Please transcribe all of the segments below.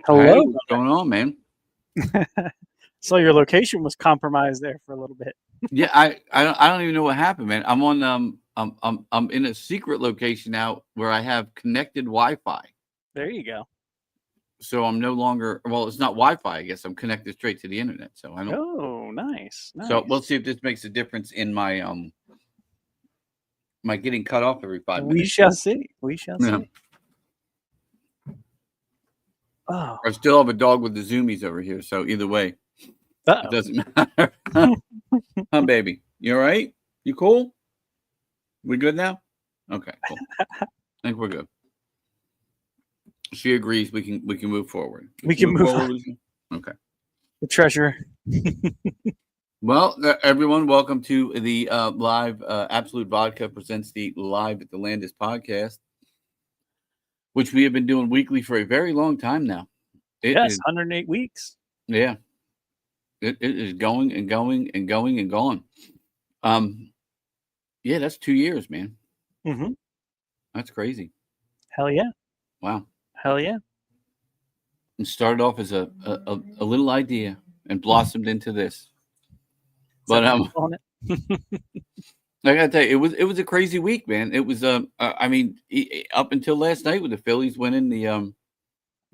Hello. Hey, what's going on, man? So your location was compromised there for a little bit. Yeah, I don't even know what happened, man. I'm on I'm in a secret location now where I have connected Wi-Fi. There you go. So I'm no longer, well, it's not Wi-Fi, I guess I'm connected straight to the internet. So I don't Oh, nice. so we'll see if this makes a difference in my getting cut off every 5 We minutes. shall see. We shall Yeah. see. Oh, I still have a dog with the zoomies over here, so either way, uh-oh. it doesn't matter. Huh, baby? You all right? You cool? We good now? Okay, cool. I think we're good. She agrees. We can move forward. We can move forward. Okay. The treasure. Well, everyone, welcome to the live Absolute Vodka presents the Live at the Landis podcast, which we have been doing weekly for a very long time now. Yes, 108 weeks. Yeah. It is going and going and going and gone. Yeah, that's 2 years, man. Mm-hmm. That's crazy. Hell yeah. Wow. Hell yeah. It started off as a little idea and blossomed into this. But I gotta tell you, it was a crazy week, man. It was I mean, up until last night with the Phillies winning the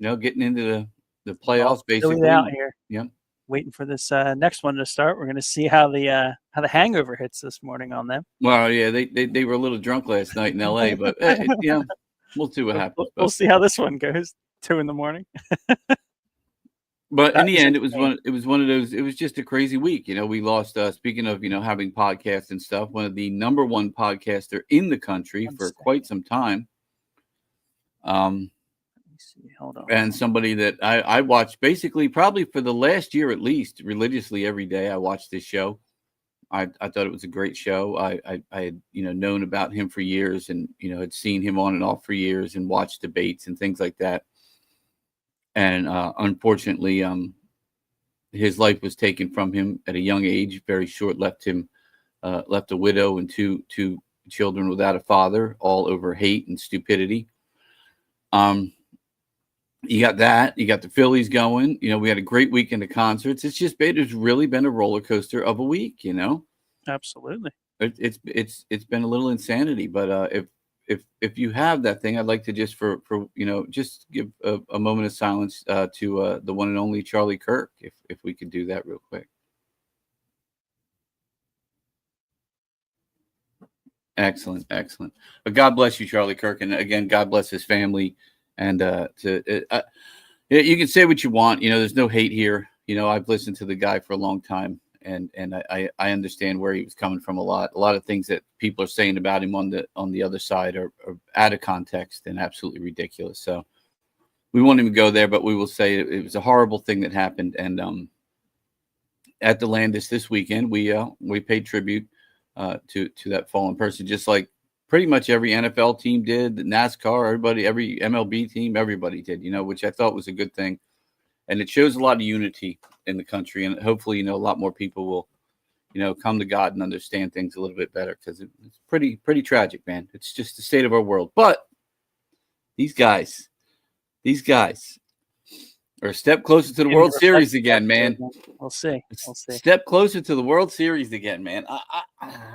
getting into the playoffs basically. Out here. Yeah. Waiting for this next one to start. We're gonna see how the hangover hits this morning on them. Well, yeah, they were a little drunk last night in LA, but yeah, we'll see what happens. We'll see how this one goes. 2 a.m. But in the end, it was one of those. It was just a crazy week. We lost. Speaking of having podcasts and stuff, one of the number one podcaster in the country for quite some time. Let me see. Hold on. And somebody that I watched basically probably for the last year at least religiously every day. I watched this show. I thought it was a great show. I had known about him for years and had seen him on and off for years and watched debates and things like that. And unfortunately, his life was taken from him at a young age, very short. Left a widow and two children without a father, all over hate and stupidity. You got that. You got the Phillies going. We had a great weekend of concerts. It's really been a roller coaster of a week. Absolutely. It's been a little insanity. But if you have that thing, I'd like to just just give a moment of silence to the one and only Charlie Kirk, if we could do that real quick. Excellent. But God bless you, Charlie Kirk, and again, God bless his family. And you can say what you want. There's no hate here. I've listened to the guy for a long time. And I understand where he was coming from a lot. A lot of things that people are saying about him on the other side are out of context and absolutely ridiculous. So we won't even go there, but we will say it was a horrible thing that happened. And at the Landis this weekend, we paid tribute to that fallen person, just like pretty much every NFL team did, the NASCAR, every MLB team, everybody did. Which I thought was a good thing. And it shows a lot of unity in the country, and hopefully, a lot more people will, come to God and understand things a little bit better, because it's pretty tragic, man. It's just the state of our world. But these guys are a step closer to the World Series again, man. We'll see. Step closer to the World Series again, man.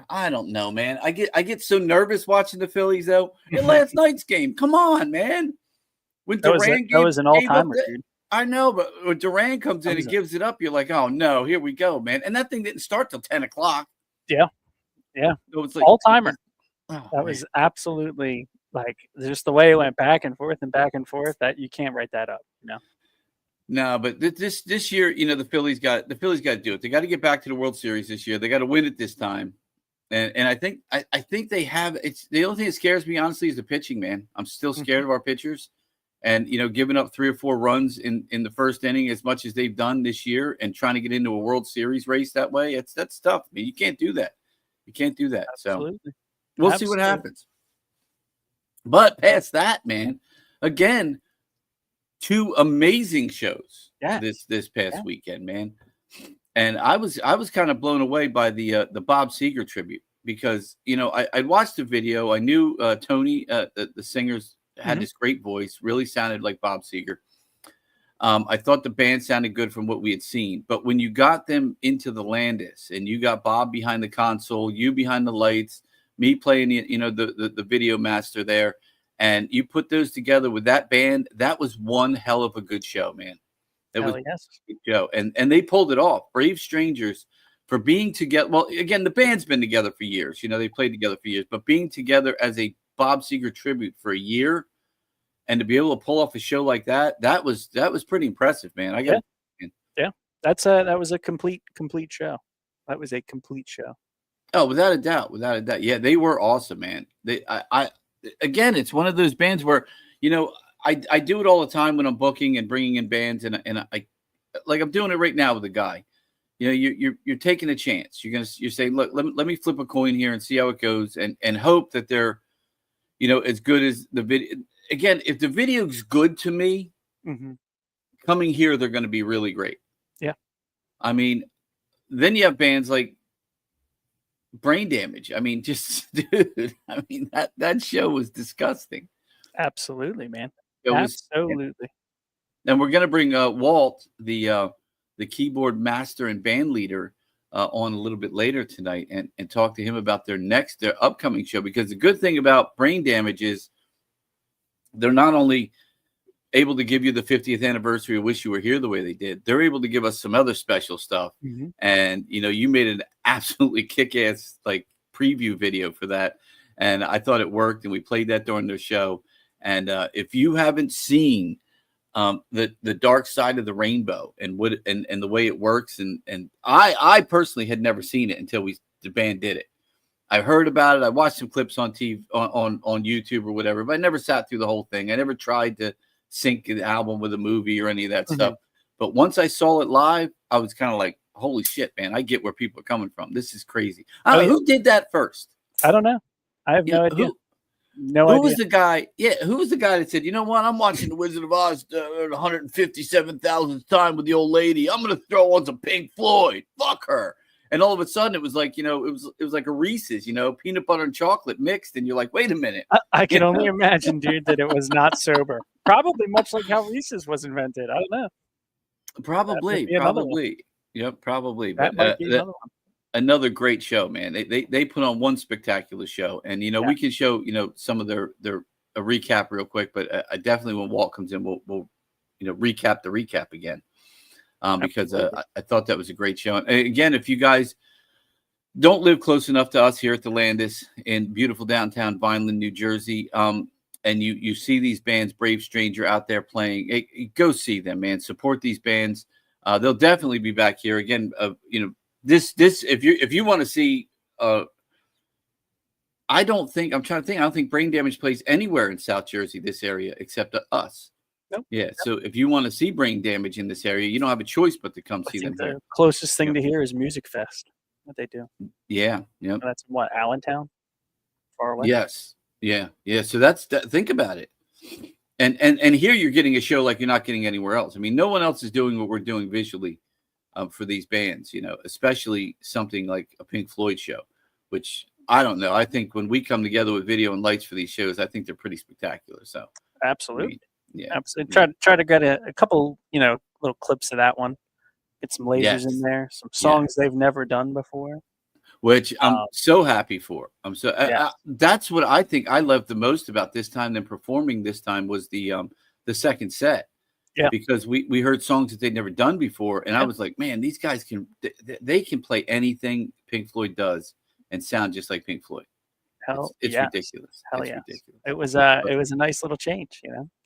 I don't know, man. I get so nervous watching the Phillies though. In last night's game, come on, man. When Durant that was an all-timer, dude. I know, but when Durant comes in and gives it up, you're like, oh no, here we go, man. And that thing didn't start till 10 o'clock. Yeah. It was like all-timer. That was absolutely like just the way it went back and forth that you can't write that up, No, but this year, the Phillies got to do it. They got to get back to the World Series this year. They got to win it this time. And I think they have. It's the only thing that scares me, honestly, is the pitching, man. I'm still scared of our pitchers. And, giving up 3 or 4 runs in the first inning as much as they've done this year and trying to get into a World Series race that way, that's tough. I mean, you can't do that. Absolutely. So we'll see what happens. But past that, man, again, 2 amazing shows this past weekend, man. And I was kind of blown away by the Bob Seger tribute because, I watched the video. I knew Tony, the singers, had this great voice, really sounded like Bob Seger. I thought the band sounded good from what we had seen, but when you got them into the Landis and you got Bob behind the console, you behind the lights, me playing the video master there, and you put those together with that band, that was one hell of a good show, man. It was a good show, and they pulled it off. Brave Strangers, for being together. Well, again, the band's been together for years. They played together for years, but being together as a Bob Seger tribute for a year. And to be able to pull off a show like that, that was pretty impressive, man. That was a complete show. That was a complete show. Oh, without a doubt. Yeah, they were awesome, man. Again, it's one of those bands where I do it all the time when I'm booking and bringing in bands, and I like I'm doing it right now with a guy. You're taking a chance. You're saying, look, let me flip a coin here and see how it goes, and hope that they're as good as the video. Again, if the video's good to me, coming here, they're going to be really great. Yeah. I mean, then you have bands like Brain Damage. I mean, just, dude, I mean, that show was disgusting. Absolutely, man. Absolutely. And we're going to bring Walt, the keyboard master and band leader, on a little bit later tonight and talk to him about their upcoming show. Because the good thing about Brain Damage is, they're not only able to give you the 50th anniversary of Wish You Were Here the way they did, they're able to give us some other special stuff. And, you made an absolutely kick-ass preview video for that. And I thought it worked, and we played that during their show. And if you haven't seen the dark side of the rainbow and the way it works, and I personally had never seen it until the band did it. I heard about it. I watched some clips on TV, on YouTube or whatever, but I never sat through the whole thing. I never tried to sync the album with a movie or any of that stuff. But once I saw it live, I was kind of like, holy shit, man, I get where people are coming from. This is crazy. Who did that first? I don't know. I have no idea. Who was the guy? Yeah, who was the guy that said, you know what? I'm watching The Wizard of Oz 157,000th time with the old lady. I'm going to throw on some Pink Floyd. Fuck her. And all of a sudden, it was like, it was like a Reese's, peanut butter and chocolate mixed. And you're like, wait a minute. I can only imagine, dude, that it was not sober. Probably much like how Reese's was invented. I don't know. Probably. Yep, probably. That might be another one. Another great show, man. They put on one spectacular show. And, we can show, some of their a recap real quick. But I definitely, when Walt comes in, we'll recap the recap again. Because I thought that was a great show. And again, if you guys don't live close enough to us here at the Landis in beautiful downtown Vineland, New Jersey, and you see these bands, Brave Stranger, out there playing, go see them, man. Support these bands. They'll definitely be back here again. This if you want to see, I don't think Brain Damage plays anywhere in South Jersey, this area, except us. Nope. Yeah, so if you want to see Brain Damage in this area, you don't have a choice but to come see them. The closest thing to here is Music Fest. What they do. Yeah. Yep. That's what, Allentown? Far away. Yes. Yeah. So think about it. And here you're getting a show like you're not getting anywhere else. I mean, no one else is doing what we're doing visually for these bands, especially something like a Pink Floyd show, which I don't know. I think when we come together with video and lights for these shows, I think they're pretty spectacular. So absolutely. Yeah. Absolutely. Try to get a couple, little clips of that one. Get some lasers in there, some songs they've never done before. Which I'm so happy for. That's what I think I loved the most about this time than performing this time was the second set. Yeah. Because we heard songs that they'd never done before. And I was like, man, these guys can play anything Pink Floyd does and sound just like Pink Floyd. It's ridiculous. Ridiculous. It was a nice little change,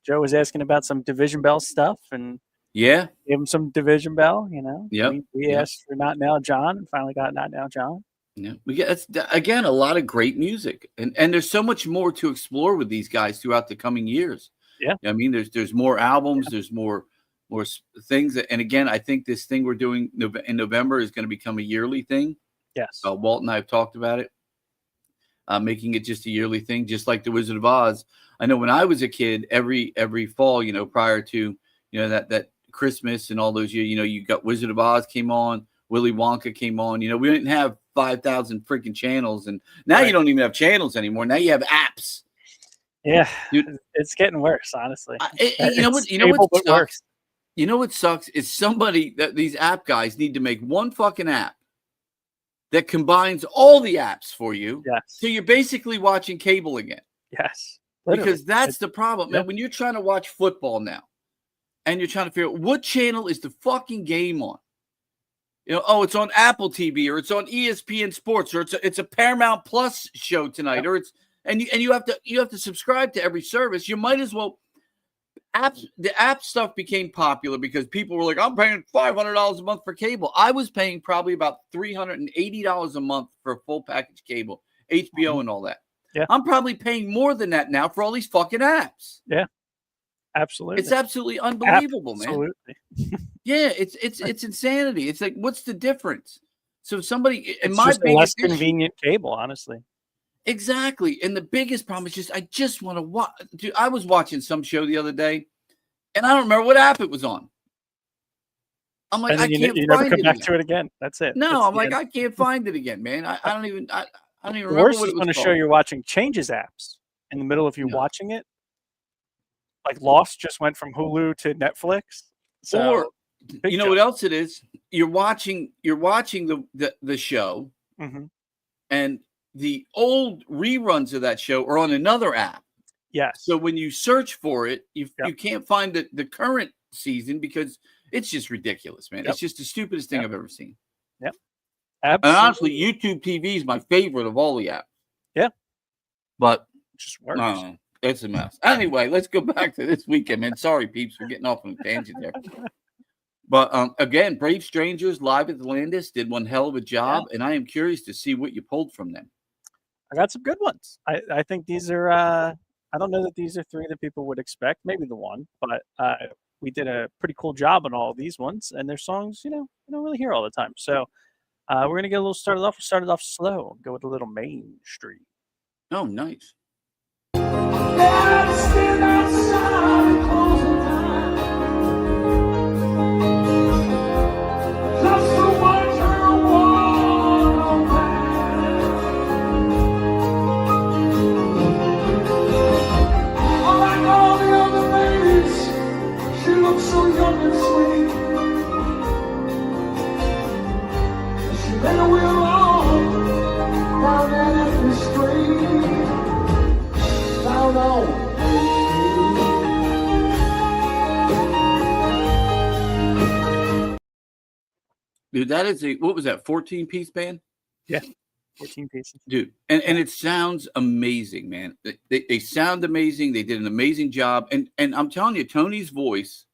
Joe was asking about some Division Bell stuff and gave him some Division Bell, We asked for Not Now John and finally got Not Now John. Yeah, we get again a lot of great music, and there's so much more to explore with these guys throughout the coming years. Yeah, I mean, there's more albums, there's more things, and again, I think this thing we're doing in November is going to become a yearly thing. Yes, Walt and I have talked about it, making it just a yearly thing, just like the Wizard of Oz. I know when I was a kid, every fall, prior to that Christmas and all those years, you got Wizard of Oz came on, Willy Wonka came on. We didn't have 5,000 freaking channels, and now you don't even have channels anymore. Now you have apps. Yeah, dude, it's getting worse, honestly. You know what sucks? You know what sucks? Is somebody that these app guys need to make one fucking app that combines all the apps for you. Yes. So you're basically watching cable again. Yes. Literally. Because that's the problem. Man, when you're trying to watch football now and you're trying to figure out what channel is the fucking game on. You know, oh, it's on Apple TV, or it's on ESPN Sports, or it's a Paramount Plus show tonight, or it's and you have to subscribe to every service. You might as well. The app stuff became popular because people were like, I'm paying $500 a month for cable. I was paying probably about $380 a month for a full package cable, HBO and all that. Yeah. I'm probably paying more than that now for all these fucking apps. Yeah. Absolutely. It's absolutely unbelievable, man. Absolutely. Yeah, it's insanity. It's like, what's the difference? So somebody it's just a less convenient cable, honestly. Exactly. And the biggest problem is just I just want to watch. Dude, I was watching some show the other day, and I don't remember what app it was on. I'm like, I can't find it. You never come back to it again. That's it. No, I'm like, I can't find it again, man. I don't even remember what it was going to show you're watching changes apps in the middle of you watching it. Like Lost just went from Hulu to Netflix. So, or you know what else it is? You're watching the show, and the old reruns of that show are on another app. Yes. So when you search for it, you can't find the current season because it's just ridiculous, man. It's just the stupidest thing I've ever seen. Yep. Absolutely. And honestly, YouTube TV is my favorite of all the apps. Yeah. But it just works. It's a mess. Anyway, let's go back to this weekend, man. Sorry, peeps, we're getting off on a tangent there. But again, Brave Strangers live at the Landis did one hell of a job, and I am curious to see what you pulled from them. I got some good ones. I think these are I don't know that these are three that people would expect, maybe the one, but we did a pretty cool job on all of these ones, and their songs, you don't really hear all the time. So we're gonna get a little started off. We'll start it off slow, go with a little Main Street. Oh, nice. Dude, that is what was that, 14-piece band? Yeah, 14 pieces. Dude, and it sounds amazing, man. They sound amazing. They did an amazing job. And I'm telling you, Tony's voice,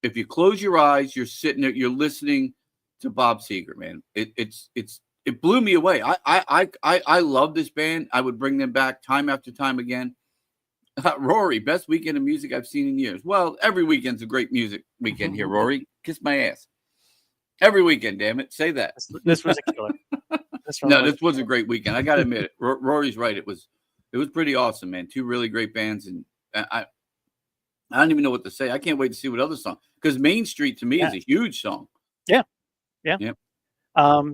if you close your eyes, you're sitting there, you're listening to Bob Seger, man. It blew me away. I love this band. I would bring them back time after time again. Rory, best weekend of music I've seen in years. Well, every weekend's a great music weekend here, Rory. Kiss my ass. Every weekend, damn it. Say that. This was a killer. This was a great weekend. I got to admit it. Rory's right. It was pretty awesome, man. Two really great bands. And I don't even know what to say. I can't wait to see what other song. Because Main Street to me is a huge song. Yeah.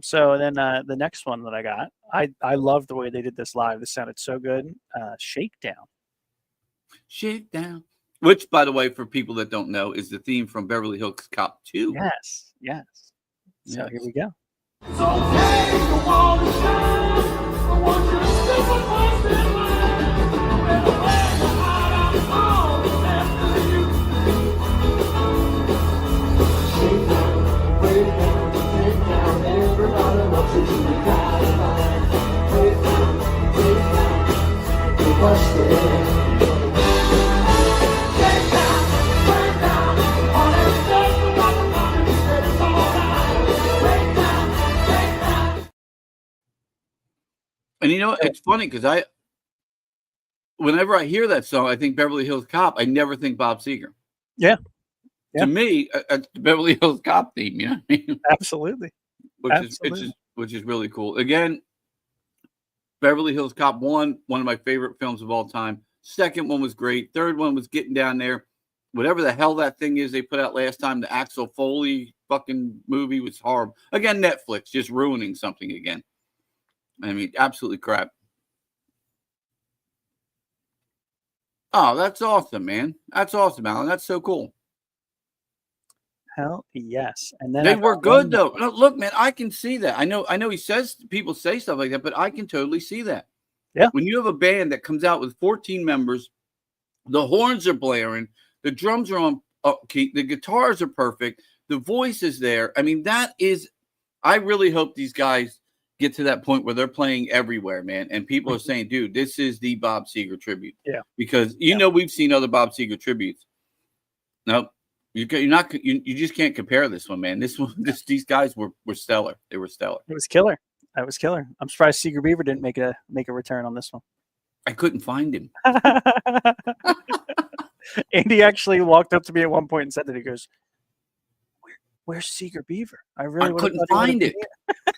So then the next one that I got, I love the way they did this live. This sounded so good. Shakedown. Shakedown. Which, by the way, for people that don't know, is the theme from Beverly Hills Cop 2. Yes. So here we go. It's okay to want to shine. I want you to slip across that line. And the way the heart I'm all after you. Shake down, break down, take down. Everybody wants you to be guided. Break down, you bust it. And you know, it's funny because whenever I hear that song, I think Beverly Hills Cop. I never think Bob Seger. Yeah. To me, it's the Beverly Hills Cop theme. You know what I mean? Absolutely. Which is really cool. Again, Beverly Hills Cop 1, one of my favorite films of all time. Second one was great. Third one was getting down there. Whatever the hell that thing is they put out last time, the Axel Foley fucking movie was horrible. Again, Netflix just ruining something again. I mean, absolutely crap. Oh, that's awesome, man. That's awesome, Alan. That's so cool. Hell yes. And then they were good though. No, look, man, I can see that. I know he says people say stuff like that, but I can totally see that. Yeah. When you have a band that comes out with 14 members, the horns are blaring, the drums are on key, the guitars are perfect, the voice is there. I mean, I really hope these guys get to that point where they're playing everywhere, man. And people are saying, dude, this is the Bob Seger tribute. Yeah. Because you know we've seen other Bob Seger tributes. No, you just can't compare this one, man. These guys were stellar. They were stellar. It was killer. That was killer. I'm surprised Seger Beaver didn't make a return on this one. I couldn't find him. Andy actually walked up to me at one point and said that he goes, "Where's Seger Beaver? I couldn't find it.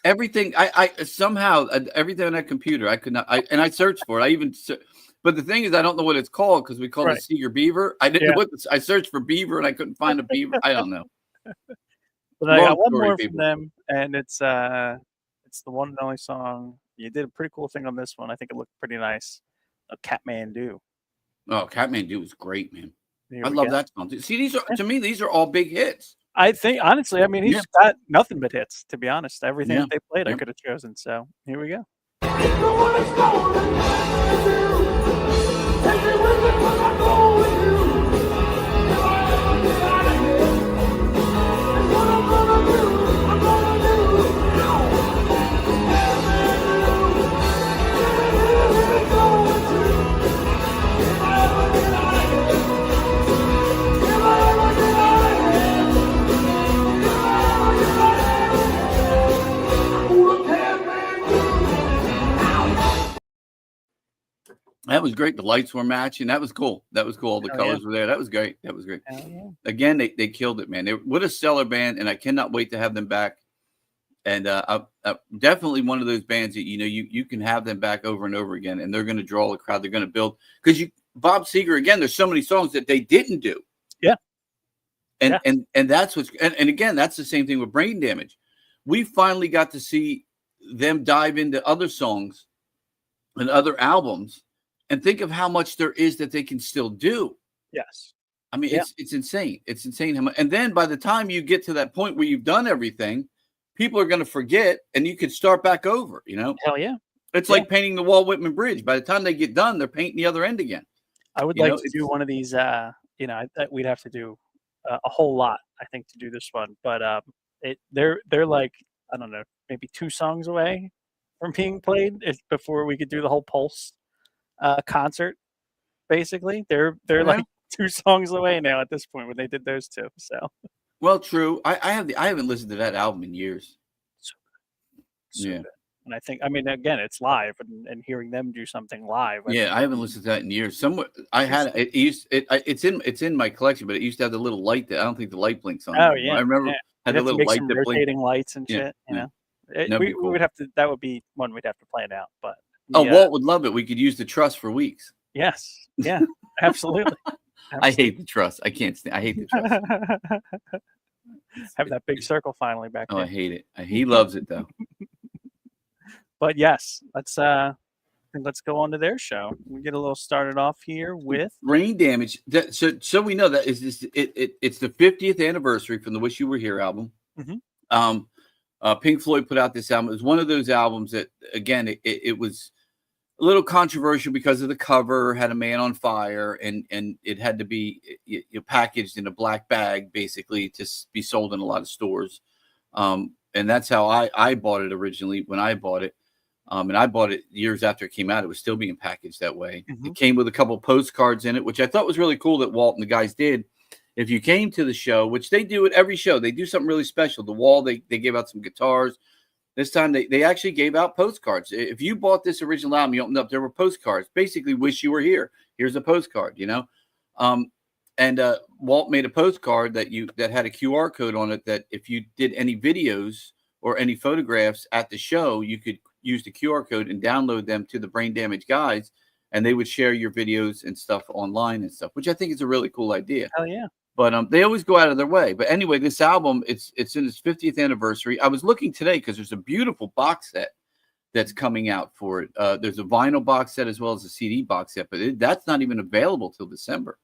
Everything I somehow everything on that computer I could not. And I searched for it. But the thing is, I don't know what it's called because we called it Seger Beaver. I didn't know what I searched for beaver and I couldn't find a beaver. I don't know. But I got one more from them, and it's the one and only song. You did a pretty cool thing on this one. I think it looked pretty nice. Catmandu. Oh, Catmandu was great, man. I love that song. See, to me, these are all big hits. I think, honestly, I mean, he's got nothing but hits, to be honest. Everything that they played, I could have chosen. So here we go. That was great. The lights were matching. That was cool. All the colors were there. That was great. Again, they killed it, man. What a stellar band, and I cannot wait to have them back. And definitely one of those bands that you can have them back over and over again, and they're going to draw a crowd. They're going to build because Bob Seger again. There's so many songs that they didn't do. Yeah. And that's and again, that's the same thing with Brain Damage. We finally got to see them dive into other songs and other albums. And think of how much there is that they can still do. Yes. I mean, it's insane. It's insane how much. And then by the time you get to that point where you've done everything, people are going to forget and you can start back over, Hell yeah. It's like painting the Walt Whitman Bridge. By the time they get done, they're painting the other end again. I would like to do one of these, we'd have to do a whole lot, I think, to do this one. But they're like, I don't know, maybe 2 songs away from being played before we could do the whole Pulse concert. Basically, they're like 2 songs away now at this point when they did those 2. So, well, true. I haven't listened to that album in years. So good. And I think, I mean, again, it's live, and hearing them do something live. I haven't listened to that in years. Somewhere I had it's in my collection, but it used to have the little light that I don't think the light blinks on. Oh yeah, I remember had a little light that rotating lights and shit. We would have to. That would be one we'd have to plan out, but. Walt would love it. We could use the truss for weeks. Yes. Yeah, absolutely. I hate the truss. I can't stand. I hate the truss. Have that big circle finally back there. I hate it. He loves it though. But yes, let's go on to their show. We get a little started off here with Brain Damage. So we know that it's the 50th anniversary from the Wish You Were Here album. Mm-hmm. Pink Floyd put out this album. It was one of those albums that, again, it was a little controversial because of the cover, had a man on fire, and it had to be packaged in a black bag, basically, to be sold in a lot of stores. And that's how I bought it originally when I bought it. And I bought it years after it came out. It was still being packaged that way. Mm-hmm. It came with a couple postcards in it, which I thought was really cool that Walt and the guys did. If you came to the show, which they do at every show, they do something really special. The wall, they gave out some guitars. This time they actually gave out postcards. If you bought this original album, you opened up, there were postcards. Basically, wish you were here. Here's a postcard, And Walt made a postcard that had a QR code on it that if you did any videos or any photographs at the show, you could use the QR code and download them to the Brain Damage guys, and they would share your videos and stuff online and stuff, which I think is a really cool idea. Hell yeah. But they always go out of their way. But anyway, this album, it's in its 50th anniversary. I was looking today because there's a beautiful box set that's coming out for it. There's a vinyl box set as well as a CD box set, but that's not even available till December.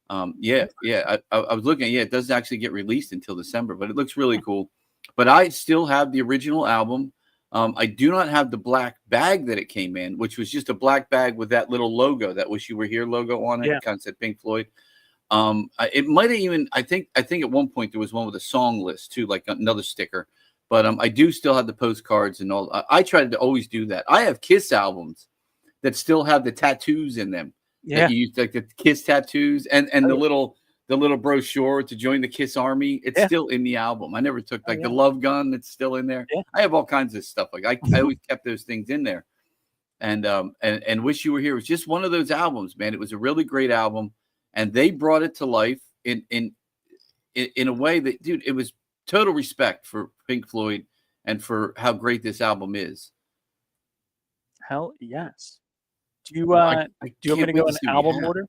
I was looking. Yeah, it doesn't actually get released until December, but it looks really cool. But I still have the original album. I do not have the black bag that it came in, which was just a black bag with that little logo, that "Wish You Were Here" logo on it. It kind of said Pink Floyd. It might have even, I think at one point there was one with a song list too, like another sticker. But I do still have the postcards and all. I tried to always do that. I have Kiss albums that still have the tattoos in them. Yeah, you use like the Kiss tattoos and the little brochure to join the Kiss Army. It's still in the album. I never took the Love Gun. It's still in there. Yeah. I have all kinds of stuff. Like I always kept those things in there. And Wish You Were Here was just one of those albums, man. It was a really great album, and they brought it to life in a way that, dude, it was total respect for Pink Floyd and for how great this album is. Hell yes. Do you want me to go in album order?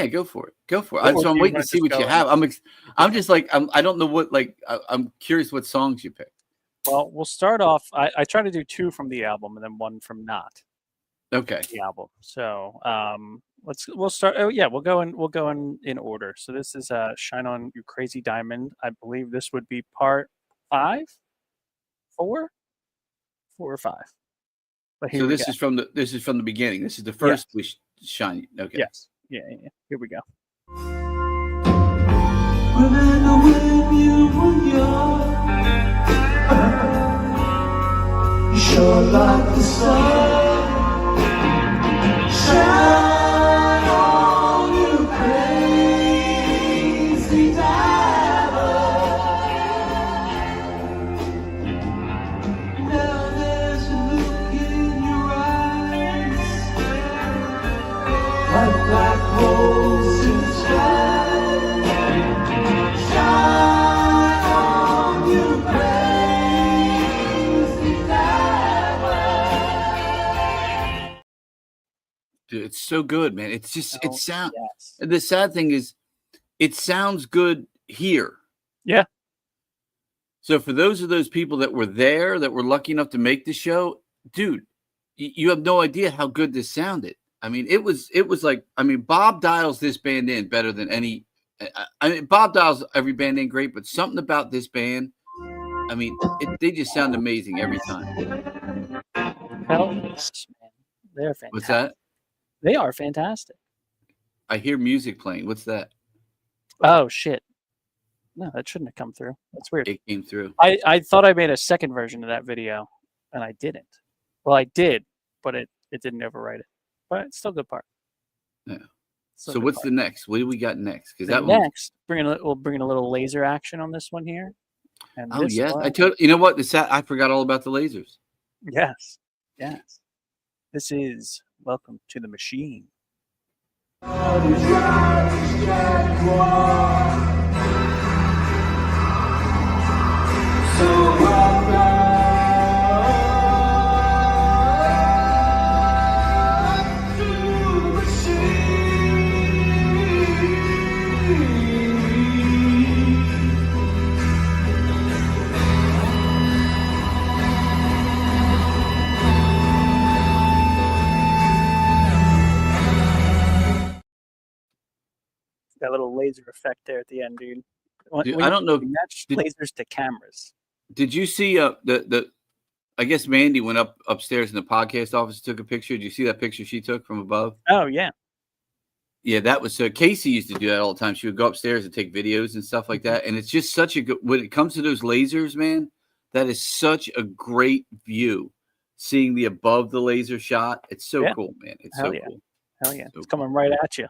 Go for it. Go for it. So I'm waiting to see what you have. I'm just like, I don't know what, like, I'm curious what songs you picked. Well, we'll start off. I try to do 2 from the album and then 1 from not. Okay. The album. So we'll start. Oh yeah, we'll go in order. So this is "Shine On You Crazy Diamond." I believe this would be part 5, 4 or 5. But so this is from the beginning. This is the first "Wish Shine." Okay. Yes. Yeah. Here we go. Remember when you were young, you sure like the sun. Shine on, you crazy diamond. Now there's a look in your eyes, like black holes in the sky. Shine on, you crazy diamond. Dude, it's so good, man. It's just it sounds. Yes. The sad thing is, it sounds good here. Yeah. So for those people that were there, that were lucky enough to make the show, dude, you have no idea how good this sounded. I mean, it was like, I mean, Bob dials this band in better than any. I mean, Bob dials every band in great, but something about this band, I mean, they just sound amazing every time. Hell yes, man. They're fantastic. What's that? They are fantastic. I hear music playing. What's that? Oh shit! No, that shouldn't have come through. That's weird. It came through. I thought I made a second version of that video, and I didn't. Well, I did, but it didn't overwrite it. But it's still a good part. Yeah. So what's the next? What do we got next? Because that next, we'll bring in a little laser action on this one here. And you know what? I forgot all about the lasers. Yes. This is "Welcome to the Machine." That little laser effect there at the end, dude. I don't know. Lasers to cameras. Did you see I guess Mandy went upstairs in the podcast office and took a picture. Did you see that picture she took from above? Oh yeah. Yeah, that was Casey used to do that all the time. She would go upstairs and take videos and stuff like that. And it's just such a good, when it comes to those lasers, man, that is such a great view. Seeing the above the laser shot. It's so cool, man. It's cool. Hell yeah. It's coming right at you.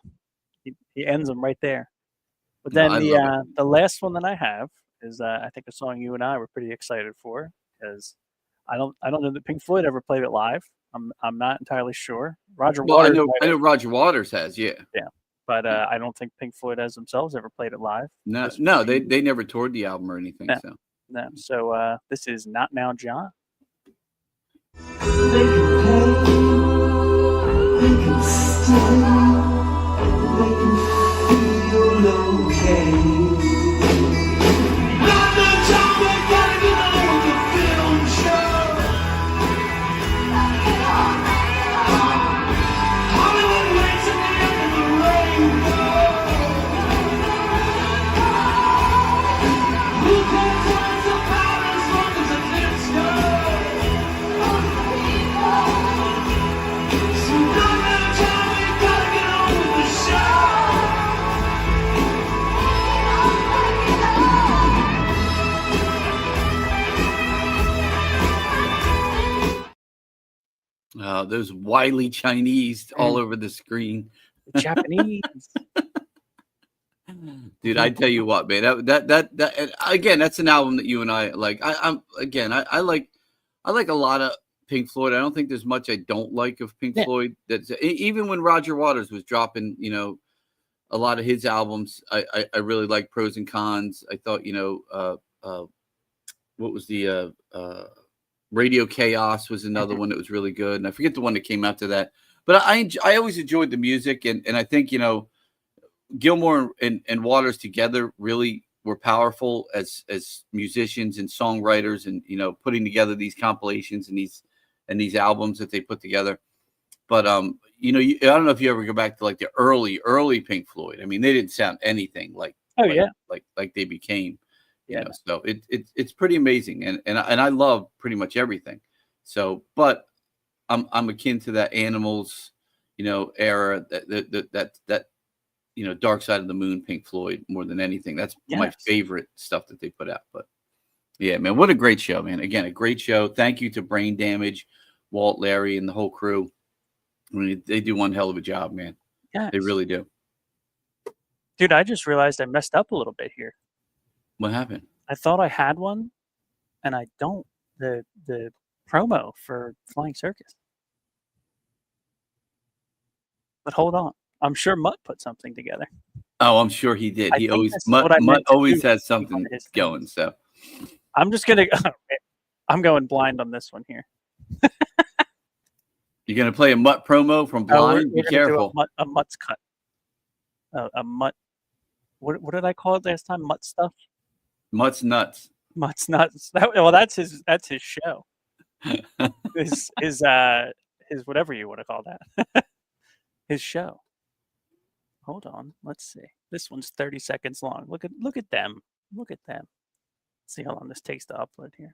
He ends them right there. But then the last one that I have is I think a song you and I were pretty excited for, because I don't know that Pink Floyd ever played it live. I'm not entirely sure. Roger Waters. I know Roger Waters has, yeah. Yeah. But I don't think Pink Floyd has themselves ever played it live. No, they never toured the album or anything. No. So this is "Not Now, John." They can pay, they can stay, they can feel okay. Not the time we gotta get on with the film show. Hollywood waits at the end of the rainbow. Those wily Chinese all over the screen. The Japanese. Dude, I tell you what, man, that again, that's an album that you and I like. I like a lot of Pink Floyd. I don't think there's much I don't like of Pink Floyd. That's even when Roger Waters was dropping, a lot of his albums. I really like Pros and Cons. I thought, what was the Radio Chaos was another one that was really good, and I forget the one that came after that. But I always enjoyed the music, and I think Gilmour and Waters together really were powerful as musicians and songwriters, and putting together these compilations and these albums that they put together. But I don't know if you ever go back to like the early Pink Floyd. I mean, they didn't sound anything like like they became. So it's pretty amazing, and I love pretty much everything. So, but I'm akin to that Animals, era that Dark Side of the Moon, Pink Floyd, more than anything. That's my favorite stuff that they put out. But yeah, man, what a great show, man. Again, a great show. Thank you to Brain Damage, Walt, Larry, and the whole crew. I mean, they do one hell of a job, man. Yeah, they really do. Dude, I just realized I messed up a little bit here. What happened? I thought I had one, and I don't. The promo for Flying Circus. But hold on. I'm sure Mutt put something together. Oh, I'm sure he did. Mutt always has something going. So I'm just going to – I'm going blind on this one here. You're going to play a Mutt promo from Blind? Be careful. A Mutt's cut. A Mutt. What did I call it last time? Mutt stuff? Mutt's Nuts. Mutt's Nuts. That's his show. his whatever you want to call that. His show. Hold on. Let's see. This one's 30 seconds long. Look at them. Look at them. Let's see how long this takes to upload here.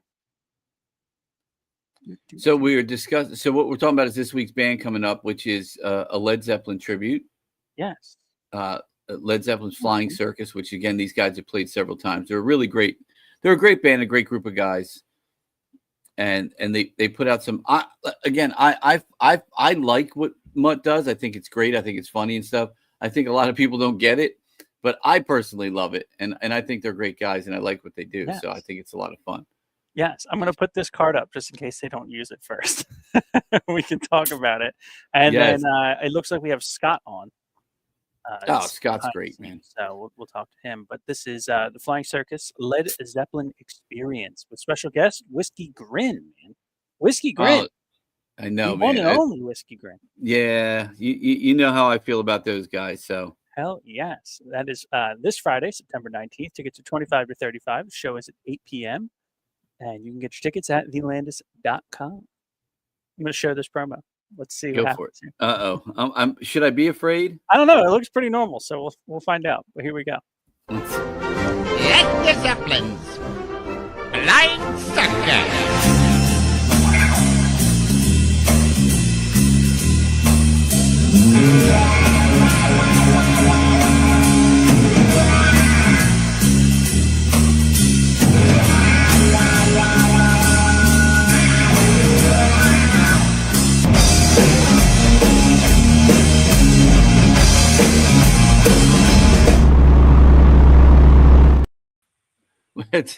So we were discussing. So what we're talking about is this week's band coming up, which is a Led Zeppelin tribute. Yes. Led Zeppelin's Flying Circus, which again these guys have played several times. They're really great. They're a great band, a great group of guys, and they put out some. I like what Mutt does. I think it's great. I think it's funny and stuff. I think a lot of people don't get it, but I personally love it, and I think they're great guys, and I like what they do. Yes. So I think it's a lot of fun. Yes, I'm going to put this card up just in case they don't use it first. We can talk about it, and then it looks like we have Scott on. Scott's great, man. So we'll talk to him. But this is the Flying Circus Led Zeppelin Experience with special guest Whiskey Grin, man. Whiskey Grin. Oh, I know, man. One and only Whiskey Grin. Yeah, you know how I feel about those guys. So hell yes, that is this Friday, September 19th. Tickets are $25 to $35. The show is at 8 p.m. and you can get your tickets at thelandis.com. I'm going to share this promo. Let's see what happens here. Should I be afraid? I don't know. It looks pretty normal, so we'll find out. But here we go. Let the Zeppelins Flying Circus.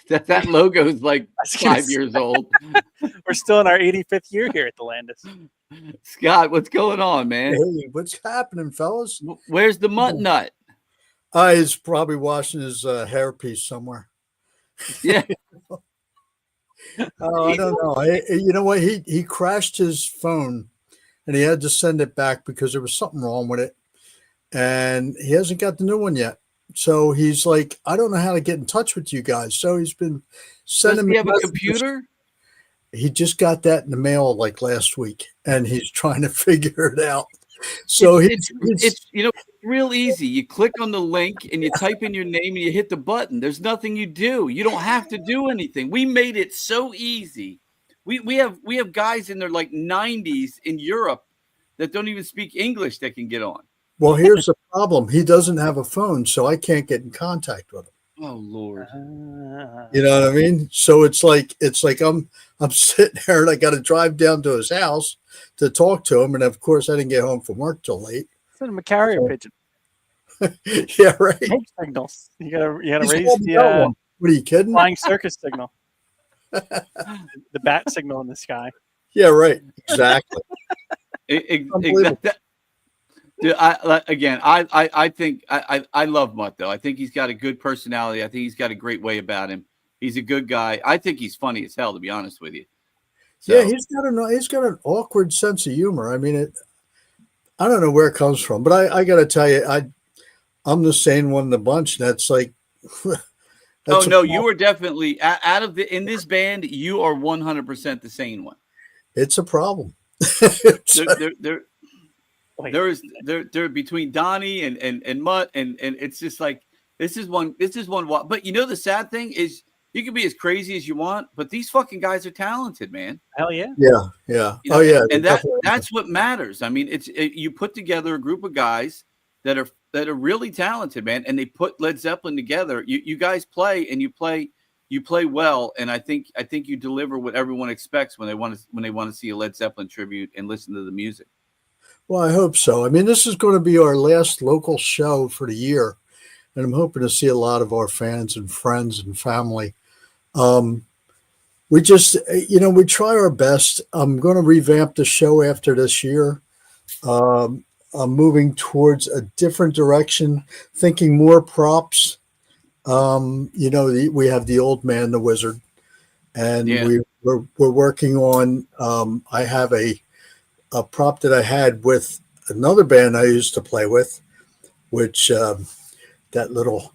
That logo is like 5 years old. We're still in our 85th year here at the Landis. Scott, what's going on, man? Hey, what's happening, fellas? Where's the Mutt Nut? He's probably washing his hairpiece somewhere. Yeah. I don't know. You know what? He crashed his phone, and he had to send it back because there was something wrong with it, and he hasn't got the new one yet. So he's like, I don't know how to get in touch with you guys. So he's been sending me. Does he have a computer? He just got that in the mail like last week, and he's trying to figure it out. So it's real easy. You click on the link and you type in your name and you hit the button. There's nothing you do. You don't have to do anything. We made it so easy. We have guys in their like 90s in Europe that don't even speak English that can get on. Well, here's the problem. He doesn't have a phone, so I can't get in contact with him. Oh Lord. You know what I mean? So it's like I'm sitting there and I got to drive down to his house to talk to him, and of course I didn't get home from work till late. Send him a carrier pigeon. Yeah, right. Smoke signals. You gotta He's raise already got one. What are you kidding? Flying Circus signal. The bat signal in the sky. Yeah, right. Exactly. Exactly. Dude, I think I love Mutt though. I think he's got a good personality. I think he's got a great way about him. He's a good guy. I think he's funny as hell, to be honest with you. So, yeah, he's got an awkward sense of humor. I mean, I don't know where it comes from, but I got to tell you, I'm the sane one in the bunch. That's like, oh no, you are definitely in this band. You are 100% the sane one. It's a problem. They're between Donnie and Mutt and it's just like this is one. But you know the sad thing is you can be as crazy as you want, but these fucking guys are talented, man. Hell yeah. Yeah. You know, and that's what matters. I mean, you put together a group of guys that are really talented, man, and they put Led Zeppelin together. You guys play and you play well, and I think you deliver what everyone expects when they want to see a Led Zeppelin tribute and listen to the music. Well, I hope so. I mean, this is going to be our last local show for the year, and I'm hoping to see a lot of our fans and friends and family. We just, we try our best. I'm going to revamp the show after this year. I'm moving towards a different direction, thinking more props. We have the Old Man, the Wizard, and we're working on. I have a prop that I had with another band I used to play with, which that little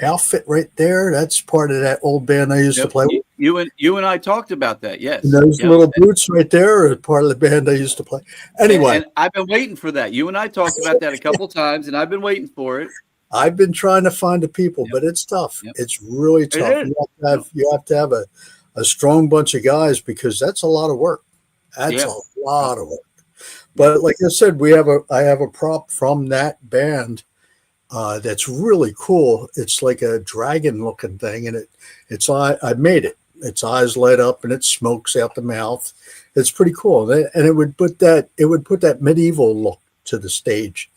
outfit right there, that's part of that old band I used to play with. You and I talked about that, yes. And those little boots right there are part of the band I used to play. Anyway. And I've been waiting for that. You and I talked about that a couple times, and I've been waiting for it. I've been trying to find the people, but it's tough. Yep. It's really tough. You have to have a strong bunch of guys because that's a lot of work. That's a lot of work. But like I said, I have a prop from that band that's really cool. It's like a dragon looking thing, and I made it. Its eyes light up and it smokes out the mouth. It's pretty cool. And it would put that medieval look to the stage,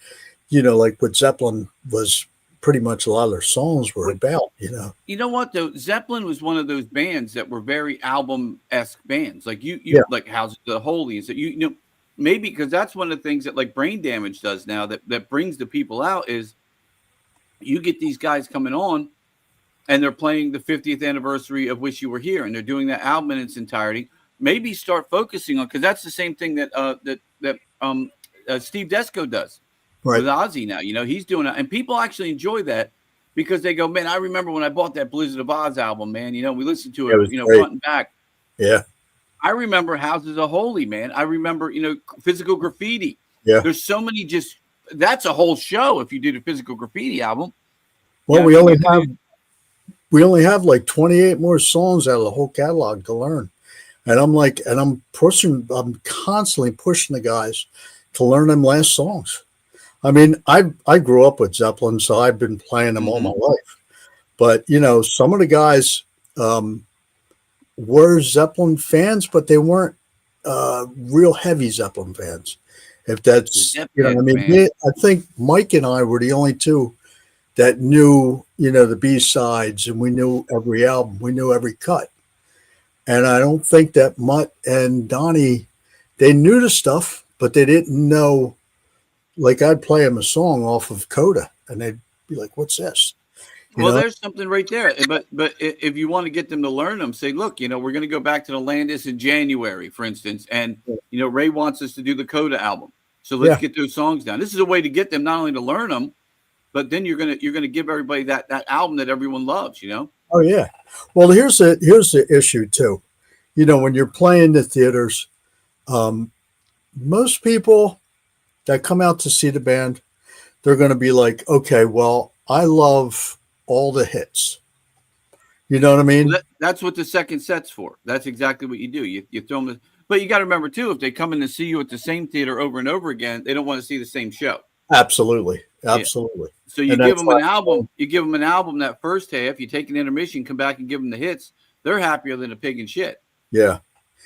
like what Zeppelin was pretty much a lot of their songs were about, You know what though? Zeppelin was one of those bands that were very album-esque bands. Like you like Houses of the Holy, and so maybe because that's one of the things that like Brain Damage does now that brings the people out is you get these guys coming on and they're playing the 50th anniversary of Wish You Were Here, and they're doing that album in its entirety. Maybe start focusing on, because that's the same thing that Steve Desco does with Ozzy now. He's doing it, and people actually enjoy that because they go, man, I remember when I bought that Blizzard of Oz album, man. We listened to it, front and back. Yeah. I remember Houses of Holy, man. I remember, Physical Graffiti. Yeah. There's so many that's a whole show if you do the Physical Graffiti album. Well, we only have like 28 more songs out of the whole catalog to learn. And I'm constantly pushing the guys to learn them last songs. I mean, I grew up with Zeppelin, so I've been playing them all my life. But, some of the guys were Zeppelin fans, but they weren't real heavy Zeppelin fans. If that's, I think Mike and I were the only two that knew, the B-sides, and we knew every album, we knew every cut. And I don't think that Mutt and Donnie, they knew the stuff, but they didn't know. Like I'd play them a song off of Coda, and they'd be like, "What's this?" There's something right there. But if you want to get them to learn them, say, look, we're going to go back to the Landis in January, for instance, and Ray wants us to do the Coda album, so let's get those songs down. This is a way to get them not only to learn them, but then you're gonna give everybody that album that everyone loves. Oh yeah. Well, here's the issue too. When you're playing the theaters, most people that come out to see the band, they're going to be like, okay, well, I love all the hits. You know what I mean? Well, that's what the second set's for. That's exactly what you do. You throw them. But you got to remember too, if they come in to see you at the same theater over and over again, they don't want to see the same show. Absolutely. Absolutely. Yeah. So you give them an album. You give them an album that first half. You take an intermission, come back and give them the hits. They're happier than a pig in shit. Yeah,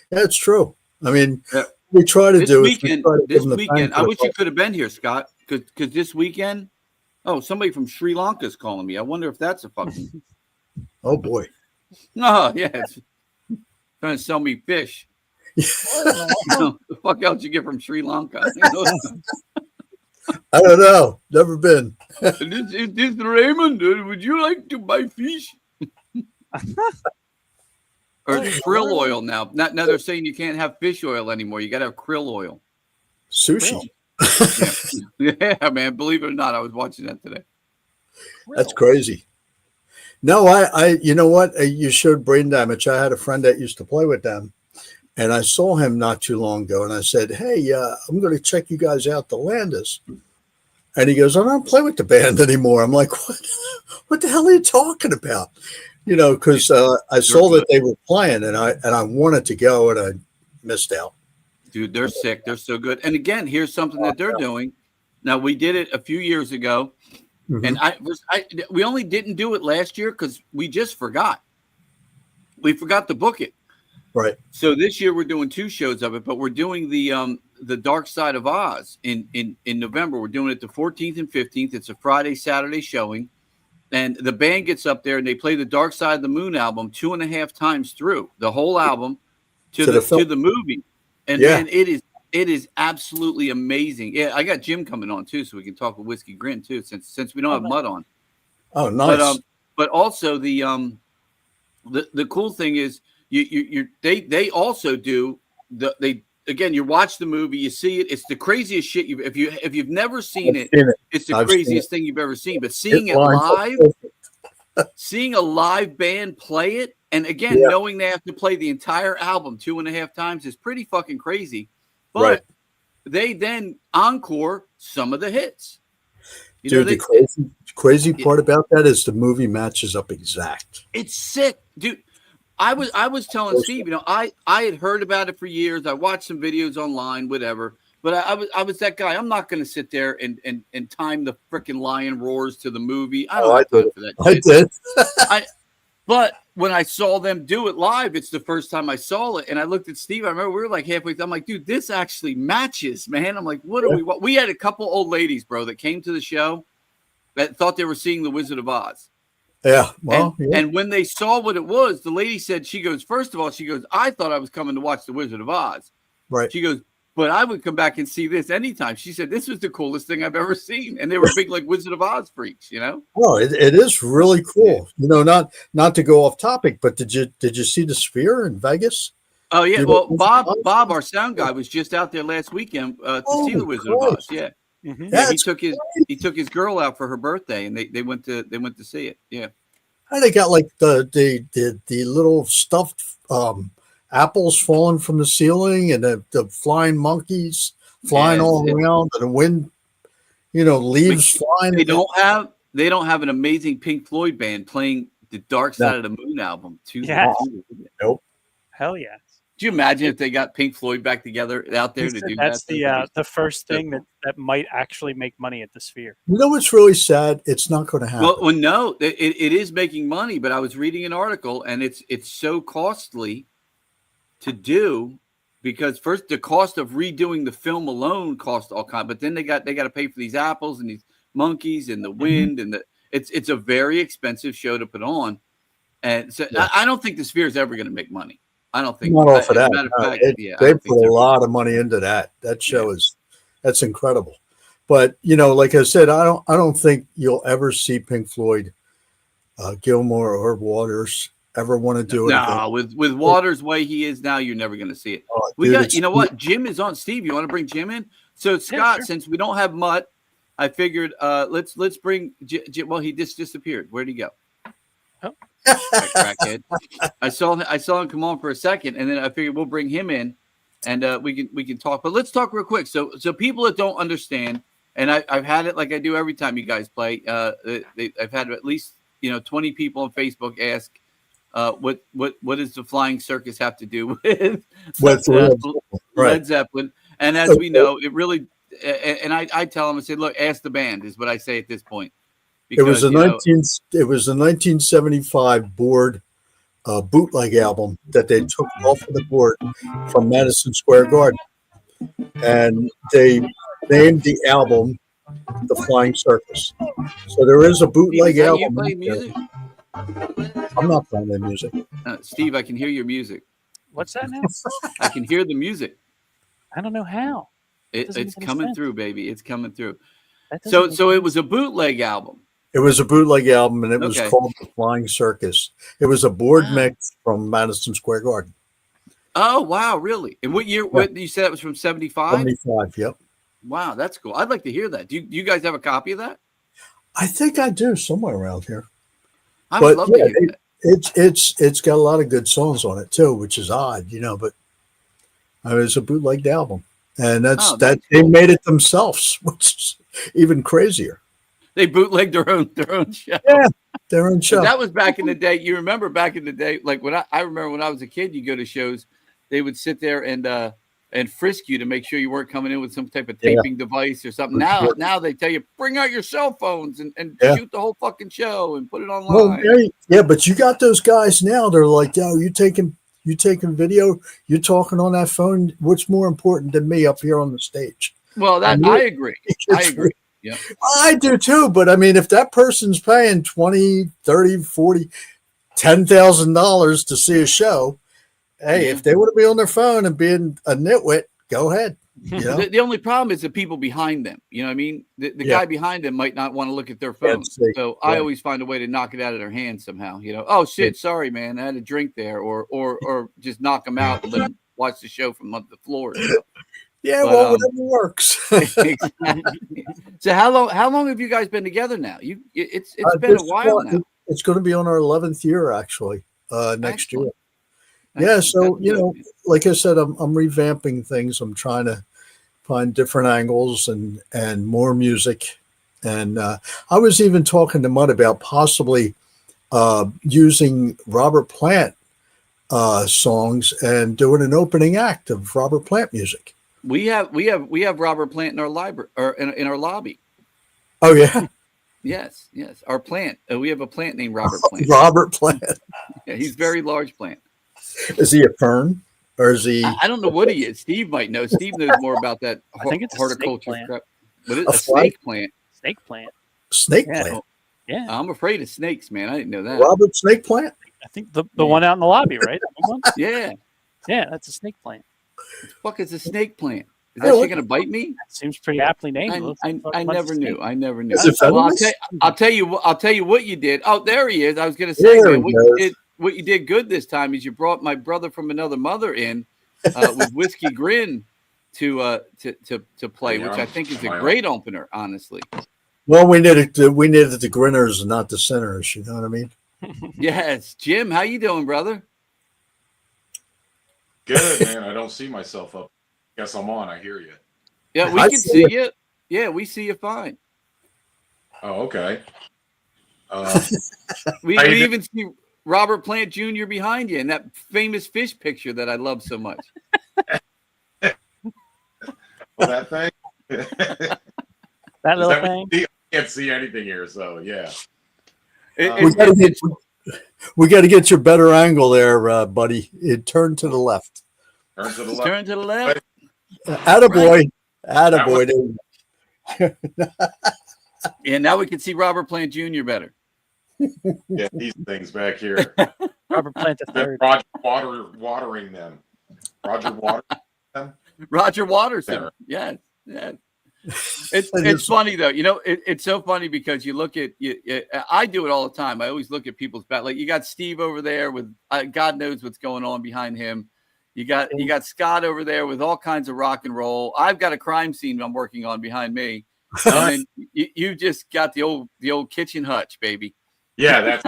that's true. I mean, we try to do weekend. This weekend, I wish you could have been here, Scott, because this weekend. Oh, somebody from Sri Lanka is calling me. I wonder if that's a fucking. Oh boy. No, yeah, it's trying to sell me fish. The fuck else you get from Sri Lanka? I don't know. Never been. This Raymond, would you like to buy fish? Or krill oil now. Now they're saying you can't have fish oil anymore. You got to have krill oil. Sushi. Yeah, man. Believe it or not, I was watching that today. That's crazy. No, I you know what? You showed Brain Damage. I had a friend that used to play with them, and I saw him not too long ago, and I said, "Hey, I'm going to check you guys out, the Landis." And he goes, "I don't play with the band anymore." I'm like, "What? What the hell are you talking about?" You know, because I saw that they were playing, and I wanted to go, and I missed out. Dude, they're sick. They're so good. And again, here's something that they're doing. Now, we did it a few years ago. And we only didn't do it last year because we just forgot. We forgot to book it. Right. So this year we're doing 2 shows of it, but we're doing the Dark Side of Oz in November. We're doing it the 14th and 15th. It's a Friday, Saturday showing. And the band gets up there and they play the Dark Side of the Moon album 2.5 times through the whole album to the movie. And man, it is absolutely amazing. Yeah, I got Jim coming on too, so we can talk with Whiskey Grin too, since we don't have Mud on. Oh, nice. But also the cool thing is they also do again. You watch the movie, you see it. It's the craziest shit. If you've never seen it, it's the craziest thing you've ever seen. But seeing it live, seeing a live band play it, and again knowing they have to play the entire album 2.5 times is pretty fucking crazy. But they then encore some of the hits. Dude, the crazy part about that is the movie matches up exact. It's sick, dude. I was telling Steve, you know, I had heard about it for years. I watched some videos online, whatever. But I was that guy. I'm not going to sit there and time the freaking lion roars to the movie. I don't have time for that. I did. But when I saw them do it live, it's the first time I saw it. And I looked at Steve. I remember we were like halfway through. I'm like, dude, this actually matches, man. I'm like, what are we? We had a couple old ladies, bro, that came to the show that thought they were seeing The Wizard of Oz. Yeah. Well, and when they saw what it was, the lady said, she goes, first of all, she goes, I thought I was coming to watch The Wizard of Oz. Right. She goes, but I would come back and see this anytime. She said, this was the coolest thing I've ever seen. And they were big, like Wizard of Oz freaks, you know? Oh, it is really cool. You know, not to go off topic, but did you see the Sphere in Vegas? Oh, yeah. Well, Bob, our sound guy, was just out there last weekend to see The Wizard of Oz. Yeah. Mm-hmm. Yeah, he took his girl out for her birthday, and they went to see it. Yeah. And they got like the little stuffed apples falling from the ceiling, and the flying monkeys flying all around, and the wind, you know, leaves flying. They don't have an amazing Pink Floyd band playing the Dark Side of the Moon album. Nope. Hell yeah. Do you imagine if they got Pink Floyd back together out there to do that? That's the first thing that might actually make money at the Sphere. You know what's really sad? It's not going to happen. Well, no, it is making money, but I was reading an article, and it's so costly to do, because first the cost of redoing the film alone cost all kinds, but then they got to pay for these apples and these monkeys and the wind and it's a very expensive show to put on, and so I don't think the Sphere is ever going to make money. I don't think. Not off of that. They put a lot of money into that. That show that's incredible. But you know, like I said, I don't think you'll ever see Pink Floyd, Gilmore or Waters ever want to do it. No, with Waters' way he is now, you're never going to see it. You know what? Jim is on. Steve, you want to bring Jim in? So Scott, since we don't have Mutt, I figured let's bring Jim. Well, he just disappeared. Where'd he go? Oh. Crackhead. I saw him come on for a second, and then I figured we'll bring him in, and we can talk. But let's talk real quick. So people that don't understand, and I've had it like I do every time you guys play. I've had at least 20 people on Facebook ask, what does the Flying Circus have to do with Led Zeppelin? And as we know, it really and I tell him, I said, look, ask the band is what I say at this point. Because, it was the 1975 board bootleg album that they took off of the board from Madison Square Garden, and they named the album "The Flying Circus." So there is a bootleg Steve, album. You play music? I'm not playing the music. Steve, I can hear your music. What's that now? I can hear the music. I don't know how. It's coming through, baby. It's coming through. So it was a bootleg album. It was a bootleg album, and it was called The Flying Circus. It was a board mix from Madison Square Garden. Oh, wow, really? And what year? What you said it was from 75? 75, yep. Wow, that's cool. I'd like to hear that. Do you guys have a copy of that? I think I do, somewhere around here. I would love to hear that. It's got a lot of good songs on it too, which is odd, but it's a bootlegged album, and that's cool. They made it themselves, which is even crazier. They bootlegged their own show. Yeah, their own show. And that was back in the day. You remember back in the day, like when I remember when I was a kid, you go to shows, they would sit there and frisk you to make sure you weren't coming in with some type of taping device or something. Now they tell you, bring out your cell phones and shoot the whole fucking show and put it online. Well, but you got those guys now. They're like, yo, you taking video, you're talking on that phone. What's more important than me up here on the stage? Well, I agree. I agree. Yeah, I do too. But I mean, if that person's paying $20, $30, $40, $10,000 to see a show, hey, if they want to be on their phone and being a nitwit, go ahead. The only problem is the people behind them. You know what I mean? The guy behind them might not want to look at their phone. So I always find a way to knock it out of their hands somehow. Oh shit, sorry man, I had a drink there, or just knock them out and let them watch the show from the floor. Yeah, but, whatever works. So how long have you guys been together now? It's been a while now. It's going to be on our 11th year actually next year. Yeah, so like I said, I'm revamping things. I'm trying to find different angles and more music. And I was even talking to Mutt about possibly using Robert Plant songs and doing an opening act of Robert Plant music. We have Robert Plant in our library or in our lobby. Oh yeah. Yes. Our plant. We have a plant named Robert Plant. Robert Plant. Yeah, he's very large plant. Is he a fern or is he? I don't know what he is. Steve might know. Steve knows more about that. I think it's horticulture crap. What is a snake plant? Snake plant. Snake plant. Yeah. I'm afraid of snakes, man. I didn't know that. Robert Snake Plant. I think the one out in the lobby, right? Yeah. Yeah, that's a snake plant. What the fuck is a snake plant? Is that shit gonna bite me? That seems pretty aptly named. I never knew. I never knew. Well, I'll tell you what you did. Oh, there he is. I was gonna say, man, what you did good this time is you brought my brother from another mother in with Whiskey Grin to play, which I think is a great opener, honestly. Well, we needed the grinners and not the sinners. You know what I mean? Yes, Jim, how you doing, brother? Good, man. I don't see myself up. Guess I'm on. I hear you. Yeah, we can see you. Yeah, we see you fine. Oh, okay. We even see Robert Plant Jr. behind you in that famous fish picture that I love so much. That thing? That little thing? I can't see anything here, so yeah. We got to get your better angle there, buddy. Turn to the left. Turn to the left. Turn to the left. Attaboy. Attaboy. Yeah, now we can see Robert Plant Jr. better. Yeah, these things back here. Robert Plant III. Roger watering them. Roger watering them. Roger waters them. Yeah. It's funny though. It's so funny because you look at I do it all the time. I always look at people's back. Like you got Steve over there with God knows what's going on behind him. You got Scott over there with all kinds of rock and roll. I've got a crime scene I'm working on behind me. And then you just got the old kitchen hutch, baby. Yeah, that's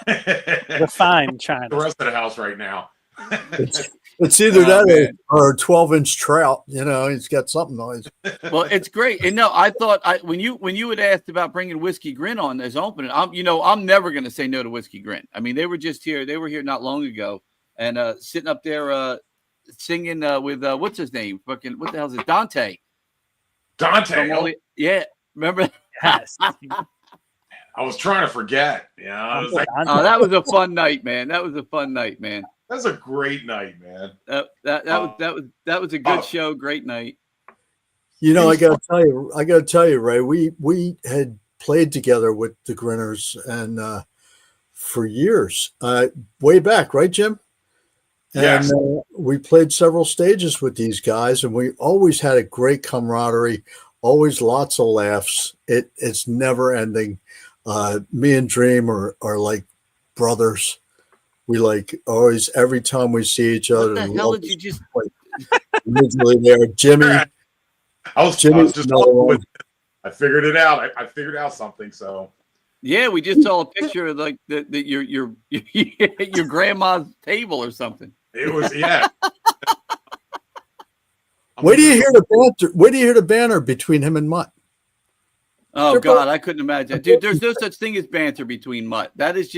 the fine china. The rest of the house right now. It's either that or a 12-inch trout. He's got something always. Well, it's great. And no, I thought when you had asked about bringing Whiskey Grin on as opening, I'm never going to say no to Whiskey Grin. I mean, they were just here. They were here not long ago, and sitting up there singing with what's his name? Fucking what the hell is it? Dante. Dante. Yeah, remember? Yes. I was trying to forget. Yeah, I was like, oh, that was a fun night, man. That was a fun night, man. That was a great night, man. That was a good show. Great night. You know, I gotta tell you, Ray. We had played together with the Grinners and for years, way back, right, Jim? And Yes. We played several stages with these guys, and we always had a great camaraderie. Always lots of laughs. It's never ending. Me and Dream are like brothers. We like always every time we see each other. What the hell did you just? Originally there, Jimmy. I was just with, I figured it out. I figured out something. So yeah, we just saw a picture of like your grandma's table or something. It was yeah. Where do you hear the banter? Where do you hear the banter between him and Mutt? Oh God, I couldn't imagine, dude. There's no such thing as banter between Mutt. That's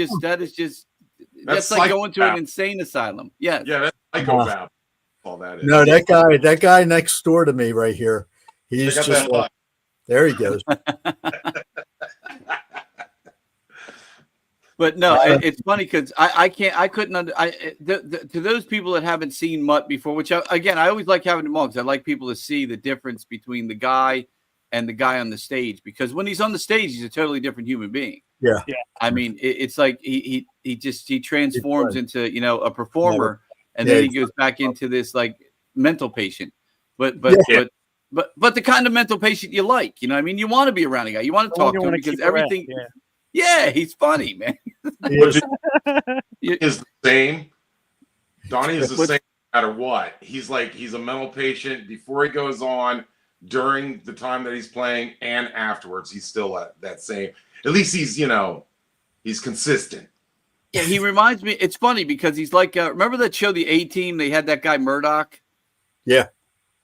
like going to an insane asylum. Yes. Yeah, that's psychopath. All that is. No, that guy next door to me right here. He's just like, there he goes. But no, it's funny because to those people that haven't seen Mutt before, which I always like having them on because I like people to see the difference between the guy and the guy on the stage, because when he's on the stage, he's a totally different human being. Yeah. I mean, it's like he transforms into, a performer, and then he goes back into this like mental patient. But the kind of mental patient you like, I mean, you want to be around a guy, you want to talk to him because everything. Yeah, he's funny, man. Is the same. Donnie is the same no matter what. He's a mental patient before he goes on, during the time that he's playing, and afterwards. He's still that same. At least he's he's consistent. Yeah, he reminds me. It's funny because he's like, remember that show, The A-Team? They had that guy Murdoch. Yeah.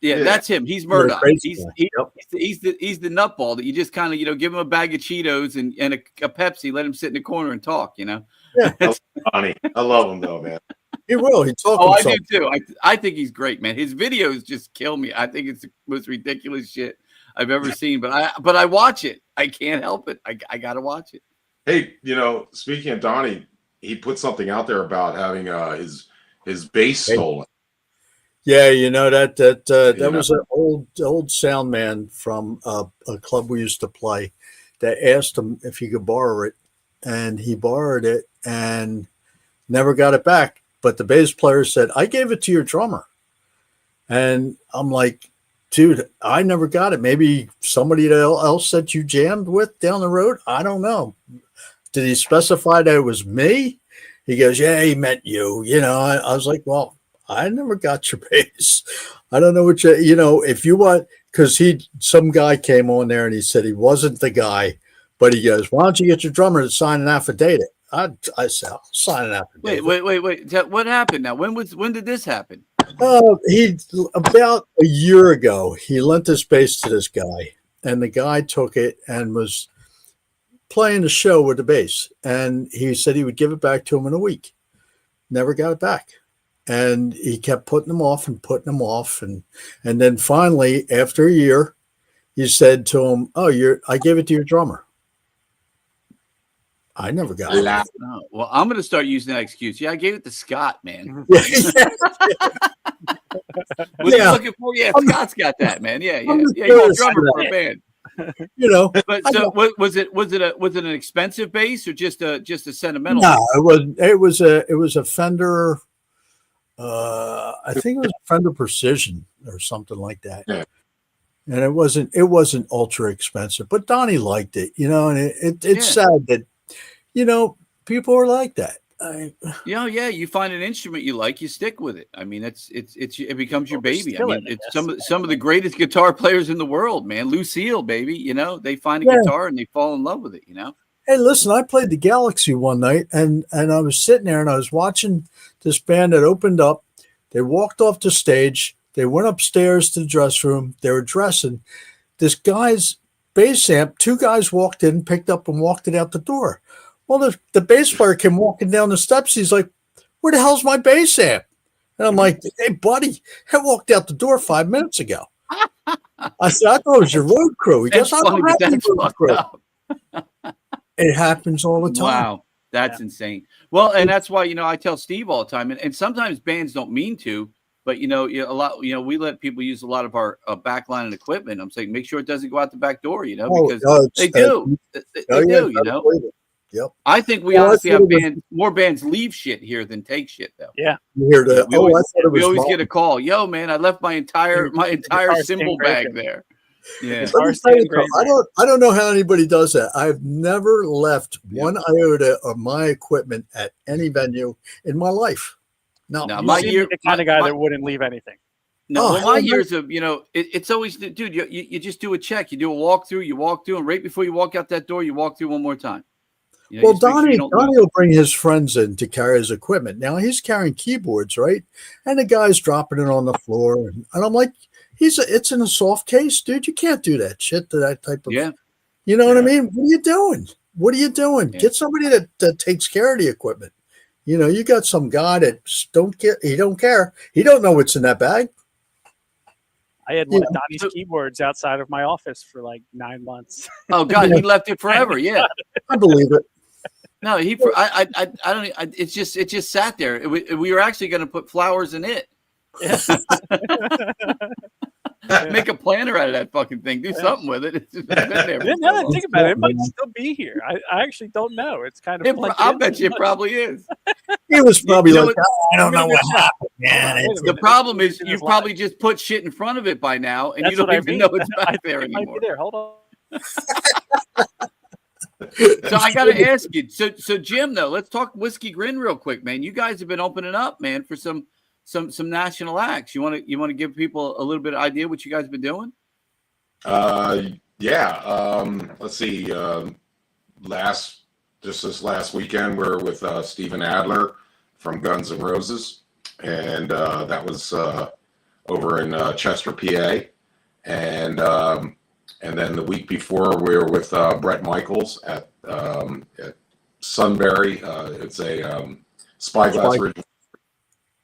Yeah, that's him. He's Murdoch. He's the nutball that you just kind of give him a bag of Cheetos and a Pepsi, let him sit in the corner and talk. Yeah, funny. I love him though, man. He will. He talks. Oh, I do too. I think he's great, man. His videos just kill me. I think it's the most ridiculous shit I've ever seen. But I watch it. I can't help it. I gotta watch it. Hey, speaking of Donnie, he put something out there about having his bass stolen. Yeah, that was an old sound man from a club we used to play that asked him if he could borrow it, and he borrowed it and never got it back. But the bass player said, "I gave it to your drummer," and I'm like, "Dude, I never got it. Maybe somebody else that you jammed with down the road. I don't know. Did he specify that it was me?" He goes, "Yeah, he meant you." I was like, "Well, I never got your bass. I don't know what if you want," because some guy came on there and he said he wasn't the guy, but he goes, "Why don't you get your drummer to sign an affidavit?" I said, "I'll sign an affidavit." Wait. What happened now? When did this happen? He about a year ago, he lent his bass to this guy, and the guy took it and was playing the show with the bass, and he said he would give it back to him in a week. Never got it back. And he kept putting them off. And then finally, after a year, he said to him, "Oh, I gave it to your drummer." I never got it. Oh, well, I'm going to start using that excuse. Yeah, I gave it to Scott, man. Yeah. What are you looking for? Yeah, Scott's got that, man. Yeah. He's a drummer for a band. But so was it an expensive bass or just a sentimental? No, it was a Fender. I think it was Fender Precision or something like that. Yeah. And it wasn't ultra expensive, but Donnie liked it, and it's sad that, people are like that. Yeah. You find an instrument you like, you stick with it. I mean, it becomes your baby. I mean, it's some of the greatest guitar players in the world, man. Lucille, baby, they find a guitar and they fall in love with it, Hey, listen, I played the Galaxy one night and I was sitting there and I was watching this band that opened up. They walked off the stage. They went upstairs to the dress room. They were dressing. This guy's bass amp, two guys walked in, picked up and walked it out the door. Well, the bass player came walking down the steps. He's like, "Where the hell's my bass amp?" And I'm like, hey, buddy, I walked out the door 5 minutes ago. I said, I thought it was your road crew. He goes, I don't have any road crew. It happens all the time. Wow. That's insane. Well, and that's why, I tell Steve all the time, and sometimes bands don't mean to, but, a lot, we let people use a lot of our backline and equipment. I'm saying, make sure it doesn't go out the back door, because they do. They do. Yep. I think we honestly have more bands leave shit here than take shit, though. Yeah. You hear that? We always get a call. Yo, man, I left my entire cymbal bag there. Yeah. I don't know how anybody does that. I've never left one iota of my equipment at any venue in my life. No, my year, the kind of guy that wouldn't leave anything. No, my years of, it's always, dude, you just do a check. You do a walkthrough, you walk through, and right before you walk out that door, you walk through one more time. Well, Donnie will bring his friends in to carry his equipment. Now he's carrying keyboards, right? And the guy's dropping it on the floor. And I'm like, it's in a soft case, dude. You can't do that shit to that type of, you know what I mean? What are you doing? What are you doing? Get somebody that takes care of the equipment. You got some guy that he don't care. He don't know what's in that bag. I had one of Donnie's keyboards outside of my office for like 9 months. Oh God, he left it forever. Yeah, I believe it. No, I don't. It just sat there. We were actually going to put flowers in it. Make a planter out of that fucking thing. Do something with it. It's been there. Now that I think about it, it might still be here. I actually don't know. It's kind of. I'll bet you it probably is. It was probably I don't know what happened, man. The problem is you probably just put shit in front of it by now, and you don't even know it's back there anymore. Might be there. Hold on. So I got to ask you. So Jim, though, let's talk Whiskey Grin real quick, man. You guys have been opening up, man, for some national acts. You want to give people a little bit of idea what you guys have been doing? Let's see. This last weekend, we're with Steven Adler from Guns N' Roses, and that was over in Chester, PA, and then the week before we were with Brett Michaels at Sunbury. It's a Spyglass Ridge.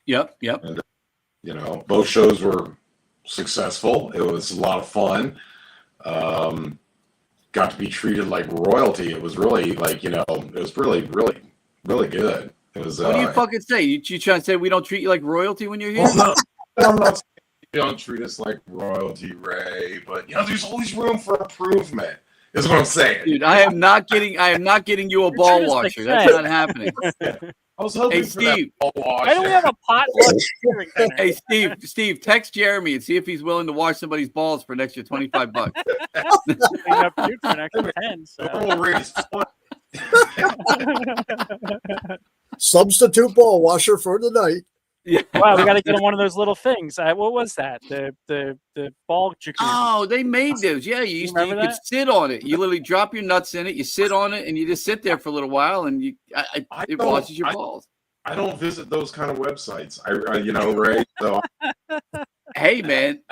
Yep. And, both shows were successful. It was a lot of fun. Got to be treated like royalty. It was really it was really, really, really good. It was. What do you fucking say? You trying to say we don't treat you like royalty when you're here? I'm not saying you don't treat us like royalty, Ray, but there's always room for improvement. Is what I'm saying. Dude, I am not getting you a ball washer. That's not happening. I was hoping for that ball washer. Why don't we have a potluck? Hey, Steve, text Jeremy and see if he's willing to wash somebody's balls for an extra $25. Clean up you for an extra 10. So. Substitute ball washer for the night. Yeah. Wow, we got to get on one of those little things. What was that? The ball jacuzzi. Oh, they made those. Yeah, you could sit on it. You literally drop your nuts in it. You sit on it, and you just sit there for a little while, and it washes your balls. I don't visit those kind of websites. Ray. So, hey, man,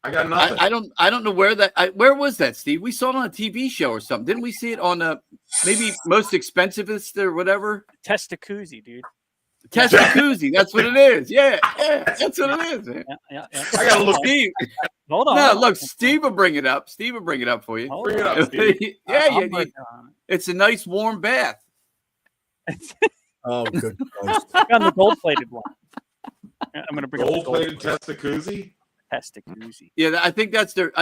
I got nothing. I don't know where that. Where was that, Steve? We saw it on a TV show or something. Didn't we see it on maybe Most Expensivest or whatever? Testacuzzi, dude. Testacuzzi, that's what it is. Yeah, that's what it is, man. Yeah. I gotta look. Steve, hold on. No, look, Steve will bring it up. Steve will bring it up for you. Bring it up, Steve. It's a nice warm bath. Oh, good. On the gold-plated one. I'm gonna bring gold-plated Testacuzzi. Testacuzzi. Yeah, I think that's their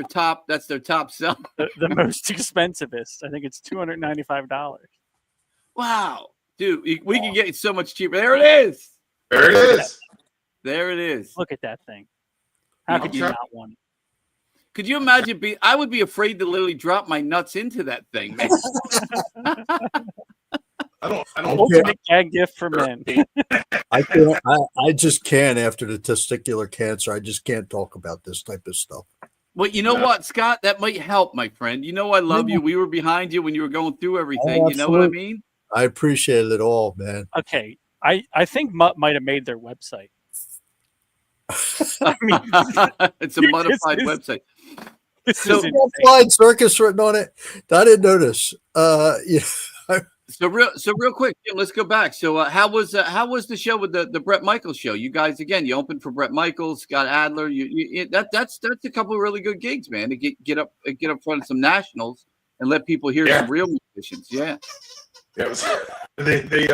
top. That's their top sell. The most expensivest. I think it's $295. Wow. Dude, we can get it so much cheaper. There it is. There it is. There it is. Look at that thing. How could you not want it? Could you imagine I would be afraid to literally drop my nuts into that thing, man. I don't ultimate gag gift for men. I just can't after the testicular cancer. I just can't talk about this type of stuff. Well, you know what, Scott? That might help, my friend. You know I love you. We were behind you when you were going through everything. You know what I mean? I appreciate it all, man. Okay. I think Mutt might have made their website. I mean, it's a modified website. So Flying Circus written on it. I didn't notice. So real quick, Jim, let's go back. So how was the show with the Bret Michaels show? You guys again, you opened for Bret Michaels, Scott Adler. That's a couple of really good gigs, man. To get up front of some nationals and let people hear some real musicians. Yeah. It was they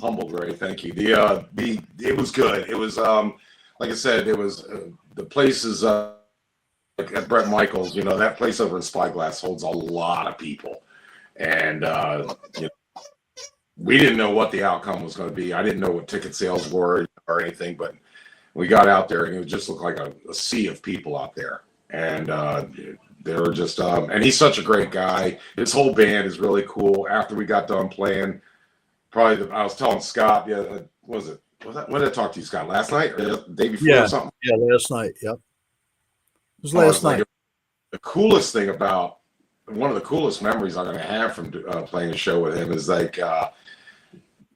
humbled Ray. Thank you. It was good. It was like I said, it was the places like at Bret Michaels. You know, that place over in Spyglass holds a lot of people. And you know, we didn't know what the outcome was going to be. I didn't know what ticket sales were or anything, but we got out there and it just looked like a sea of people out there. And they were just, and he's such a great guy. His whole band is really cool. After we got done playing, I was telling Scott, when did I talk to you, Scott? Last night or the day before or something? Yeah, last night. Yep. It was last night. Like, the coolest thing about one of the coolest memories I'm going to have from playing a show with him is like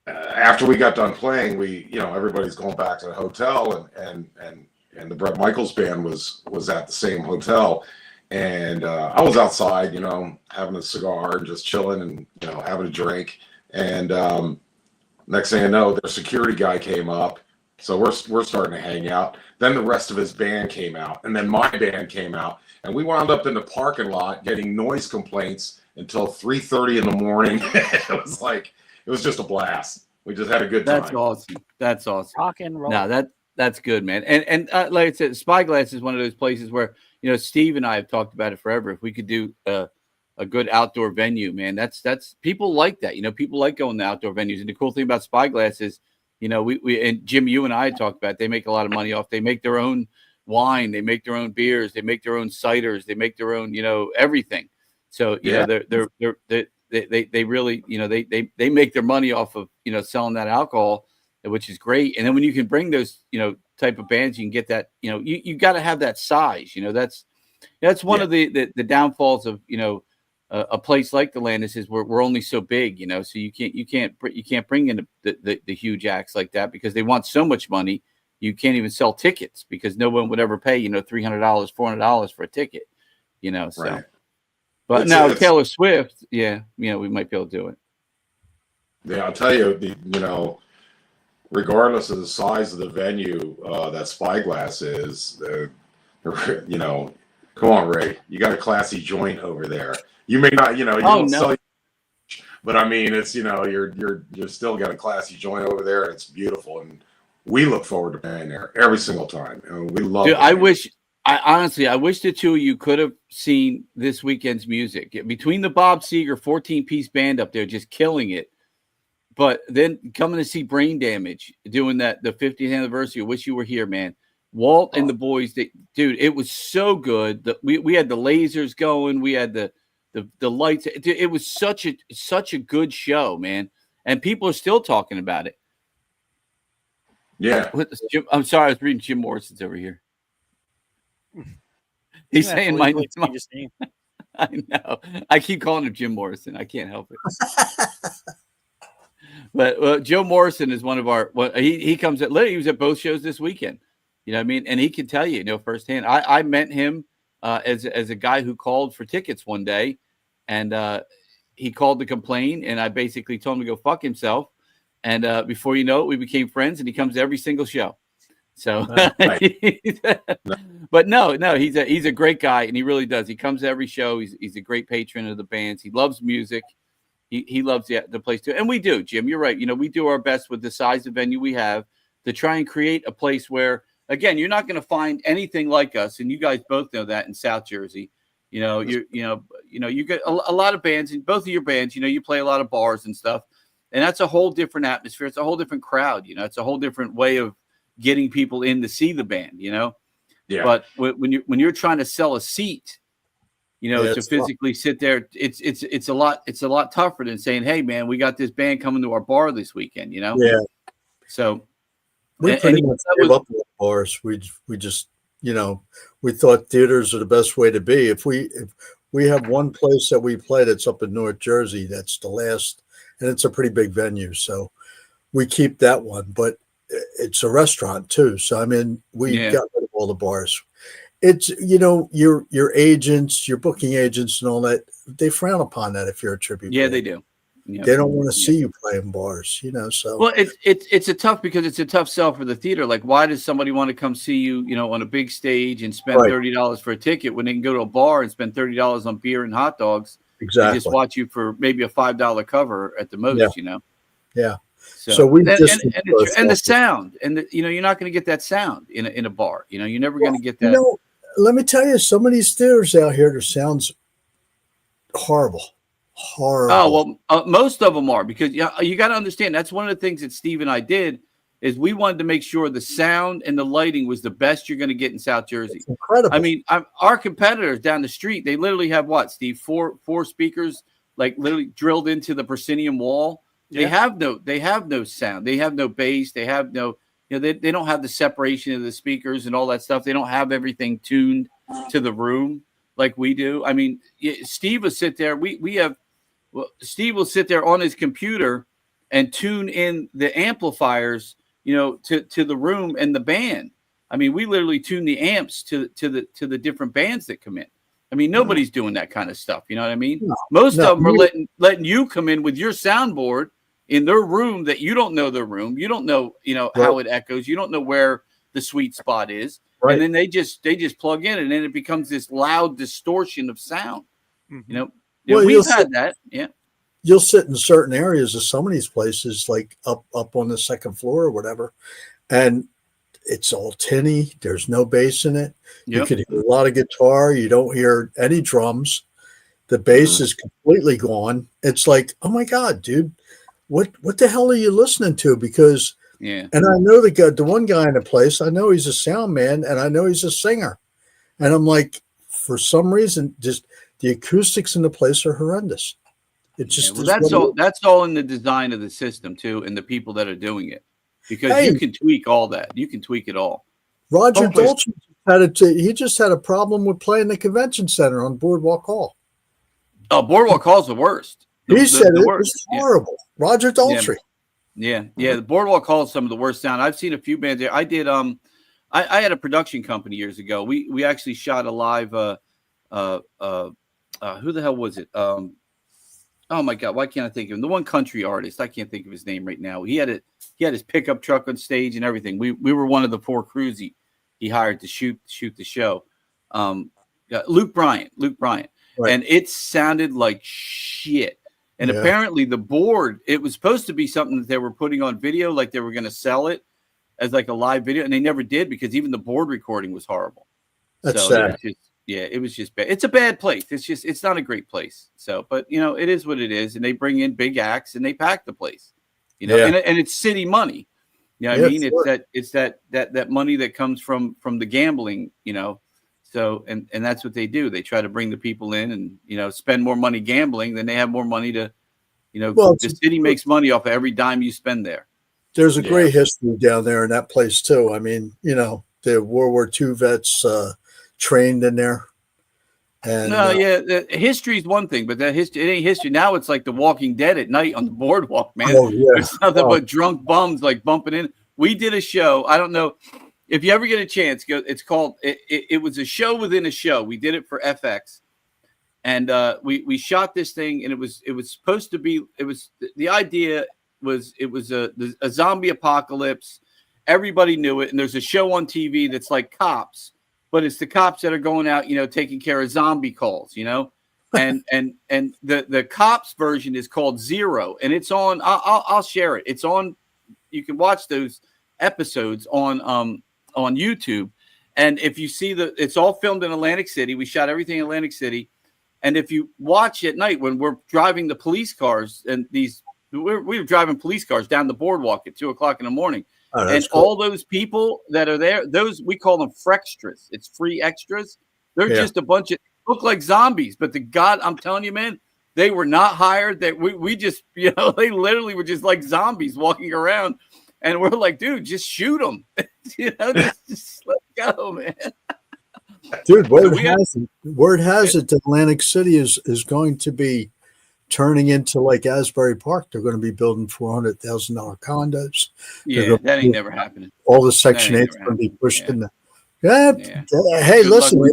after we got done playing, everybody's going back to the hotel, and the Bret Michaels band was at the same hotel, and I was outside, having a cigar and just chilling and having a drink, and next thing I know, their security guy came up, so we're starting to hang out. Then the rest of his band came out, and then my band came out. And we wound up in the parking lot getting noise complaints until 3:30 in the morning. It was just a blast. We just had a good time. That's awesome. Rock and roll. No, that's good, man. And like I said, Spyglass is one of those places where Steve and I have talked about it forever. If we could do a good outdoor venue, man, that's people like that. People like going to outdoor venues. And the cool thing about Spyglass is, we and Jim, you and I talked about it, they make a lot of money off. They make their own wine, they make their own beers, they make their own ciders, they make their own, everything. So they really, they make their money off of selling that alcohol, which is great. And then when you can bring those type of bands, you can get that you got to have that size. That's one of the downfalls of a place like the Landis is we're only so big, so you can't bring in the huge acts like that because they want so much money. You can't even sell tickets because no one would ever pay, $300, $400 for a ticket, so. Right. But now Taylor Swift, we might be able to do it. Yeah, I'll tell you, regardless of the size of the venue that Spyglass is, come on, Ray, you got a classy joint over there. You may not, you don't sell, but I mean, it's, you're still got a classy joint over there. And it's beautiful. And we look forward to being there every single time. And we love it. I wish the two of you could have seen this weekend's music. Between the Bob Seger 14-piece band up there just killing it, but then coming to see Brain Damage doing the 50th anniversary. I wish you were here, man. Walt and the boys, dude, it was so good. We had the lasers going. We had the lights. It was such a good show, man. And people are still talking about it. Yeah. I'm sorry, I was reading Jim Morrison's over here. He's saying my name. I know. I keep calling him Jim Morrison. I can't help it. But Joe Morrison is one of our. He comes at. He was at both shows this weekend. You know what I mean? And he can tell you, firsthand. I met him as a guy who called for tickets one day, and he called to complain, and I basically told him to go fuck himself. And before you know it, we became friends, and he comes to every single show. So, but no, he's a great guy, and he really does. He comes to every show. He's a great patron of the bands. He loves music. He loves the place too, and we do, Jim. You're right. We do our best with the size of venue we have to try and create a place where, again, you're not going to find anything like us, and you guys both know that in South Jersey. You get a lot of bands, and both of your bands, you play a lot of bars and stuff, and that's a whole different atmosphere. It's a whole different crowd. It's a whole different way of getting people in to see the band. Yeah. But when you're trying to sell a seat, to physically sit there, it's a lot tougher than saying, "Hey, man, we got this band coming to our bar this weekend." Yeah. So we pretty much gave up on bars. We just we thought theaters are the best way to be. If we have one place that we play that's up in North Jersey, that's the last, and it's a pretty big venue, so we keep that one. But it's a restaurant too, so I mean, we got rid of all the bars. It's your agents, your booking agents, and all that. They frown upon that if you're a tribute. Yeah, band. they do. They don't want to see you play in bars, you know. So well, it's a tough because it's a tough sell for the theater. Like, why does somebody want to come see you, you know, on a big stage and spend $30 for a ticket when they can go to a bar and spend $30 on beer and hot dogs? Exactly. And just watch you for maybe a $5 cover at the most, you know. Yeah. So we and the sound, and you know, you're not going to get that sound in a bar. You know, you're never going to get that. You know, let me tell you, some of these theaters out here, their sound's horrible. Oh well, most of them are, because you got to understand, that's one of the things that Steve and I did is we wanted to make sure the sound and the lighting was the best you're going to get in South Jersey. It's incredible. I mean, our competitors down the street, they literally have what, Steve, four speakers like literally drilled into the proscenium wall. They have no sound. They have no bass. They have no, you know, they don't have the separation of the speakers and all that stuff. They don't have everything tuned to the room like we do. I mean, Steve will sit there. Steve will sit there on his computer and tune in the amplifiers, you know, to the room and the band. I mean, we literally tune the amps to the different bands that come in. I mean, nobody's doing that kind of stuff. You know what I mean? Most of them are letting you come in with your soundboard in their room that you don't know their room. You don't know, you know, how it echoes. You don't know where the sweet spot is. Right. And then they just plug in, and then it becomes this loud distortion of sound. Mm-hmm. You know, we've had that. Yeah. You'll sit in certain areas of some of these places, like up on the second floor or whatever, and it's all tinny. There's no bass in it. Yep. You could hear a lot of guitar. You don't hear any drums. The bass is completely gone. It's like, oh my God, dude, what the hell are you listening to? Because, and I know the one guy in the place, I know he's a sound man and I know he's a singer. And I'm like, for some reason, just the acoustics in the place are horrendous. It just that's all in the design of the system too, and the people that are doing it. Because you can tweak all that. You can tweak it all. Roger Dolce he just had a problem with playing the convention center on Boardwalk Hall. Oh, Boardwalk Hall's the worst. He said it was horrible. Roger Dolce. Yeah. The Boardwalk Hall is some of the worst sound. I've seen a few bands there. I did I had a production company years ago. We actually shot a live who the hell was it? Oh my God, why can't I think of him? The one country artist. I can't think of his name right now. He had his pickup truck on stage and everything. We were one of the 4 crews he hired to shoot the show. Luke Bryant. Right. And it sounded like shit. And apparently the board, it was supposed to be something that they were putting on video, like they were going to sell it as like a live video, and they never did, because even the board recording was horrible. That's sad. It was just bad. It's a bad place. It's not a great place. So, but you know, it is what it is. And they bring in big acts and they pack the place, you know, and it's city money. You know what I mean? Sure. It's that money that comes from the gambling, you know. So, and that's what they do. They try to bring the people in and, you know, spend more money gambling, then they have more money to, you know, the city makes money off of every dime you spend there. There's a great history down there in that place too. I mean, you know, the World War II vets trained in there. And history is one thing, but it ain't history. Now it's like The Walking Dead at night on the boardwalk, man. There's nothing but drunk bums like bumping in. We did a show. I don't know if you ever get a chance. It's called. It was a show within a show. We did it for FX, and we shot this thing, and it was supposed to be. It was the idea was a zombie apocalypse. Everybody knew it, and there's a show on TV that's like Cops. But it's the cops that are going out, you know, taking care of zombie calls, you know, and the Cops version is called Zero, and it's on. I'll share it. It's on. You can watch those episodes on YouTube, and if you see it's all filmed in Atlantic City. We shot everything in Atlantic City, and if you watch at night when we're driving the police cars, and we're driving police cars down the boardwalk at 2:00 in the morning. Oh, and cool. All those people that are there, those we call them frextras. It's free extras. They're just a bunch of look like zombies, but I'm telling you, man, they were not hired. That we just, you know, they literally were just like zombies walking around, and we're like, dude, just shoot them, you know, just let go, man. Dude, word has it that Atlantic City is going to be turning into like Asbury Park. They're going to be building $400,000 condos. Yeah, that ain't never happening. All the Section 8 is going to be pushed in the. Hey, listen,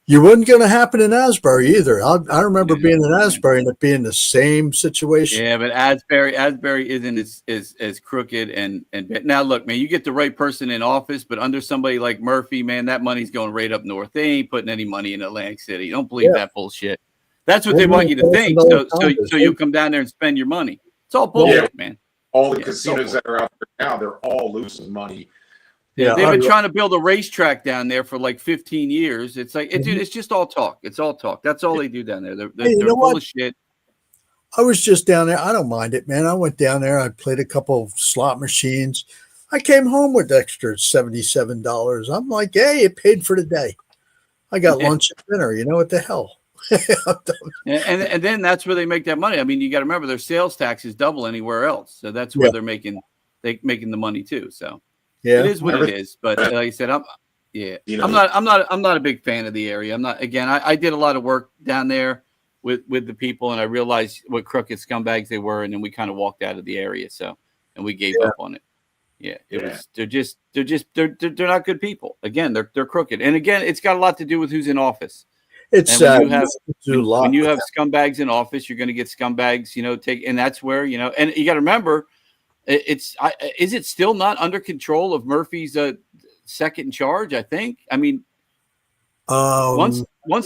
You wasn't going to happen in Asbury either. I remember being in Asbury and it being the same situation. Yeah, but Asbury isn't as crooked and now look, man, you get the right person in office, but under somebody like Murphy, man, that money's going right up north. They ain't putting any money in Atlantic City. Don't believe that bullshit. That's what they want you to think. So you'll come down there and spend your money. It's all bullshit, man. All the casinos that are out there now, they're all losing money. Yeah, they've been trying to build a racetrack down there for like 15 years. It's like, dude, it's just all talk. It's all talk. That's all they do down there. They're full of shit. I was just down there. I don't mind it, man. I went down there. I played a couple of slot machines. I came home with extra $77. I'm like, hey, it paid for the day. I got lunch and dinner. You know what the hell? and then that's where they make that money. I mean, you got to remember their sales tax is double anywhere else. So that's where they're making the money too. So. Yeah, it is what it is, but like I said, I'm not a big fan of the area. I'm not. Again, I did a lot of work down there with the people, and I realized what crooked scumbags they were, and then we kind of walked out of the area. So, and we gave up on it. Yeah, it was. They're not good people. Again, they're crooked, and again, it's got a lot to do with who's in office. It's when you have scumbags in office, you're going to get scumbags. And that's where and you got to remember. Is it still not under control of Murphy's second in charge? I think. I mean, once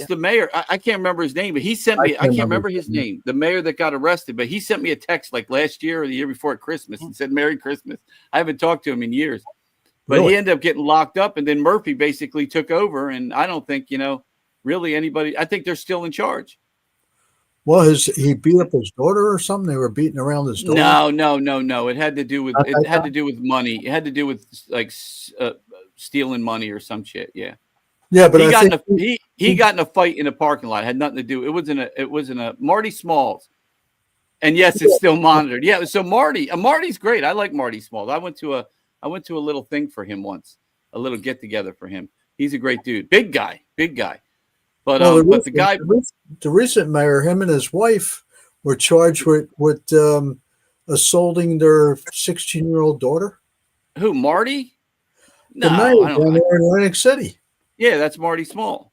the mayor, I can't remember his name, but he sent me. I can't remember his name. The mayor that got arrested, but he sent me a text like last year or the year before at Christmas and said "Merry Christmas." I haven't talked to him in years, but he ended up getting locked up, and then Murphy basically took over. And I don't think really anybody. I think they're still in charge. Well, he beat up his daughter or something? They were beating around his daughter? No. It had to do with to do with money. It had to do with like stealing money or some shit. Yeah. Yeah, but he got in a fight in a parking lot. It had nothing to do. It wasn't a Marty Smalls. And yes, it's still monitored. Yeah. So Marty's great. I like Marty Smalls. I went to a little thing for him once, a little get together for him. He's a great dude. Big guy. But the recent mayor, him and his wife were charged with assaulting their 16-year-old daughter. Who, Marty? No, the mayor down there in Atlantic City. Yeah, that's Marty Small.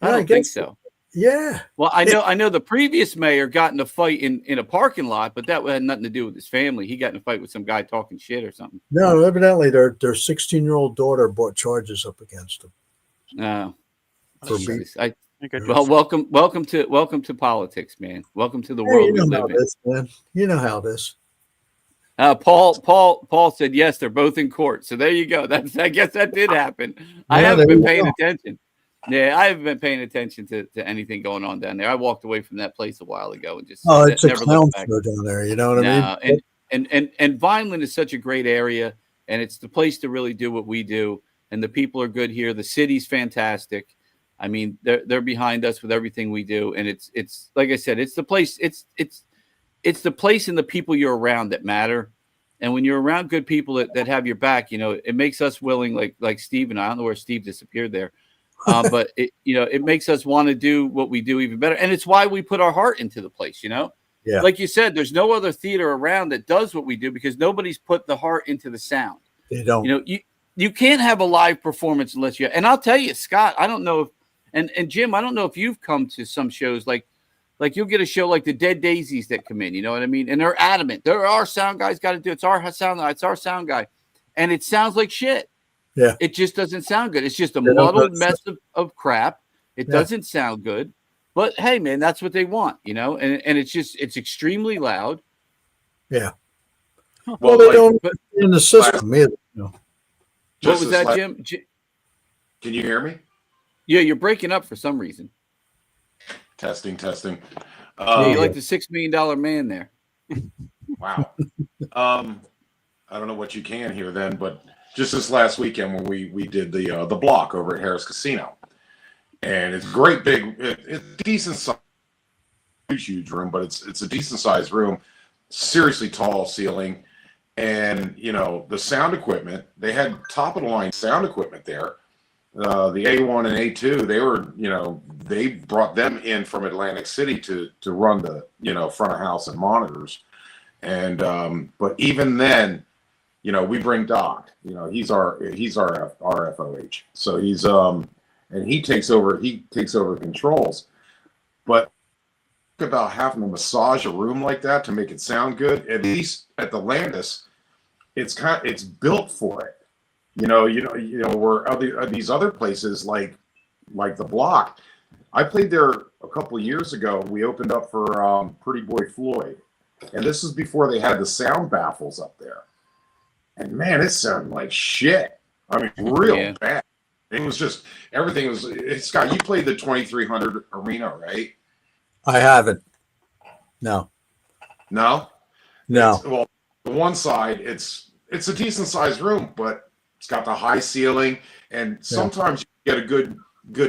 I don't think so. Yeah. Well, I know the previous mayor got in a fight in a parking lot, but that had nothing to do with his family. He got in a fight with some guy talking shit or something. No, evidently their 16-year-old daughter brought charges up against him. No. Welcome to politics, man. Welcome to the world we live in. You know how this. Paul said yes, they're both in court. So there you go. I guess that did happen. I haven't been paying attention. Yeah, I haven't been paying attention to anything going on down there. I walked away from that place a while ago and just it's a clown show down there. You know what I mean? And Vineland is such a great area, and it's the place to really do what we do. And the people are good here. The city's fantastic. I mean, they're behind us with everything we do, and it's like I said, it's the place. It's the place and the people you're around that matter. And when you're around good people that have your back, it makes us willing, like Steve and I don't know where Steve disappeared there, but it makes us want to do what we do even better, and it's why we put our heart into the place. Yeah. Like you said, there's no other theater around that does what we do because nobody's put the heart into the sound. They don't. You can't have a live performance unless you. And I'll tell you, Scott, I don't know if. And Jim, I don't know if you've come to some shows like you'll get a show like the Dead Daisies that come in, you know what I mean? And they're adamant. Our sound guy's got to do it. It's our sound guy. And it sounds like shit. Yeah. It just doesn't sound good. It's just a muddled mess of crap. It doesn't sound good. But hey, man, that's what they want, and it's extremely loud. Yeah. Well, they don't in the system either. What was that, Jim? Can you hear me? Yeah, you're breaking up for some reason. Testing. You're like the $6 million man there. Wow. I don't know what you can hear then, but just this last weekend when we did the block over at Harris Casino, and it's great big, it's decent size, huge room, but it's a decent sized room, seriously tall ceiling, and the sound equipment, they had top of the line sound equipment there. The A1 and A2, they were, they brought them in from Atlantic City to run the, front of house and monitors. And, but even then, we bring Doc, he's our RFOH. So and he takes over controls. But about having to massage a room like that to make it sound good, at least at the Landis, it's built for it. Where these other places like the Block. I played there a couple of years ago. We opened up for Pretty Boy Floyd, and this is before they had the sound baffles up there. And man, it sounded like shit. I mean, real bad. It was just everything was. Scott, you played the 2300 arena, right? I haven't. No. No. No. The one side, it's a decent sized room, but it's got the high ceiling, and sometimes you get a good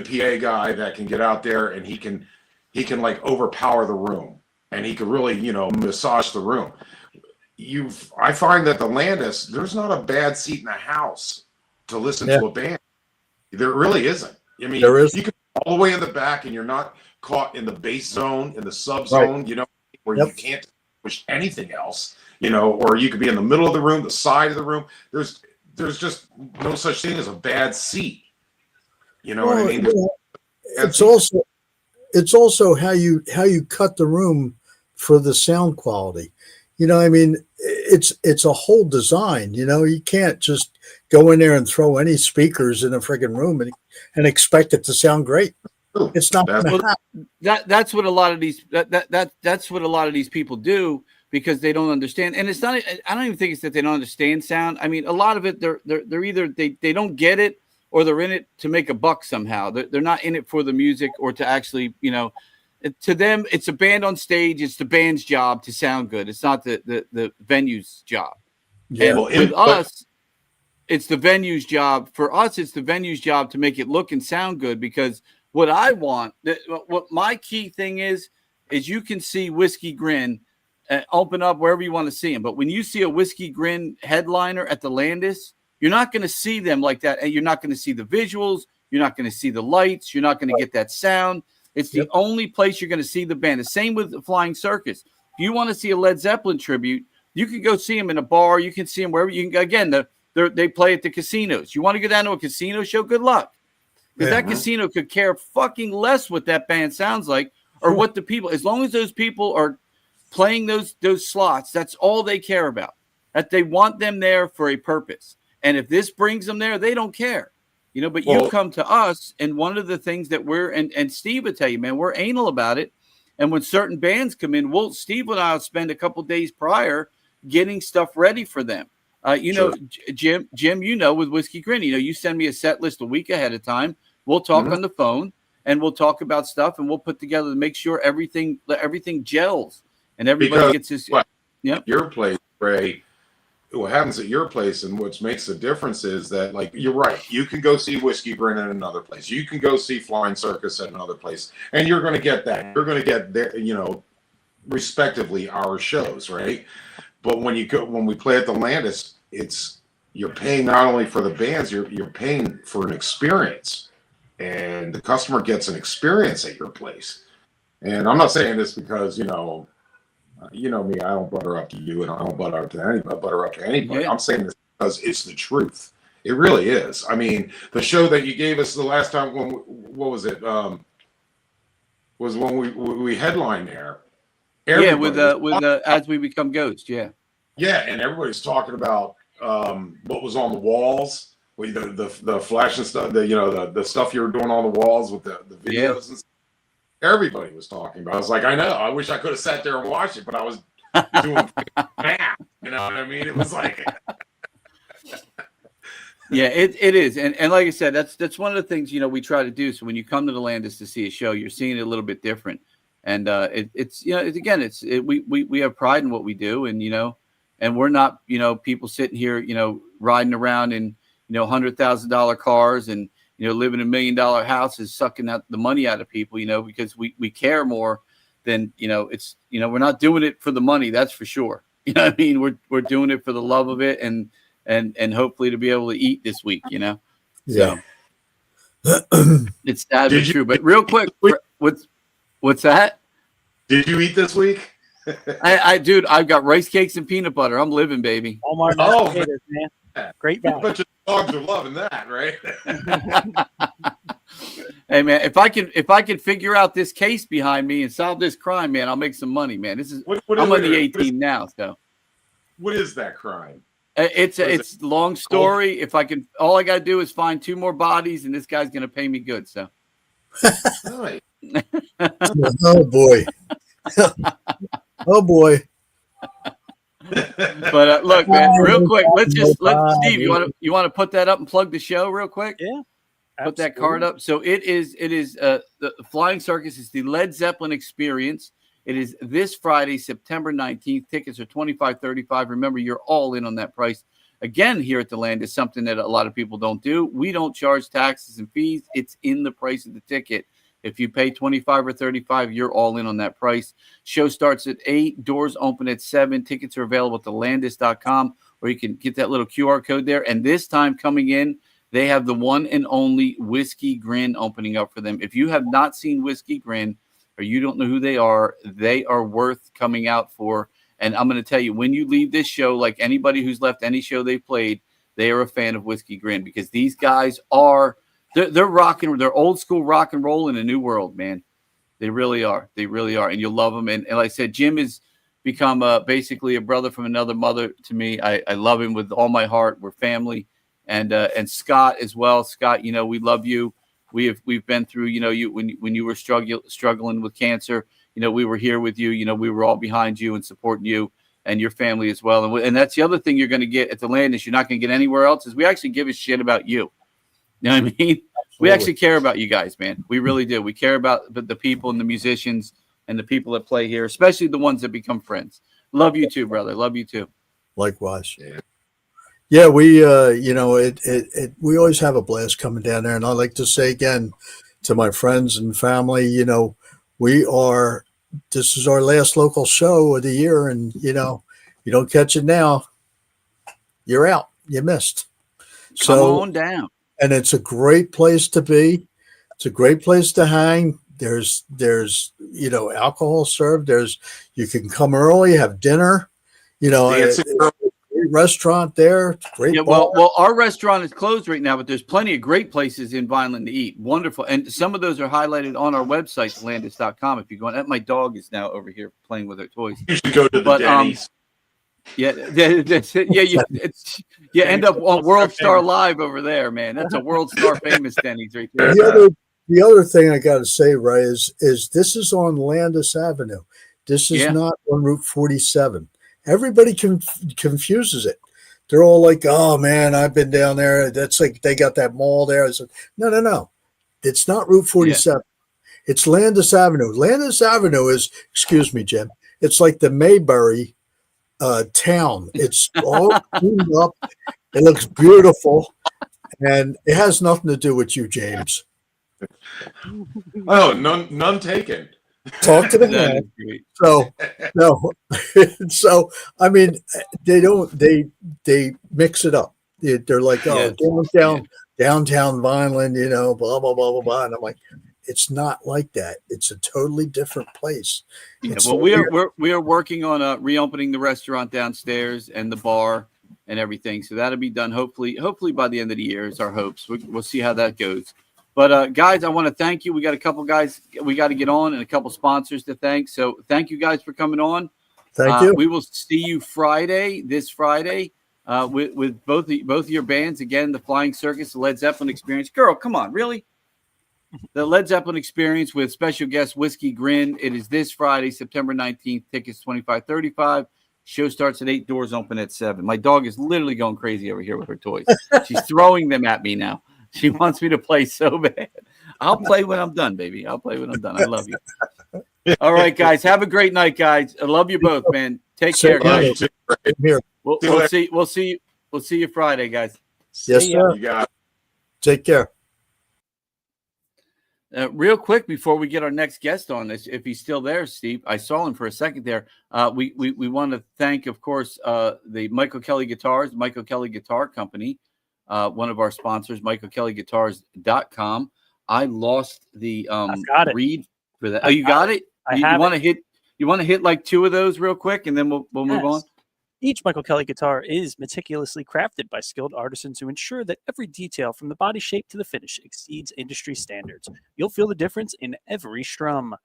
PA guy that can get out there and he can like overpower the room, and he can really massage the room. I find that the Landis, there's not a bad seat in the house to listen to a band. There really isn't. I mean, you can be all the way in the back and you're not caught in the bass zone, in the sub zone, where you can't push anything else, or you could be in the middle of the room, the side of the room. There's just no such thing as a bad seat. You know what I mean? It's also how you cut the room for the sound quality. I mean, it's a whole design. You can't just go in there and throw any speakers in a friggin' room and expect it to sound great. It's not going to happen. That's what a lot of these that's what a lot of these people do, because they don't understand. And it's not. I don't even think it's that they don't understand sound. I mean, a lot of it they're either they don't get it, or they're in it to make a buck somehow. They're not in it for the music or to actually, to them, it's a band on stage. It's the band's job to sound good. It's not the venue's job. Yeah. And with us, it's the venue's job. For us, it's the venue's job to make it look and sound good, because what I want, what my key thing is you can see Whiskey Grin open up wherever you want to see him. But when you see a Whiskey Grin headliner at the Landis, you're not going to see them like that. And you're not going to see the visuals. You're not going to see the lights. You're not going to get that sound. It's the only place you're going to see the band. The same with the Flying Circus. If you want to see a Led Zeppelin tribute, you can go see them in a bar. You can see them wherever you can. Again, they play at the casinos. You want to go down to a casino show? Good luck. Because that casino could care fucking less what that band sounds like, or what the people, as long as those people are playing those slots, that's all they care about. That they want them there for a purpose. And if this brings them there, they don't care. But you come to us, and one of the things that and Steve would tell you, man, we're anal about it. And when certain bands come in, Steve and I will spend a couple days prior getting stuff ready for them. Jim, with Whiskey Grin, you send me a set list a week ahead of time. We'll talk on the phone, and we'll talk about stuff, and we'll put together to make sure everything gels and everybody gets his. Your place, Ray. What happens at your place, and what makes the difference is that, like, you're right. You can go see Whiskey Grin at another place. You can go see Flying Circus at another place, and you're going to get that. You're going to get their, respectively, our shows, right? But when we play at the Landis, you're paying not only for the bands, you're paying for an experience, and the customer gets an experience at your place. And I'm not saying this because me, I don't butter up to you, and I don't butter up to anybody. I'm saying this because it's the truth. It really is. I mean, the show that you gave us the last time, what was it? Was when we headlined there. With As We Become Ghosts, Yeah, and everybody's talking about what was on the walls, with the flashing stuff, the stuff you were doing on the walls with the videos and stuff. Everybody was talking about it. I was like, I know. I wish I could have sat there and watched it, but I was doing math. You know what I mean? It was like, it is. And like I said, that's one of the things we try to do. So when you come to the Landis to see a show, you're seeing it a little bit different. And we have pride in what we do, and we're not people sitting here riding around in $100,000 cars and living in $1 million houses, sucking out the money out of people, because we care more than, it's, we're not doing it for the money. That's for sure. What I mean? We're doing it for the love of it, and hopefully to be able to eat this week, Yeah. So it's sad but true. But real quick, what's that? Did you eat this week? Dude, I've got rice cakes and peanut butter. I'm living, baby. Walmart potatoes, man. Great value. But your dogs are loving that, right? Hey man, if I can figure out this case behind me and solve this crime, man, I'll make some money, man. This is I'm on the 18 now, so. What is that crime? It's long story. If I can, all I got to do is find 2 more bodies, and this guy's going to pay me good. So. Right. Oh boy. Oh boy. But look, man, real quick, let Steve. You want to put that up and plug the show real quick? Yeah. Put that card up. So it is the Flying Circus is the Led Zeppelin experience. It is this Friday, September 19th. Tickets are $25.35. Remember, you're all in on that price. Again, here at the Landis, something that a lot of people don't do. We don't charge taxes and fees. It's in the price of the ticket. If you pay $25 or $35, you're all in on that price. Show starts at 8. Doors open at 7. Tickets are available at thelandis.com, or you can get that little QR code there. And this time coming in, they have the one and only Whiskey Grin opening up for them. If you have not seen Whiskey Grin, or you don't know who they are worth coming out for. And I'm going to tell you, when you leave this show, like anybody who's left any show they've played, they are a fan of Whiskey Grin, because these guys are they're rocking, they're old school rock and roll in a new world, man. They really are. They really are. And you'll love them. And like I said, Jim has become basically a brother from another mother to me. I love him with all my heart. We're family. And Scott as well. Scott, you know, we love you. We've been through, you know, you when you were struggling with cancer, you know, we were here with you. You know, we were all behind you and supporting you and your family as well. And that's the other thing you're going to get at the Landis. You're not going to get anywhere else. Is we actually give a shit about you. You know what I mean? Absolutely. We actually care about you guys, man. We really do. We care about the people and the musicians and the people that play here, especially the ones that become friends. Love you too, brother. Love you too. Likewise. Yeah, we you know, we always have a blast coming down there. And I like to say again to my friends and family, you know, this is our last local show of the year, and you know, you don't catch it now, you're out. You missed. Come on down. And it's a great place to be. It's a great place to hang. There's you know, alcohol served. You can come early, have dinner. You know, restaurant there. Great. Yeah, well, our restaurant is closed right now, but there's plenty of great places in Vineland to eat. Wonderful. And some of those are highlighted on our website, landis.com. If you go on, my dog is now over here playing with her toys. You should go to the Denny's. Yeah, that's it. Yeah, you end up on World Star Live over there, man. That's a World Star famous Denny's right there. The other thing I got to say, Ray, is this is on Landis Avenue. This is not on Route 47. Everybody confuses it. They're all like, "Oh man, I've been down there. That's like they got that mall there." I said, "No. It's not Route 47. It's Landis Avenue. Landis Avenue is, excuse me, Jim. It's like the Mayberry town. It's all cleaned up. It looks beautiful, and it has nothing to do with you, James." Oh, none taken. Talk to the man. So no, so I mean, they mix it up. They're like, downtown Vineland, you know, blah blah blah blah blah, and I'm like, it's not like that. It's a totally different place. Yeah, well, we are working on reopening the restaurant downstairs and the bar and everything, so that'll be done hopefully by the end of the year is our hopes. We'll see how that goes. But guys, I want to thank you. We got a couple guys we got to get on and a couple sponsors to thank. So thank you guys for coming on. Thank you. We will see you this Friday, with both of your bands again. The Flying Circus, the Led Zeppelin Experience. Girl, come on, really? The Led Zeppelin Experience with special guest Whiskey Grin. It is this Friday, September 19th. Tickets $25.35. Show starts at 8. Doors open at 7. My dog is literally going crazy over here with her toys. She's throwing them at me now. She wants me to play so bad. I'll play when I'm done, baby. I'll play when I'm done. I love you. All right, guys. Have a great night, guys. I love you both, man. Take care, guys. We'll see you Friday, guys. Yes, sir. You got it. Take care. Real quick before we get our next guest on this, if he's still there, Steve, I saw him for a second there. We want to thank, of course, the Michael Kelly Guitars, Michael Kelly Guitar Company. One of our sponsors, michaelkellyguitars.com. I lost the read for that. Oh, you got it? You want to hit like 2 of those real quick, and then we'll move on? Each Michael Kelly guitar is meticulously crafted by skilled artisans who ensure that every detail from the body shape to the finish exceeds industry standards. You'll feel the difference in every strum.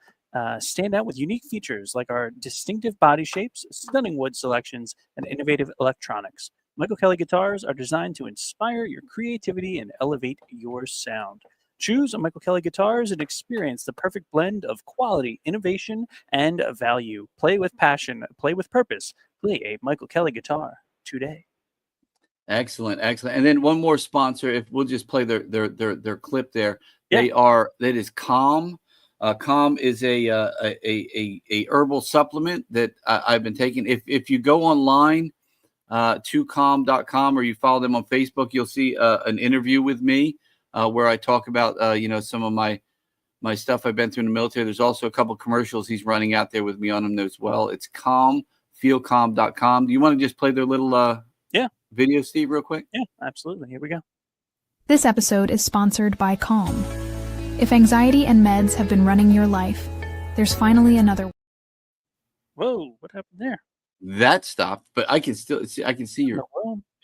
Stand out with unique features like our distinctive body shapes, stunning wood selections, and innovative electronics. Michael Kelly guitars are designed to inspire your creativity and elevate your sound. Choose a Michael Kelly guitars and experience the perfect blend of quality, innovation, and value. Play with passion, play with purpose. Play a Michael Kelly guitar today. Excellent, excellent. And then one more sponsor, if we'll just play their clip there. Yeah. That is Calm. Calm is a herbal supplement that I've been taking. If you go online to calm.com or you follow them on Facebook, you'll see an interview with me where I talk about some of my stuff I've been through in the military. There's also a couple commercials he's running out there with me on them as well. It's feelcalm.com. Do you want to just play their little video, Steve, real quick? Yeah, absolutely. Here we go. This episode is sponsored by Calm. If anxiety and meds have been running your life, there's finally another. Whoa, what happened there? That stopped, but I can still see. I can see your.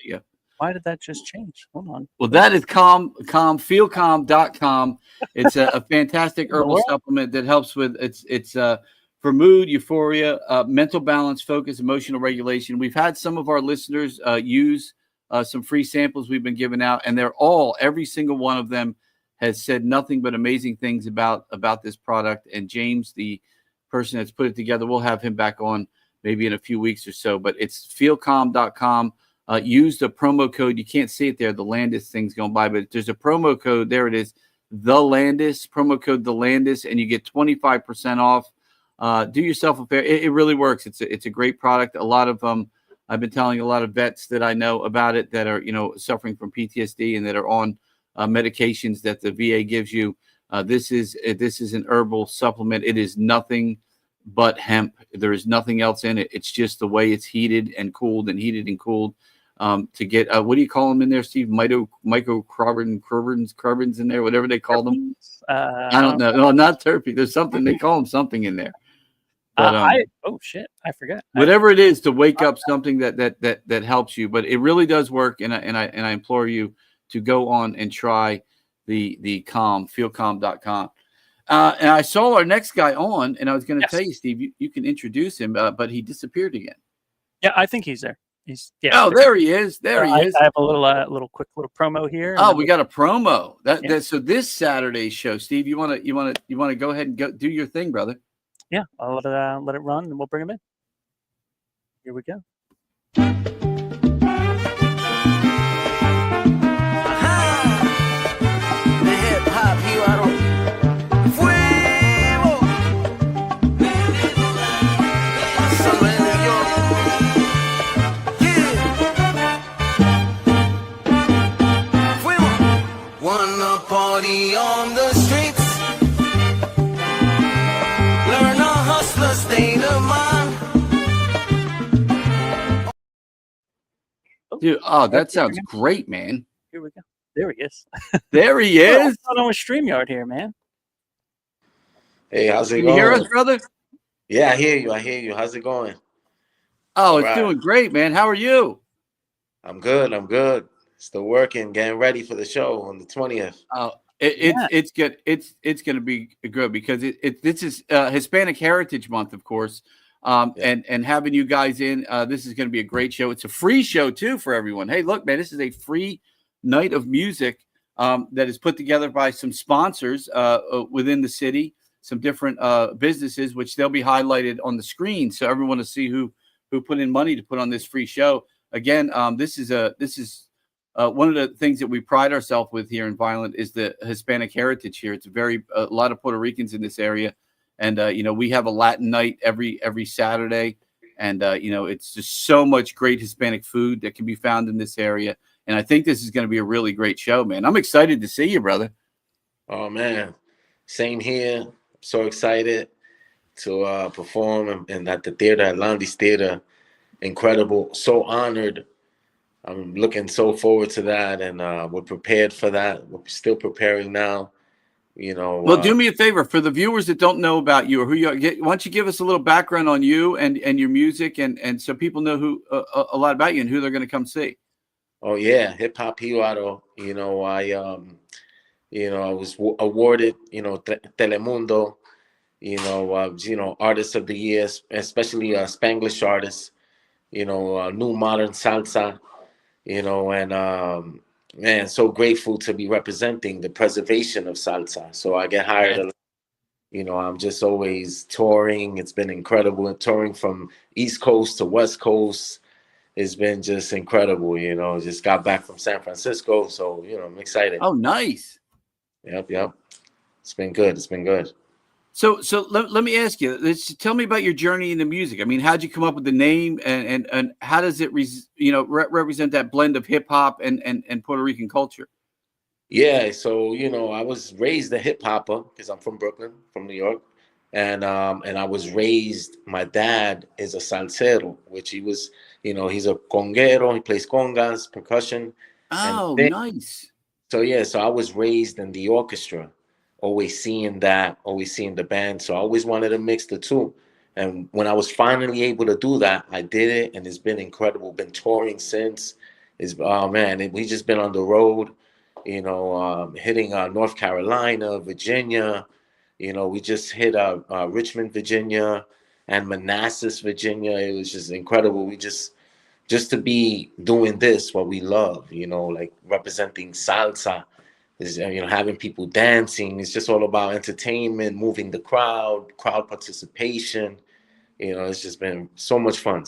Yeah. Why did that just change? Hold on. Well, that is feelcalm.com. It's a fantastic herbal supplement that helps with it's for mood, euphoria, mental balance, focus, emotional regulation. We've had some of our listeners use some free samples we've been giving out, and every single one of them has said nothing but amazing things about this product. And James, the person that's put it together, we'll have him back on maybe in a few weeks or so. But it's feelcalm.com. Use the promo code. You can't see it there. The Landis thing's going by, but there's a promo code. There it is. The Landis, promo code The Landis, and you get 25% off. Do yourself a favor. It really works. It's a great product. A lot of I've been telling a lot of vets that I know about it that are suffering from PTSD and that are on medications that the VA gives you. This is an herbal supplement. It is nothing but hemp. There is nothing else in it. It's just the way it's heated and cooled to get what do you call them in there, Steve? Microcarbons in there, whatever they call them. I don't know. No, not terpene. There's something they call them something in there. But, oh shit, I forgot. Whatever it is to wake up something that helps you, but it really does work. And I implore you to go on and try the Calm, feelcalm.com. And I saw our next guy on, and I was going to tell you, Steve, you can introduce him, but he disappeared again. Yeah, I think he's there. There he is. There he is. I have a little quick promo here. Oh, we got a promo. So this Saturday's show, Steve, you want to go ahead and go do your thing, brother. Yeah, I'll let it run, and we'll bring him in. Here we go. Party on the streets, learn a hustler state of mind. Dude, that sounds great, man. Here we go. There he is. There he is. What's going on with StreamYard here, man? Hey, how's it going? Can you hear us, brother? Yeah, I hear you. How's it going? Oh, it's doing great, man. How are you? I'm good. Still working, getting ready for the show on the 20th. Oh, it's good. It's going to be good because this is Hispanic Heritage Month, of course. And having you guys in, this is going to be a great show. It's a free show too for everyone. Hey, look, man, this is a free night of music that is put together by some sponsors within the city, some different businesses, which they'll be highlighted on the screen, so everyone will see who put in money to put on this free show. Again, this is one of the things that we pride ourselves with here in Violent is the Hispanic heritage here. It's a lot of Puerto Ricans in this area. And, we have a Latin night every Saturday. And, it's just so much great Hispanic food that can be found in this area. And I think this is going to be a really great show, man. I'm excited to see you, brother. Oh, man. Same here. So excited to perform and at the theater, at Landis Theater. Incredible. So honored. I'm looking so forward to that, and we're prepared for that. We're still preparing now. You know, well, do me a favor for the viewers that don't know about you or who you are. Why don't you give us a little background on you and your music, and so people know who a lot about you and who they're going to come see. Oh yeah, HipHop Jibarito. I was awarded, Telemundo, Artist of the Year, especially Spanglish artist, new modern salsa, and man, so grateful to be representing the preservation of salsa. So I get hired, I'm just always touring. It's been incredible. Touring from East Coast to West Coast. It's been just incredible, just got back from San Francisco. So, I'm excited. Oh, nice. Yep. It's been good. So let me ask you, tell me about your journey into music. I mean, how'd you come up with the name and how does it, represent that blend of hip hop and Puerto Rican culture? Yeah. So, I was raised a hip hopper because I'm from Brooklyn, from New York. And I was raised, my dad is a salsero, which he was, he's a conguero. He plays congas, percussion. Oh, nice. So I was raised in the orchestra, always seeing the band. So I always wanted to mix the two. And when I was finally able to do that, I did it, and it's been incredible. Been touring since. We just been on the road, hitting North Carolina, Virginia. We just hit Richmond, Virginia, and Manassas, Virginia. It was just incredible. We just to be doing this, what we love, like representing salsa, is having people dancing. It's just all about entertainment, moving the crowd participation. It's just been so much fun.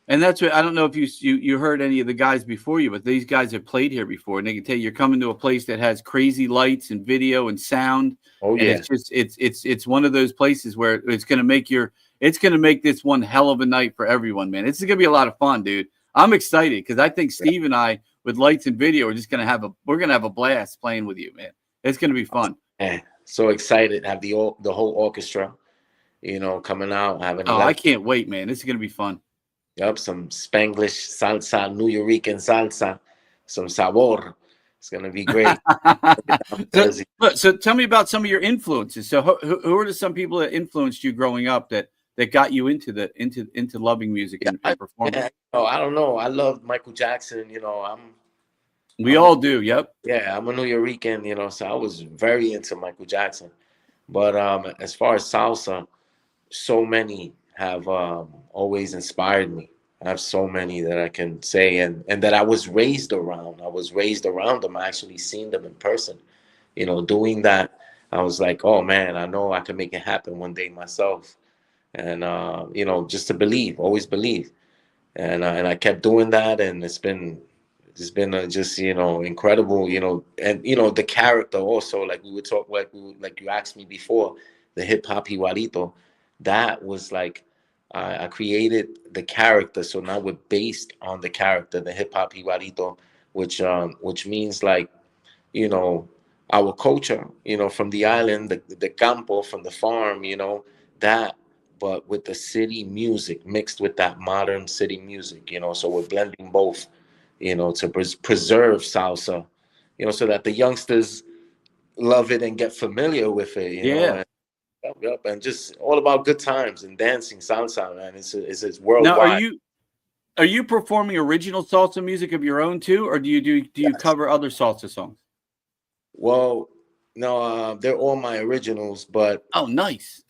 And that's what, I don't know if you heard any of the guys before you, but these guys have played here before, and they can tell you, you're coming to a place that has crazy lights and video and sound. Oh yeah, it's one of those places where it's going to make this one hell of a night for everyone, man. It's going to be a lot of fun, dude. I'm excited because I think Steve and I, with lights and video, we're going to have a blast playing with you, man. It's going to be fun. Yeah, so excited. Have the whole orchestra, coming out. I can't wait, man. This is going to be fun. Yep, some Spanglish salsa, New Yorican salsa, some sabor. It's gonna be great. So tell me about some of your influences. So who are some people that influenced you growing up that got you into loving music and performing? I don't know. I love Michael Jackson. We all do. Yep. Yeah, I'm a New Yorican. So I was very into Michael Jackson. But as far as salsa, so many have always inspired me. I have so many that I can say, and that I was raised around. I was raised around them. I actually seen them in person. Doing that, I was like, oh man, I know I can make it happen one day myself. And just to believe, always believe. And I kept doing that, and it's been incredible. And the character also, like we would talk, like you asked me before, the HipHop Jibarito. That was like, I created the character, so now we're based on the character, the HipHop Jibarito, which means like, our culture, from the island, the campo, from the farm, that, but with the city music mixed with that modern city music, so we're blending both, to preserve salsa, so that the youngsters love it and get familiar with it, you know. Yep, and just all about good times and dancing salsa, man. It's worldwide. Now, are you performing original salsa music of your own too, or do you cover other salsa songs? Well, no, they're all my originals, but oh, nice.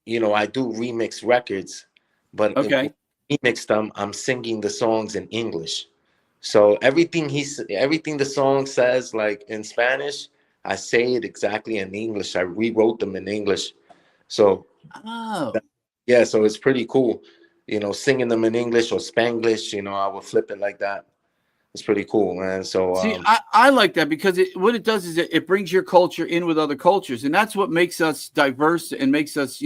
I do remix records, but okay, remix them. I'm singing the songs in English, so everything the song says, like in Spanish, I say it exactly in English. I rewrote them in English. So, so it's pretty cool, singing them in English or Spanglish, I would flip it like that. It's pretty cool, man. So, see, I like that because what it does is it brings your culture in with other cultures. And that's what makes us diverse and makes us,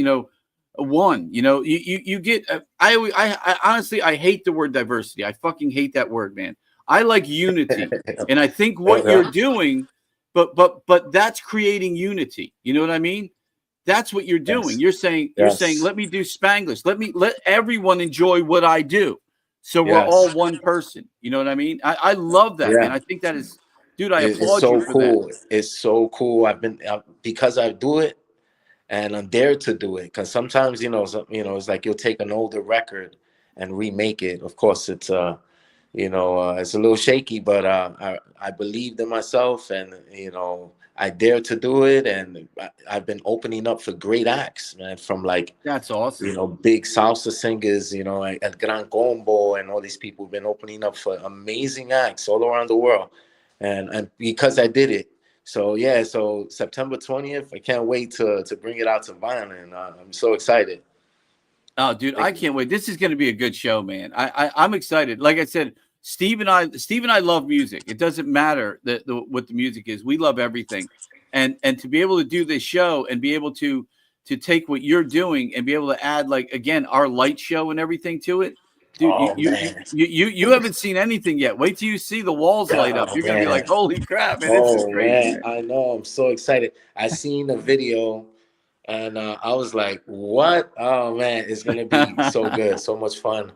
one. You get, I honestly, I hate the word diversity. I fucking hate that word, man. I like unity. And I think what you're doing, but that's creating unity. You know what I mean? That's what you're doing. Yes. You're saying, let me do Spanglish. Let everyone enjoy what I do. So we're all one person. You know what I mean? I love that, man. I think that is Dude, I It's applaud so you for cool. that. It's so cool. Because I do it, and I'm dared to do it. Because sometimes, it's like you'll take an older record and remake it. Of course, it's it's a little shaky, but I believed in myself, and I dare to do it, and I've been opening up for great acts, man, from like That's awesome. big salsa singers, at Gran Combo, and all these people have been opening up for amazing acts all around the world, and because I did it. So yeah, so September 20th, I can't wait to bring it out to Violin. I'm so excited. Oh, dude, I can't wait. This is going to be a good show, man. I'm excited. Like I said, Steve and I love music. It doesn't matter what the music is. We love everything, and to be able to do this show and be able to take what you're doing and be able to add, like, again, our light show and everything to it, dude. You haven't seen anything yet. Wait till you see the walls light up. You're gonna be like, holy crap, man! This is crazy. Man, I know. I'm so excited. I seen the video. And I was like, what? Oh, man, it's going to be so good. So much fun.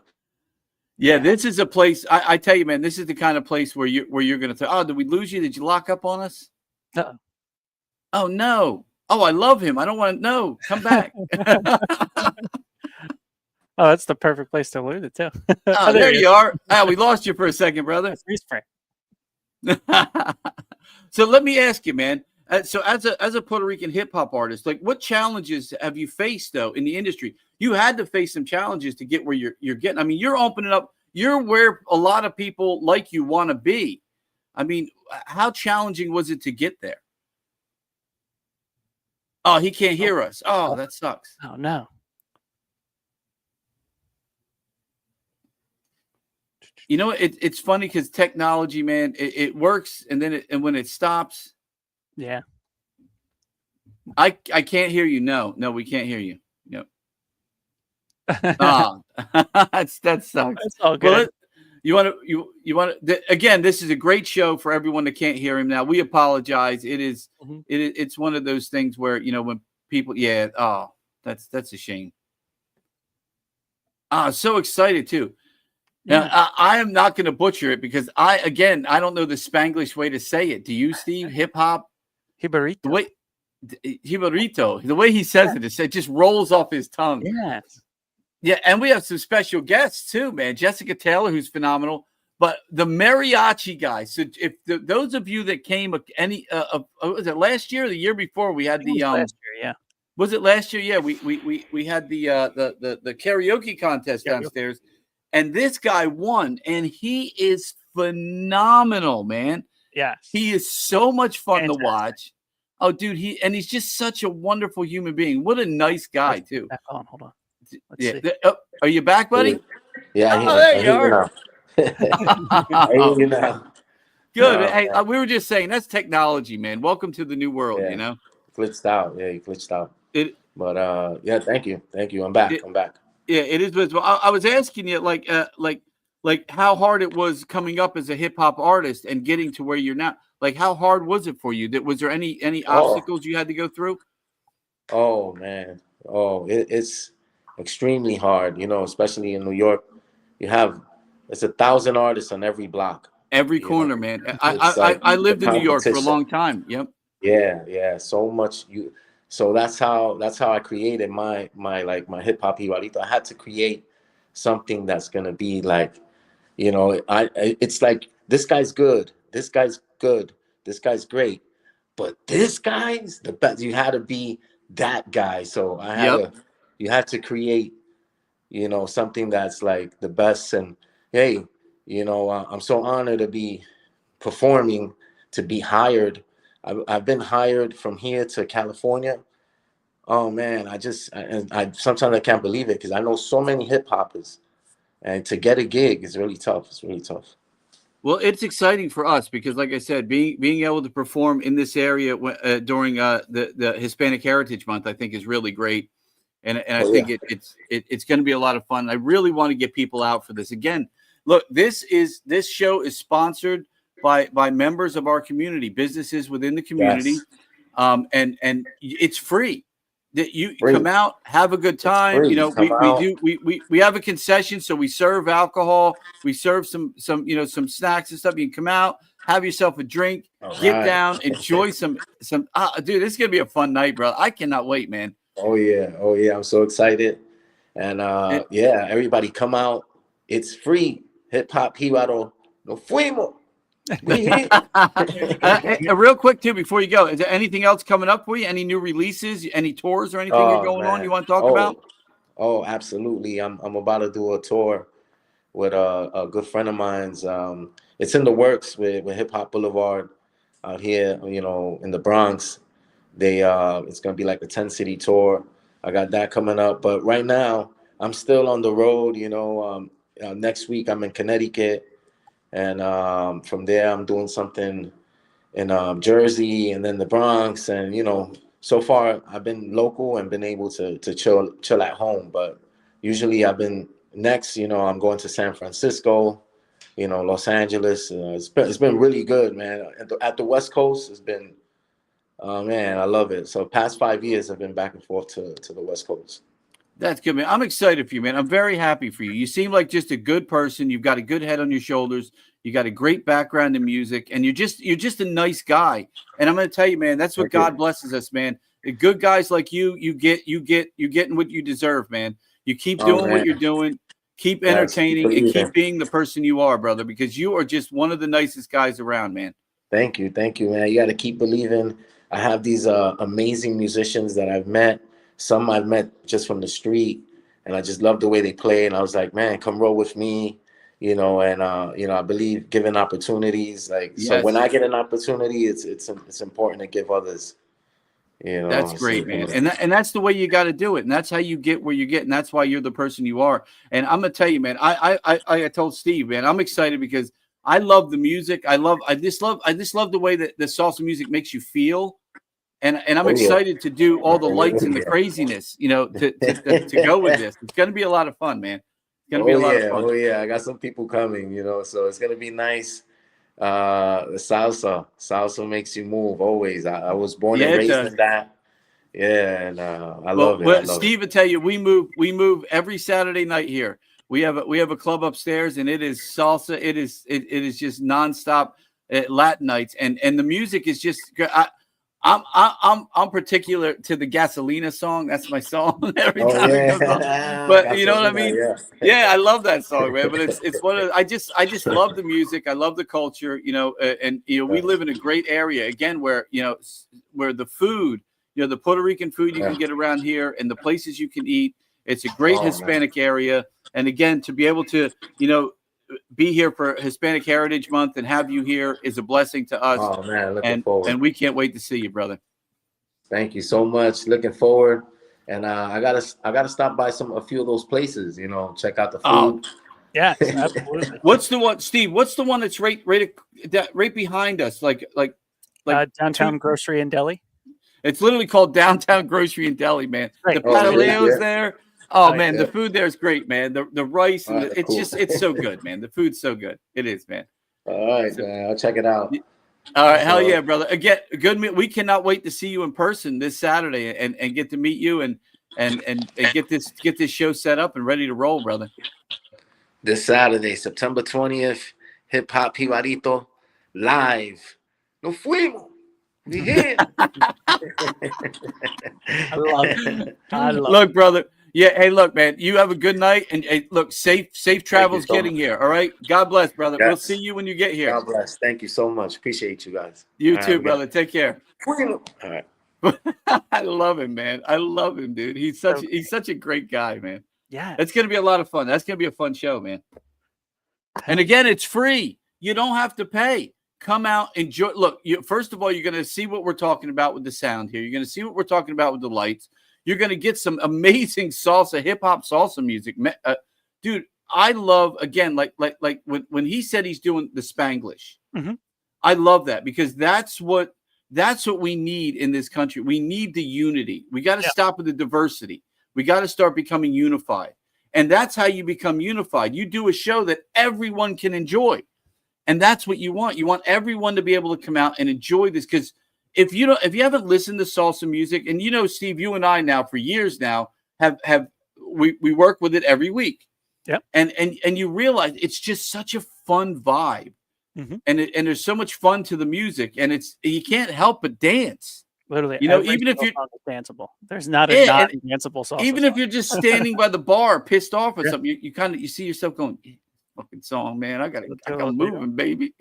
Yeah, this is a place. I tell you, man, this is the kind of place where you're going to say, oh, did we lose you? Did you lock up on us? Uh-oh. Oh, no. Oh, I love him. I don't want to know. Come back. Oh, that's the perfect place to lose it, too. Oh, there you are. Oh, we lost you for a second, brother. Freeze frame. So let me ask you, man. So as a Puerto Rican hip hop artist, like, what challenges have you faced though in the industry? You had to face some challenges to get where you're getting. I mean, you're opening up. You're where a lot of people like you want to be. I mean, how challenging was it to get there? Oh, he can't hear us. Oh, that sucks. Oh no. You know, it's funny because technology, man, it works, and then when it stops. Yeah. I can't hear you. No, we can't hear you. No. Oh, that sucks. That's all good. Well, you want to again, this is a great show for everyone that can't hear him now. We apologize. It's one of those things where, when people, that's a shame. So excited too. Yeah. Now, I am not going to butcher it because I don't know the Spanglish way to say it. Do you, Steve? Hip hop? Jibarito. Jibarito. The way he says it just rolls off his tongue. Yes. Yeah, and we have some special guests too, man. Jessica Taylor, who's phenomenal, but the mariachi guy. So if those of you that came was it last year or the year before? We had the last year, yeah. Was it last year? Yeah, we had the karaoke contest downstairs, and this guy won, and he is phenomenal, man. Yes. He is so much fun to watch. Oh, dude, he's just such a wonderful human being. What a nice guy, too. Hold on. Let's see. Are you back, buddy? Yeah. There you are. I hear you now. Good. No, hey, we were just saying, that's technology, man. Welcome to the new world, Glitched out. Yeah, you glitched out. But thank you. I'm back. Yeah, it is visible. I was asking you, like how hard it was coming up as a hip hop artist and getting to where you're now. Like, how hard was it for you? Was there any obstacles you had to go through? Oh man. It's extremely hard. Especially in New York, it's 1,000 artists on every block. Every corner, man. I lived in New York for a long time. Yep. Yeah. So much. So that's how I created my hip hop Jibarito. I had to create something that's gonna be like, it's like, this guy's good, this guy's good, this guy's great, but this guy's the best. You had to be that guy. So you had to create, something that's like the best. And hey, I'm so honored to be performing, to be hired. I've been hired from here to California. Oh man, I sometimes I can't believe it because I know so many hip hoppers, and to get a gig is really tough. It's really tough. Well, it's exciting for us because, like I said, being able to perform in this area during the Hispanic Heritage Month, I think is really great, and I think it's going to be a lot of fun. I really want to get people out for this. Again, look, this show is sponsored by members of our community, businesses within the community, and it's free. That you come out, have a good time. We have a concession, so we serve alcohol, we serve some snacks and stuff. You can come out, have yourself a drink, get down, enjoy some. Dude, this is gonna be a fun night, bro. I cannot wait, man. Oh yeah, I'm so excited, and everybody come out. It's free. HipHop Jibarito. No fuimos. We here. Real quick too, before you go, is there anything else coming up for you? Any new releases? Any tours or anything you're going on? You want to talk about? Oh, absolutely. I'm about to do a tour with a good friend of mine's. It's in the works with Hip Hop Boulevard out here, in the Bronx. It's gonna be like a 10-city tour. I got that coming up, but right now I'm still on the road. Next week I'm in Connecticut, and from there I'm doing something in Jersey and then the Bronx, and so far I've been local and been able to chill at home. But usually I've been next, I'm going to San Francisco, Los Angeles. It's been really good, man. At the West Coast, it's been, man, I love it. So past 5 years I've been back and forth to the West Coast. That's good, man. I'm excited for you, man. I'm very happy for you. You seem like just a good person. You've got a good head on your shoulders. You got a great background in music, and you're just a nice guy. And I'm going to tell you, man, that's what God blesses us, man. The good guys like you're getting what you deserve, man. You keep doing what you're doing, keep entertaining, and keep being the person you are, brother, because you are just one of the nicest guys around, man. Thank you, man. You got to keep believing. I have these amazing musicians that I've met. Some I've met just from the street, and I just love the way they play. And I was like, man, come roll with me, and I believe giving opportunities. So when I get an opportunity, it's important to give others. That's great, man. And that's the way you got to do it. And that's how you get where you get. And that's why you're the person you are. And I'm gonna tell you, man. I told Steve, man, I'm excited because I love the music. I just love the way that the salsa music makes you feel. And I'm excited to do all the lights and the craziness, to go with this. It's going to be a lot of fun, man. It's going to be a lot of fun. Oh, yeah. I got some people coming, so it's going to be nice. The salsa makes you move always. I was born and raised in that. Yeah, and I love it. Steve will tell you, we move every Saturday night here. We have a club upstairs, and it is salsa. It is just nonstop Latin nights, and the music is just. I'm particular to the Gasolina song. That's my song every time it comes on. But you know what I mean? Yeah, I love that song, man. But it's one of I just love the music. I love the culture, and we live in a great area again where where the food, the Puerto Rican food you can get around here and the places you can eat. It's a great Hispanic area. And again, to be able to, be here for Hispanic Heritage Month and have you here is a blessing to us. Oh man, looking forward. And we can't wait to see you, brother. Thank you so much. Looking forward. And I gotta stop by a few of those places. Check out the food. Yeah, absolutely. What's the one, Steve? What's the one that's right behind us? Like Downtown Grocery and Deli. It's literally called Downtown Grocery and Deli, man. Right. The Pataleo's there. Oh man, the food there is great, man. The rice and it's so good, man. The food's so good. It is, man. All right, man. I'll check it out. All right, hell yeah, brother. Again, good. We cannot wait to see you in person this Saturday and get to meet you and get this show set up and ready to roll, brother. This Saturday, September 20th, HipHop Jibarito live. No fuimos. We here. I love it. Look, brother. Yeah, hey, look, man, you have a good night, and hey, look, safe travels getting here, all right? God bless, brother. Yes. We'll see you when you get here. God bless. Thank you so much. Appreciate you guys. You too, brother. Take care. All right. I love him, man. I love him, dude. He's such a great guy, man. Yeah. It's going to be a lot of fun. That's going to be a fun show, man. And again, it's free. You don't have to pay. Come out, enjoy. Look, first of all, you're going to see what we're talking about with the sound here. You're going to see what we're talking about with the lights. You're going to get some amazing salsa, hip-hop salsa music. Dude, I love, again, like when he said he's doing the Spanglish. Mm-hmm. I love that because that's what we need in this country. We need the unity. We got to stop with the diversity. We got to start becoming unified. And that's how you become unified. You do a show that everyone can enjoy. And that's what you want. You want everyone to be able to come out and enjoy this because if you haven't listened to salsa music, and Steve, you and I now for years now we work with it every week. Yeah. And you realize it's just such a fun vibe and there's so much fun to the music, and you can't help but dance. Literally, you know, even if you're danceable, there's not a non-danceable song. Even if you're just standing by the bar, pissed off or something, you see yourself going, "Fucking song, man! I gotta moving, baby."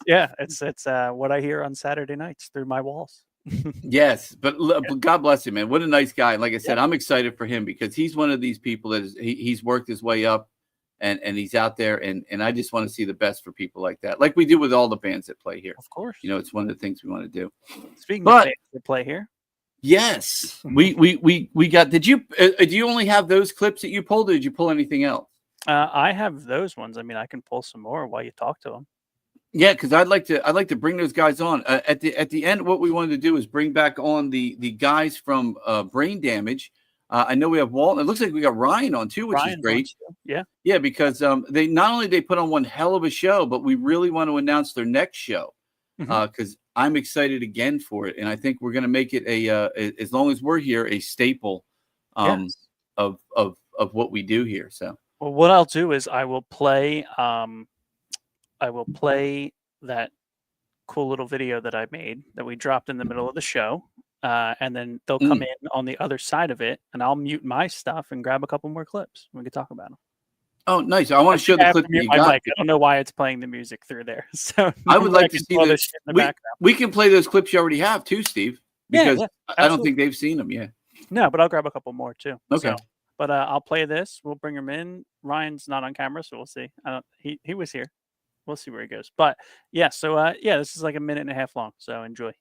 It's what I hear on Saturday nights through my walls. Yes, but God bless him, man. What a nice guy. Like I said, I'm excited for him because he's one of these people that he's worked his way up, and he's out there, and I just want to see the best for people like that, like we do with all the bands that play here. Of course, you know, it's one of the things we want to do. Speaking of bands that play here, yes, we got. Did you do you only have those clips that you pulled, or did you pull anything else? I have those ones. I mean, I can pull some more while you talk to them. Yeah, because I'd like to bring those guys on at the end. What we wanted to do is bring back on the guys from Brain Damage. I know we have Walt. It looks like we got Ryan on too, which is great. Yeah, because they not only they put on one hell of a show, but we really want to announce their next show because I'm excited again for it, and I think we're going to make it as long as we're here, a staple of what we do here. So, well, what I'll do is I will play that cool little video that I made that we dropped in the middle of the show. And then they'll come in on the other side of it, and I'll mute my stuff and grab a couple more clips. We can talk about them. Oh, nice! I want to show the clip. I don't know why it's playing the music through there. So I would like to see this. We can play those clips you already have too, Steve, because I don't think they've seen them yet. No, but I'll grab a couple more too. Okay. So, but I'll play this. We'll bring him in. Ryan's not on camera, so we'll see. He was here. We'll see where he goes. But yeah, so this is like a minute and a half long. So enjoy.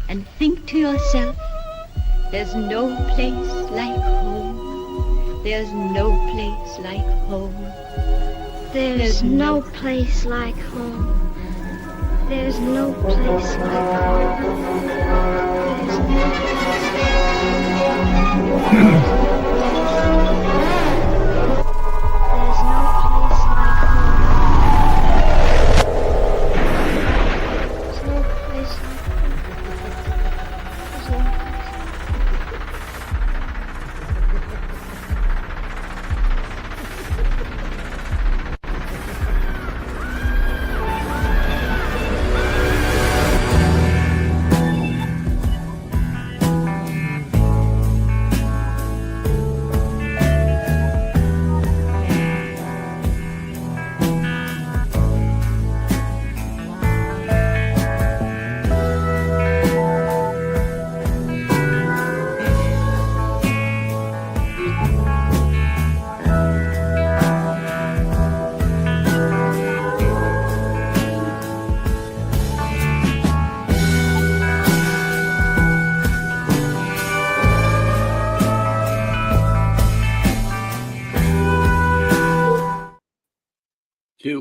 And think to yourself, there's no place like home. There's no place like home. There's no place like home. There's no place like home. There's no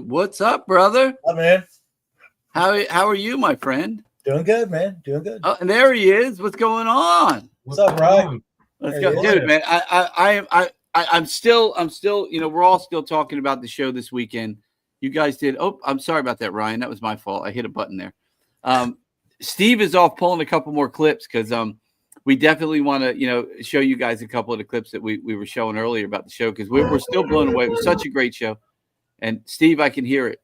What's up, brother? Hi, man. How are you, my friend? Doing good, man. Doing good. Oh, and there he is. What's going on? What's up, Ryan? Let's go, dude, man. I'm still, you know, we're all still talking about the show this weekend. You guys did. Oh, I'm sorry about that, Ryan. That was my fault. I hit a button there. Steve is off pulling a couple more clips because we definitely want to, you know, show you guys a couple of the clips that we were showing earlier about the show because we're still blown away. It was such a great show. And Steve, I can hear it.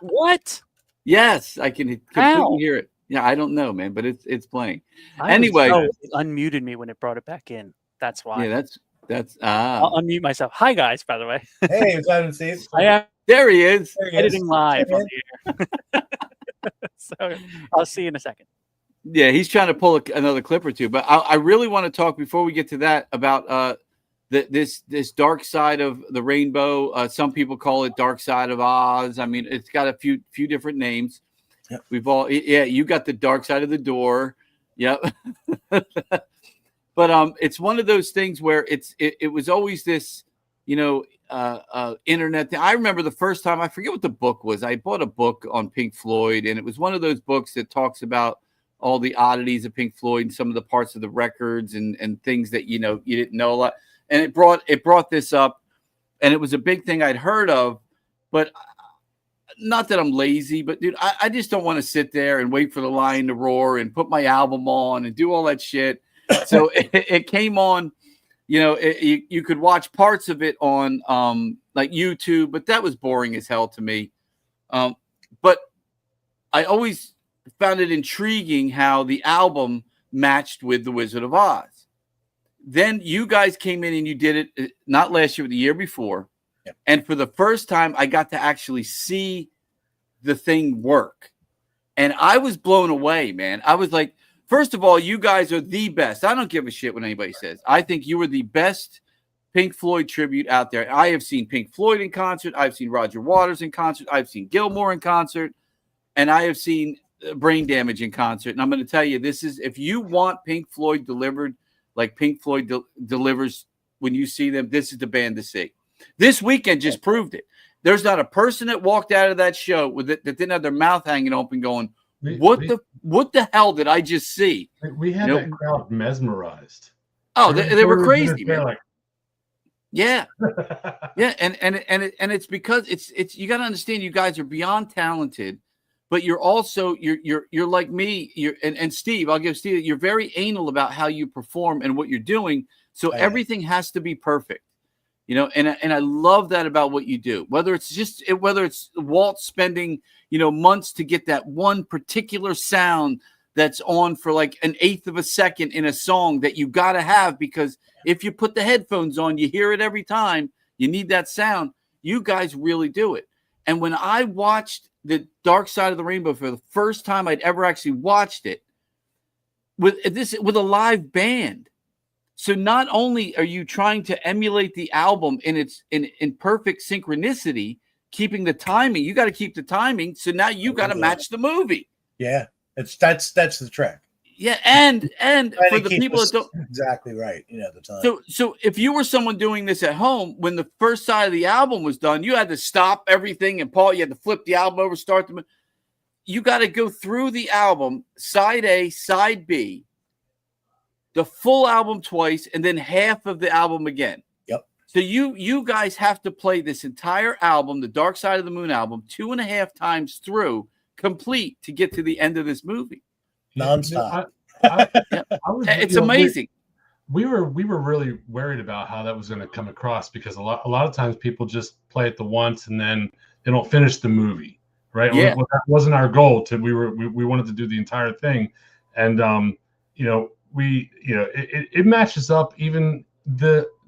What? Yes, I can completely hear it. Yeah, I don't know, man, but it's playing. Anyway, it unmuted me when it brought it back in. That's why. Yeah, that's I'll unmute myself. Hi guys, by the way. Hey, it's Adam Steve. There he is. Editing live on the air. So I'll see you in a second. Yeah, he's trying to pull another clip or two, but I really want to talk before we get to that about this dark side of the rainbow. Some people call it Dark Side of Oz. I mean, it's got a few different names. Yep. We've all you got the Dark Side of the Door. Yep. But it's one of those things where it was always this, you know, internet thing. I remember the first time, I forget what the book was. I bought a book on Pink Floyd, and it was one of those books that talks about all the oddities of Pink Floyd and some of the parts of the records and things that, you know, you didn't know a lot. And it brought this up, and it was a big thing I'd heard of, but not that I'm lazy, but dude, I just don't want to sit there and wait for the lion to roar and put my album on and do all that shit. So it came on, you know, you could watch parts of it on like YouTube, but that was boring as hell to me. But I always found it intriguing how the album matched with The Wizard of Oz. Then you guys came in and you did it not last year, but the year before. Yep. And for the first time, I got to actually see the thing work. And I was blown away, man. I was like, first of all, you guys are the best. I don't give a shit what anybody says. I think you were the best Pink Floyd tribute out there. I have seen Pink Floyd in concert. I've seen Roger Waters in concert. I've seen Gilmour in concert. And I have seen Brain Damage in concert. And I'm going to tell you, this is, if you want Pink Floyd delivered like Pink Floyd delivers when you see them, this is the band to see. This weekend just proved it. There's not a person that walked out of that show with it that didn't have their mouth hanging open going, what the hell did I just see? We had that crowd mesmerized. Oh, they were crazy, man. Like, yeah. Yeah. And it's because it's you got to understand, you guys are beyond talented, but you're also you're like me. And Steve, I'll give Steve, you're very anal about how you perform and what you're doing. So everything has to be perfect. You know, and I love that about what you do. Whether it's Walt spending, months to get that one particular sound that's on for like an eighth of a second in a song that you got to have, because if you put the headphones on, you hear it every time. You need that sound. You guys really do it. And when I watched The Dark Side of the Rainbow for the first time I'd ever actually watched it with a live band. So not only are you trying to emulate the album in perfect synchronicity, keeping the timing, you got to keep the timing. So now you got to match the movie. Yeah, that's the trick. Yeah, and for the people that don't exactly right, the time. So if you were someone doing this at home, when the first side of the album was done, you had to stop everything, and Paul, you had to flip the album over, start them. You got to go through the album, side A, side B, the full album twice, and then half of the album again. Yep. So you guys have to play this entire album, the Dark Side of the Moon album, 2.5 times through, complete, to get to the end of this movie. Nonstop. It's amazing. We were really worried about how that was going to come across, because a lot of times people just play it the once and then they don't finish the movie, right? Yeah. Well, that wasn't our goal. We wanted to do the entire thing, and it matches up even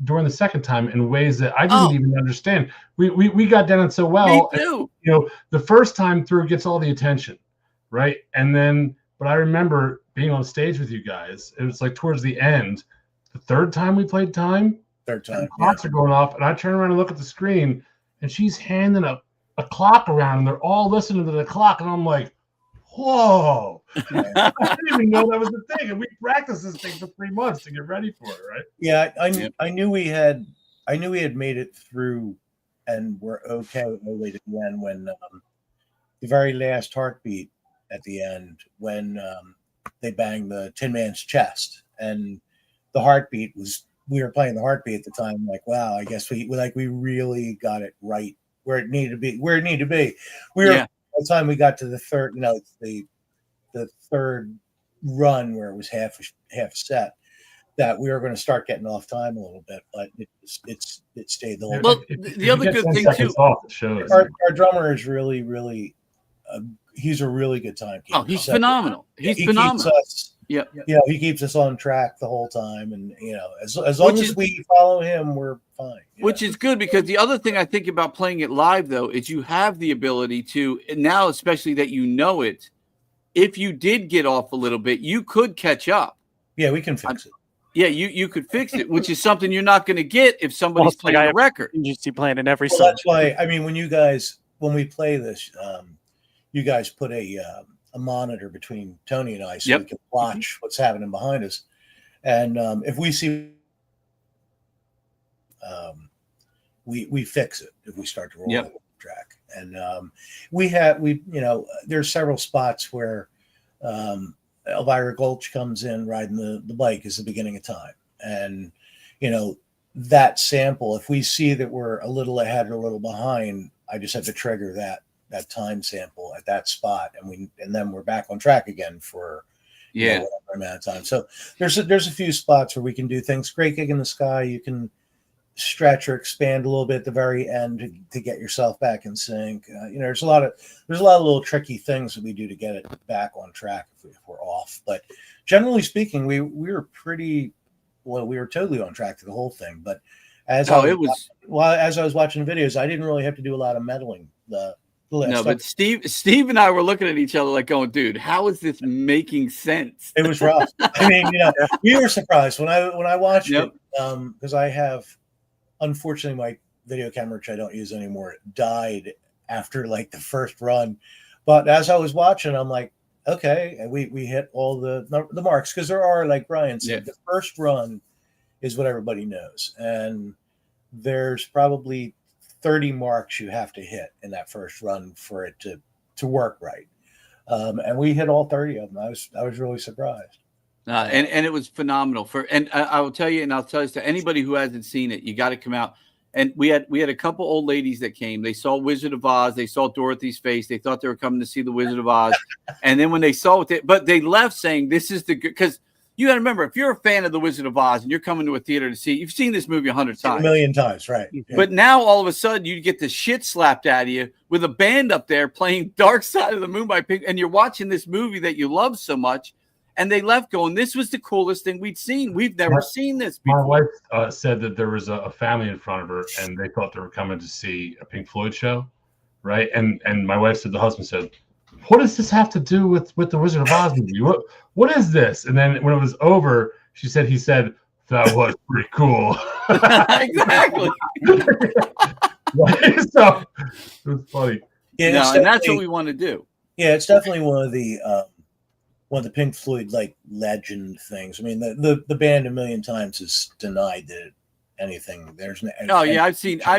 during the second time in ways that I didn't even understand. We got done it so well. Me too. And, the first time through gets all the attention, right? And then, but I remember being on stage with you guys. It was like towards the end, the third time we played time. Third time, the clocks are going off, and I turn around and look at the screen, and she's handing a clock around, and they're all listening to the clock, and I'm like, whoa. I didn't even know that was the thing. And we practiced this thing for 3 months to get ready for it, right? Yeah, I knew we had made it through and we're okay all the way to the end when the very last heartbeat at the end, when they banged the Tin Man's chest, and the heartbeat was, we were playing the heartbeat at the time, like, wow, I guess we really got it right where it needed to be. We were by the time we got to the third, the third run, where it was half a set, that we were going to start getting off time a little bit, but it stayed the whole time. Well, the other good thing too, our drummer is really he's a really good timekeeper. Oh, he's phenomenal. He's phenomenal. He keeps us on track the whole time, and as long as we follow him, we're fine. Which is good, because the other thing I think about playing it live, though, is you have the ability to, now especially that it, if you did get off a little bit, you could catch up. Yeah, we can fix it. Yeah, you could fix it, which is something you're not going to get if somebody's playing a record. You see playing in every song. That's why, I mean, when we play this, you guys put a monitor between Tony and I, so we can watch what's happening behind us. And if we see, we fix it if we start to roll the track. And there's several spots where Elvira Gulch comes in riding the bike is the beginning of time. And, that sample, if we see that we're a little ahead or a little behind, I just have to trigger that time sample at that spot, and then we're back on track again for whatever amount of time. So there's a few spots where we can do things. Great Gig in the Sky, you can stretch or expand a little bit at the very end to get yourself back in sync. There's a lot of little tricky things that we do to get it back on track if we're off. But generally speaking, we were we were totally on track to the whole thing. But as I was watching videos, I didn't really have to do a lot of meddling. But Steve and I were looking at each other like going, dude, how is this making sense? It was rough. I mean, we were surprised when I watched it, because I have, unfortunately, my video camera, which I don't use anymore, died after like the first run. But as I was watching, I'm like, okay, and we hit all the marks, because there are, like Brian said, the first run is what everybody knows, and there's probably 30 marks you have to hit in that first run for it to work right. And we hit all 30 of them. I was really surprised. And it was phenomenal. I will tell you, and I'll tell this to anybody who hasn't seen it, you got to come out. And we had a couple old ladies that came. They saw Wizard of Oz. They saw Dorothy's face. They thought they were coming to see the Wizard of Oz. And then when they saw it, but they left saying, this is the good, because you got to remember, if you're a fan of the Wizard of Oz and you're coming to a theater to see, you've seen this movie 100 times. A million times, right. But now all of a sudden you get the shit slapped out of you with a band up there playing Dark Side of the Moon by Pink, and you're watching this movie that you love so much. And they left going, this was the coolest thing we'd seen. We've never seen this before. My wife said that there was a family in front of her, and they thought they were coming to see a Pink Floyd show, right? And my wife said, the husband said, what does this have to do with the Wizard of Oz movie? What is this? And then when it was over, he said, that was pretty cool. Exactly. So it was funny. Yeah, and that's what we want to do. Yeah, it's definitely one of the Pink Floyd like legend things. I mean, the band a million times has denied that anything. There's no. Oh yeah, I've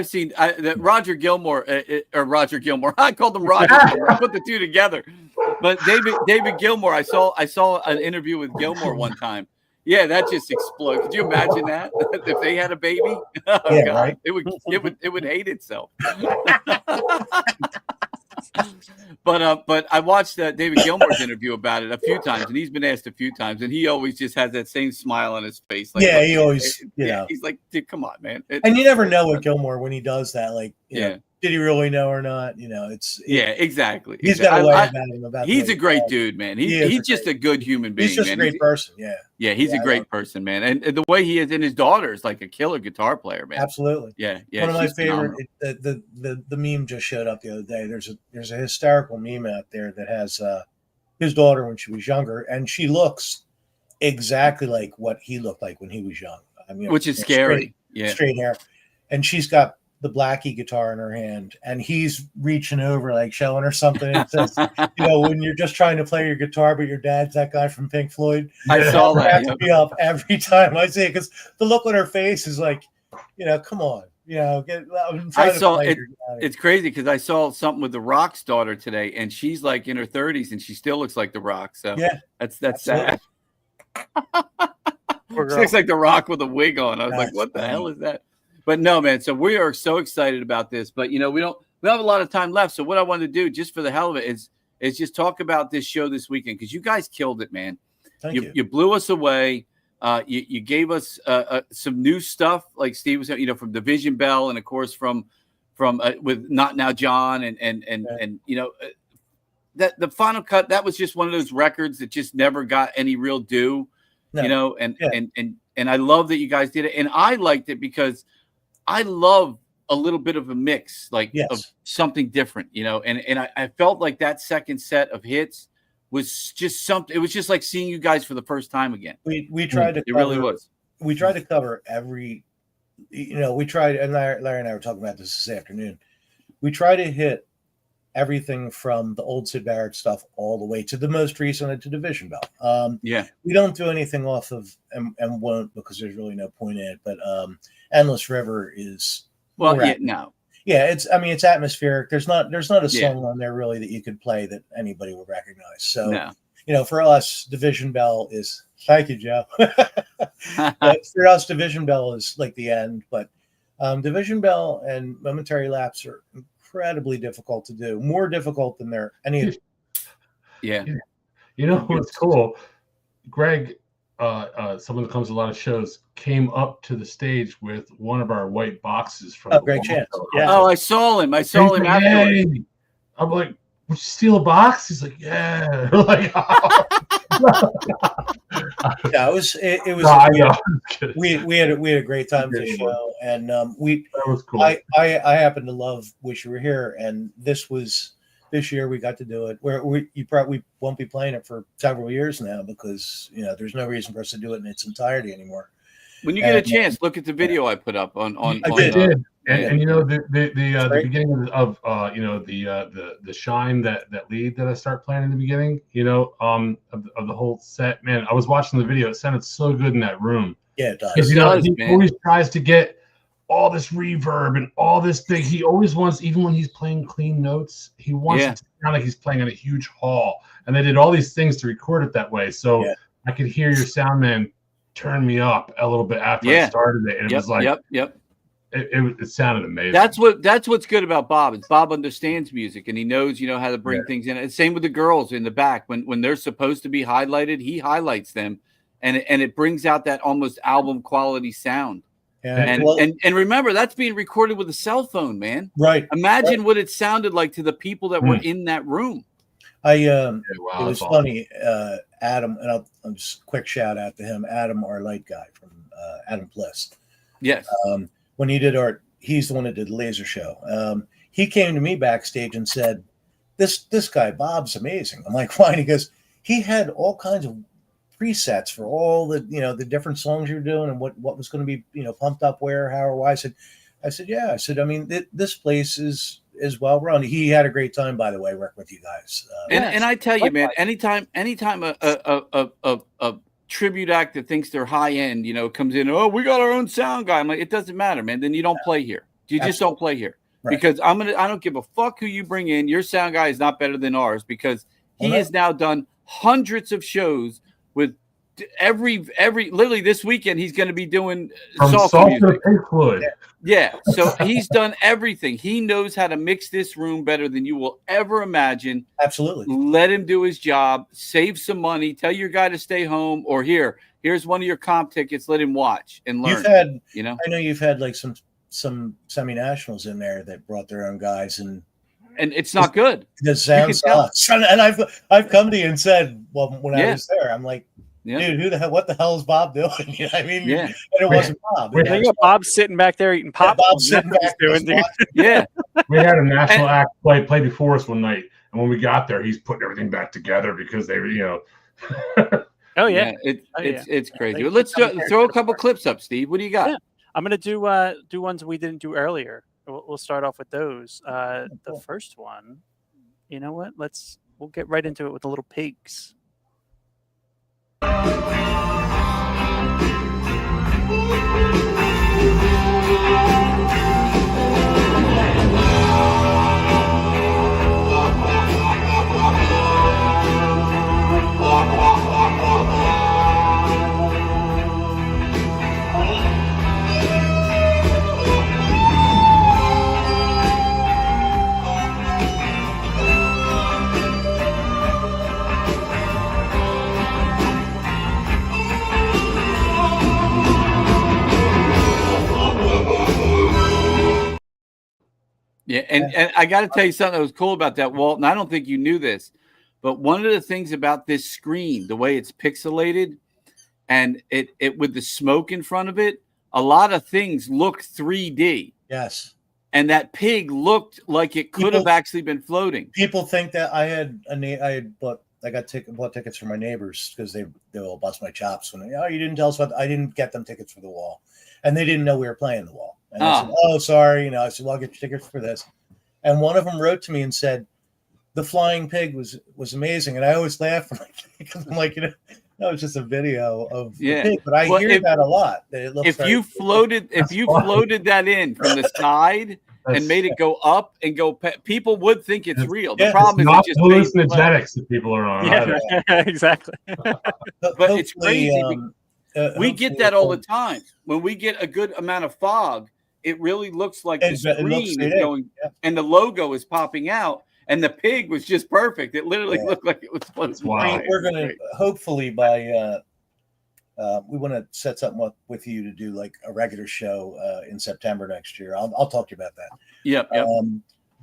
seen Roger Gilmore or Roger Gilmore. I called him Roger. I put the two together. But David Gilmore, I saw an interview with Gilmore one time. Yeah, that just exploded. Could you imagine that if they had a baby? Oh, yeah, God. Right. It would hate itself. But I watched David Gilmour's interview about it a few times, and he's been asked a few times, and he always just has that same smile on his face. Like, he always, he's like, dude, come on, man. And you never know with Gilmore when he does that. Like, you know, did he really know or not? Exactly. He's got a way about him. He's a great dude, man. He's just a good human being. He's just a great person. Yeah. Yeah, he's a great person, man. And the way he is, and his daughter is like a killer guitar player, man. Absolutely. Yeah. One of my favorite. The meme just showed up the other day. There's a hysterical meme out there that has his daughter when she was younger, and she looks exactly like what he looked like when he was young. I mean, which is scary. Straight hair, and she's got the Blackie guitar in her hand, and he's reaching over, like showing her something. It says, when you're just trying to play your guitar, but your dad's that guy from Pink Floyd. I saw that. I have to be up every time I see it, because the look on her face is like, come on, I saw it. It's crazy because I saw something with The Rock's daughter today, and she's like in her 30s, and she still looks like The Rock. So that's sad. She looks like The Rock with a wig on. I was like, what the hell is that? But no, man. So we are so excited about this, but we don't have a lot of time left. So what I wanted to do, just for the hell of it, is just talk about this show this weekend, because you guys killed it, man. Thank you. You blew us away. You gave us some new stuff, like Steve was saying, from Division Bell, and of course from with Not Now John, and that the Final Cut, that was just one of those records that just never got any real due, and I love that you guys did it, and I liked it because I love a little bit of a mix, of something different, and I felt like that second set of hits was just something. It was just like seeing you guys for the first time again. We tried to. It really was. We tried to cover every. We tried, and Larry and I were talking about this afternoon. We try to hit everything from the old Syd Barrett stuff all the way to the most recent, to Division Bell. We don't do anything off of and won't, because there's really no point in it. But Endless River is it's atmospheric. There's not a song on there really that you could play that anybody would recognize. So for us, Division Bell is, thank you, Joe. But for us, Division Bell is like the end. But Division Bell and Momentary Lapse are incredibly difficult to do, more difficult than any of. What's cool, Greg? someone that comes to a lot of shows, came up to the stage with one of our white boxes from. Great chance. Yeah. Oh, I saw him. I saw him afterwards. Hey. I'm like, would you steal a box? He's like, yeah. Like, oh. Yeah, it was. We had a great time at the show, and that was cool. I happen to love Wish You Were Here, and this year we got to do it. We probably won't be playing it for several years now because there's no reason for us to do it in its entirety anymore. When you get a chance, look at the video I put up on. I did. And the beginning of the shine that lead that I start playing in the beginning, of the whole set, man, I was watching the video. It sounded so good in that room. Yeah, it does. Because he always tries to get all this reverb and all this thing. He always wants, even when he's playing clean notes, he wants it to sound like he's playing in a huge hall. And they did all these things to record it that way. So I could hear your sound man turn me up a little bit after I started it. And it was like, It sounded amazing. That's what's good about Bob. Is Bob understands music and he knows how to bring things in. And same with the girls in the back when they're supposed to be highlighted, he highlights them, and it brings out that almost album quality sound. Yeah. And remember, that's being recorded with a cell phone, man. Right. Imagine what it sounded like to the people that were in that room. It was funny. Adam, and I'll just quick shout out to him. Adam, our light guy from Adam Bliss. Yes. When he did he's the one that did the laser show. He came to me backstage and said, this guy, Bob's amazing. I'm like, why? And he goes, he had all kinds of presets for all the, the different songs you're doing and what was going to be, pumped up where, how, or why. I said, yeah. I said, I mean, this place is well run. He had a great time, by the way, working with you guys. And I tell you, man, anytime a tribute act that thinks they're high end, comes in, oh, we got our own sound guy. I'm like, it doesn't matter, man. Then you don't play here. You just don't play here. Right. Because I don't give a fuck who you bring in. Your sound guy is not better than ours because he has now done hundreds of shows with every literally this weekend he's going to be doing salsa music. Yeah. So he's done everything. He knows how to mix this room better than you will ever imagine. Absolutely. Let him do his job, save some money, tell your guy to stay home, or here's one of your comp tickets, let him watch and learn. I know you've had like some semi-nationals in there that brought their own guys and it's not good. The sound sucks. And I've come to you and said, well, when I was there, I'm like, dude, what the hell is Bob doing? I mean, and it wasn't Bob. Bob's sitting back there eating popcorn. Bob's sitting back doing We had a national act play before us one night, and when we got there, he's putting everything back together because they were, Oh yeah, it's crazy. Let's throw a couple clips up, Steve. What do you got? Yeah. I'm gonna do ones we didn't do earlier. We'll start off with those. The first one, you know what? We'll get right into it with the little pigs. Yeah, and I got to tell you something that was cool about that, Walt, and I don't think you knew this, but one of the things about this screen, the way it's pixelated, and it with the smoke in front of it, a lot of things look 3D. Yes. And that pig looked like it could have actually been floating. People think that I bought tickets for my neighbors because they will bust my chops when you didn't tell us I didn't get them tickets for the wall, and they didn't know we were playing the wall. And I said, oh, sorry. I said, well, I'll get your tickets for this. And one of them wrote to me and said, the flying pig was amazing. And I always laugh because I'm like, that was just a video of the pig. But I hear that a lot. That it looks if you floated that in from the side and made it go up and go, people would think it's real. The problem is not hallucinogenics that people are on. Yeah, exactly. But it's crazy. We get that all the time. When we get a good amount of fog, it really looks like the screen is going, and the logo is popping out, and the pig was just perfect. It literally looked like it was floating. Wow. We're going to hopefully by we want to set something up with you to do like a regular show in September next year. I'll talk to you about that. Yep.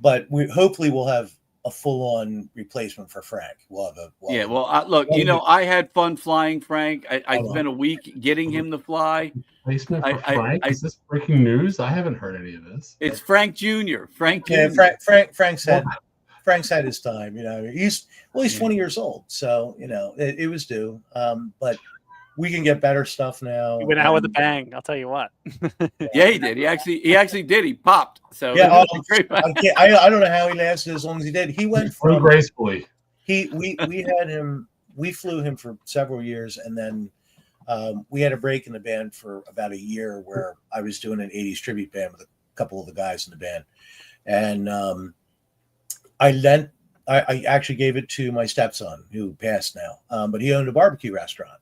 But hopefully we'll have a full-on replacement for Frank. Look, I had fun flying Frank. I spent a week getting him to fly. Replacement for Frank? Is this breaking news? I haven't heard any of this. It's Frank Jr. Frank Jr. Yeah, Frank's had his time. He's 20 years old, so it was due. But we can get better stuff now. He went out with a bang. I'll tell you what. Yeah, he did. He actually did. He popped. So yeah, I don't know how he lasted as long as he did. He went from gracefully. We had him. We flew him for several years, and then we had a break in the band for about a year where I was doing an '80s tribute band with a couple of the guys in the band, and I actually gave it to my stepson who passed now, but he owned a barbecue restaurant.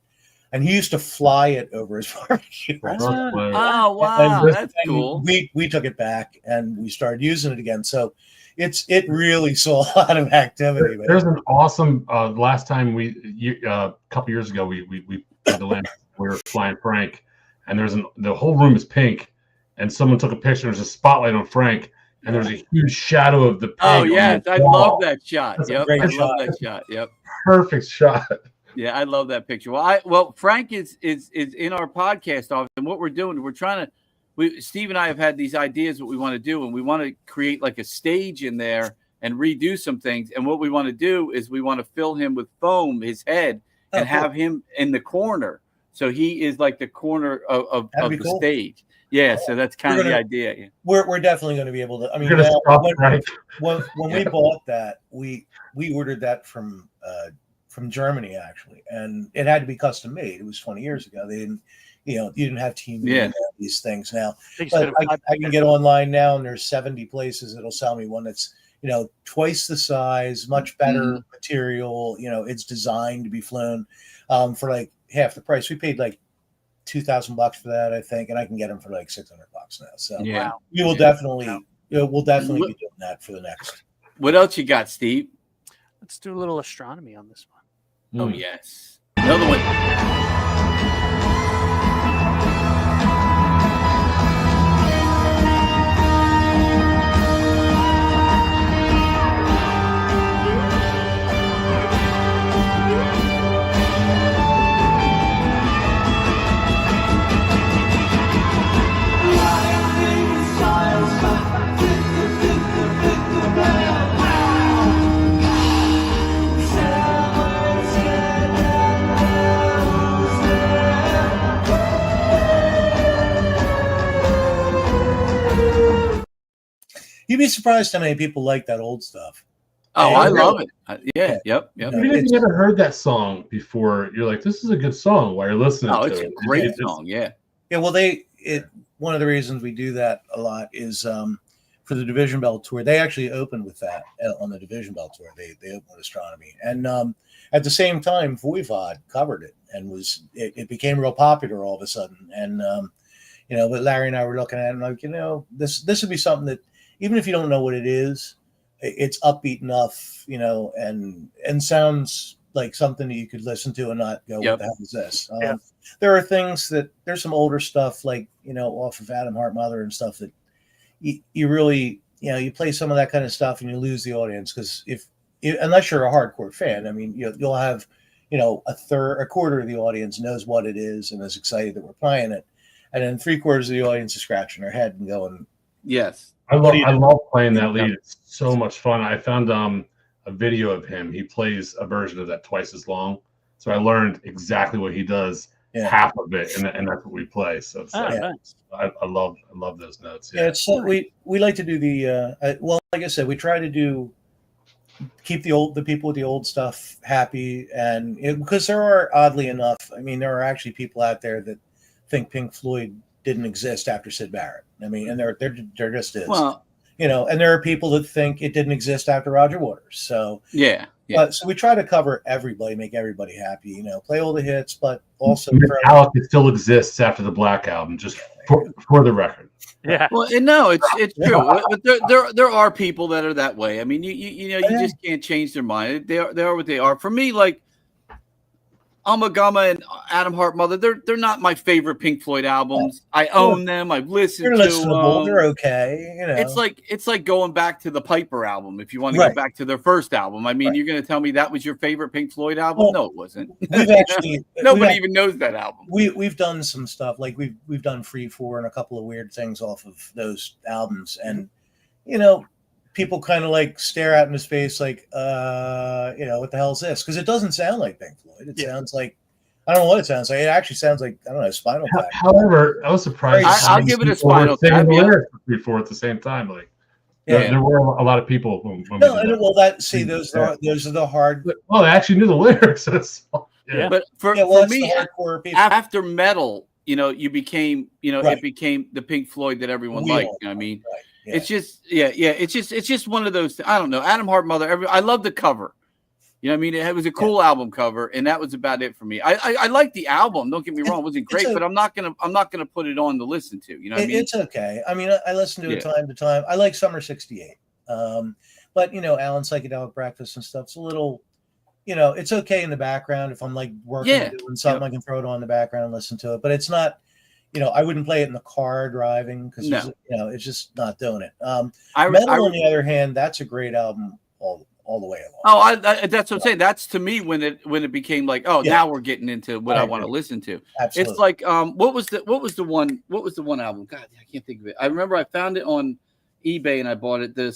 And he used to fly it over his barbecue restaurant. Oh, wow. That's cool. We took it back and we started using it again. So it really saw a lot of activity. There's an awesome last time a couple years ago we did the Landis, we were flying Frank, and the whole room is pink, and someone took a picture. There's a spotlight on Frank, and there's a huge shadow of the pink. Oh yes, I love that shot. That's yep, I love that shot. Yep, perfect shot. Yeah, I love that picture. Well, Frank is in our podcast office, and what we're doing, we're trying to. Steve and I have had these ideas what we want to do, and we want to create like a stage in there and redo some things. And what we want to do is we want to fill him with foam, his head, and have him in the corner, so he is like the corner of the stage. Yeah, so that's kind of the idea. Yeah. We're definitely going to be able to. I mean, when we bought that, we ordered that from Germany actually, and it had to be custom made. It was 20 years ago. They didn't, you didn't have team these things now. But I can get online now, and there's 70 places that'll sell me one that's twice the size, much better material. It's designed to be flown for like half the price. We paid like $2,000 for that, I think, and I can get them for like $600 now. So we will definitely, we'll definitely be doing that for the next. What else you got, Steve? Let's do a little astronomy on this one. Oh yes, another one. You'd be surprised how many people like that old stuff. Oh, I love it. Yeah, yep. Even if you never heard that song before, you're like, this is a good song while you're listening to it. It's a great song, yeah. Yeah, well, one of the reasons we do that a lot is for the Division Bell tour. They actually opened with that on the Division Bell tour. They opened with Astronomy. And at the same time, Voivod covered it, and it became real popular all of a sudden. And, but Larry and I were looking at it and like, this would be something that, even if you don't know what it is, it's upbeat enough, and sounds like something that you could listen to and not go, what the hell is this? There are things there's some older stuff like, off of Adam Hart Mother and stuff that you really, you play some of that kind of stuff and you lose the audience. Because unless you're a hardcore fan, I mean, you'll have, a quarter of the audience knows what it is and is excited that we're playing it. And then 3/4 of the audience is scratching their head and going, yes. I love playing that lead. It's so much fun. I found a video of him. He plays a version of that twice as long. So I learned exactly what he does, half of it, and that's what we play. So it's I love those notes. Yeah, it's we like to do the like I said, we try to keep the people with the old stuff happy, and because there are, oddly enough, I mean, there are actually people out there that think Pink Floyd didn't exist after Syd Barrett. I mean, and there just is. Well, and there are people that think it didn't exist after Roger Waters. So so we try to cover everybody, make everybody happy. Play all the hits, but also Metallica still exists after the Black Album, just for the record. Yeah. Well, no, it's true. But there are people that are that way. I mean, you just can't change their mind. They are what they are. For me, like, Ummagumma and Adam Hart Mother, they're not my favorite Pink Floyd albums. I own them. I've listened to them. They're okay. You know, it's like going back to the Piper album. If you want to go back to their first album, I mean, you're going to tell me that was your favorite Pink Floyd album? Well, no, it wasn't. Nobody even knows that album. We've done some stuff like we've done Free 4 and a couple of weird things off of those albums, and people kind of like stare out into space like, what the hell is this? Because it doesn't sound like Pink Floyd. It sounds like, I don't know what it sounds like. It actually sounds like, I don't know, Spinal Tap. However, I was surprised. I'll give it a Spinal Tap. Before at the same time, like there were a lot of people who. Those are the hard. Well, they actually knew the lyrics. But for me, after metal, you became, it became the Pink Floyd that everyone liked. I mean. Right. Yeah. It's just one of those. I don't know. Adam Hart Mother. I love the cover. You know what I mean? It was a cool album cover, and that was about it for me. I like the album. Don't get me wrong; it wasn't great, but I'm not gonna put it on to listen to. You know what I mean? It's okay. I mean, I listen to it time to time. I like Summer '68, but Alan's Psychedelic Breakfast and stuff's a little. It's okay in the background if I'm like working or doing something. I can throw it on in the background and listen to it, but it's not. I wouldn't play it in the car driving because it's just not doing it. Metal, on the other hand, that's a great album all the way along. Oh, that's what I'm saying. That's to me when it became like, now we're getting into what I want to listen to. Absolutely. It's like what was the one album? God, I can't think of it. I remember I found it on eBay and I bought it. The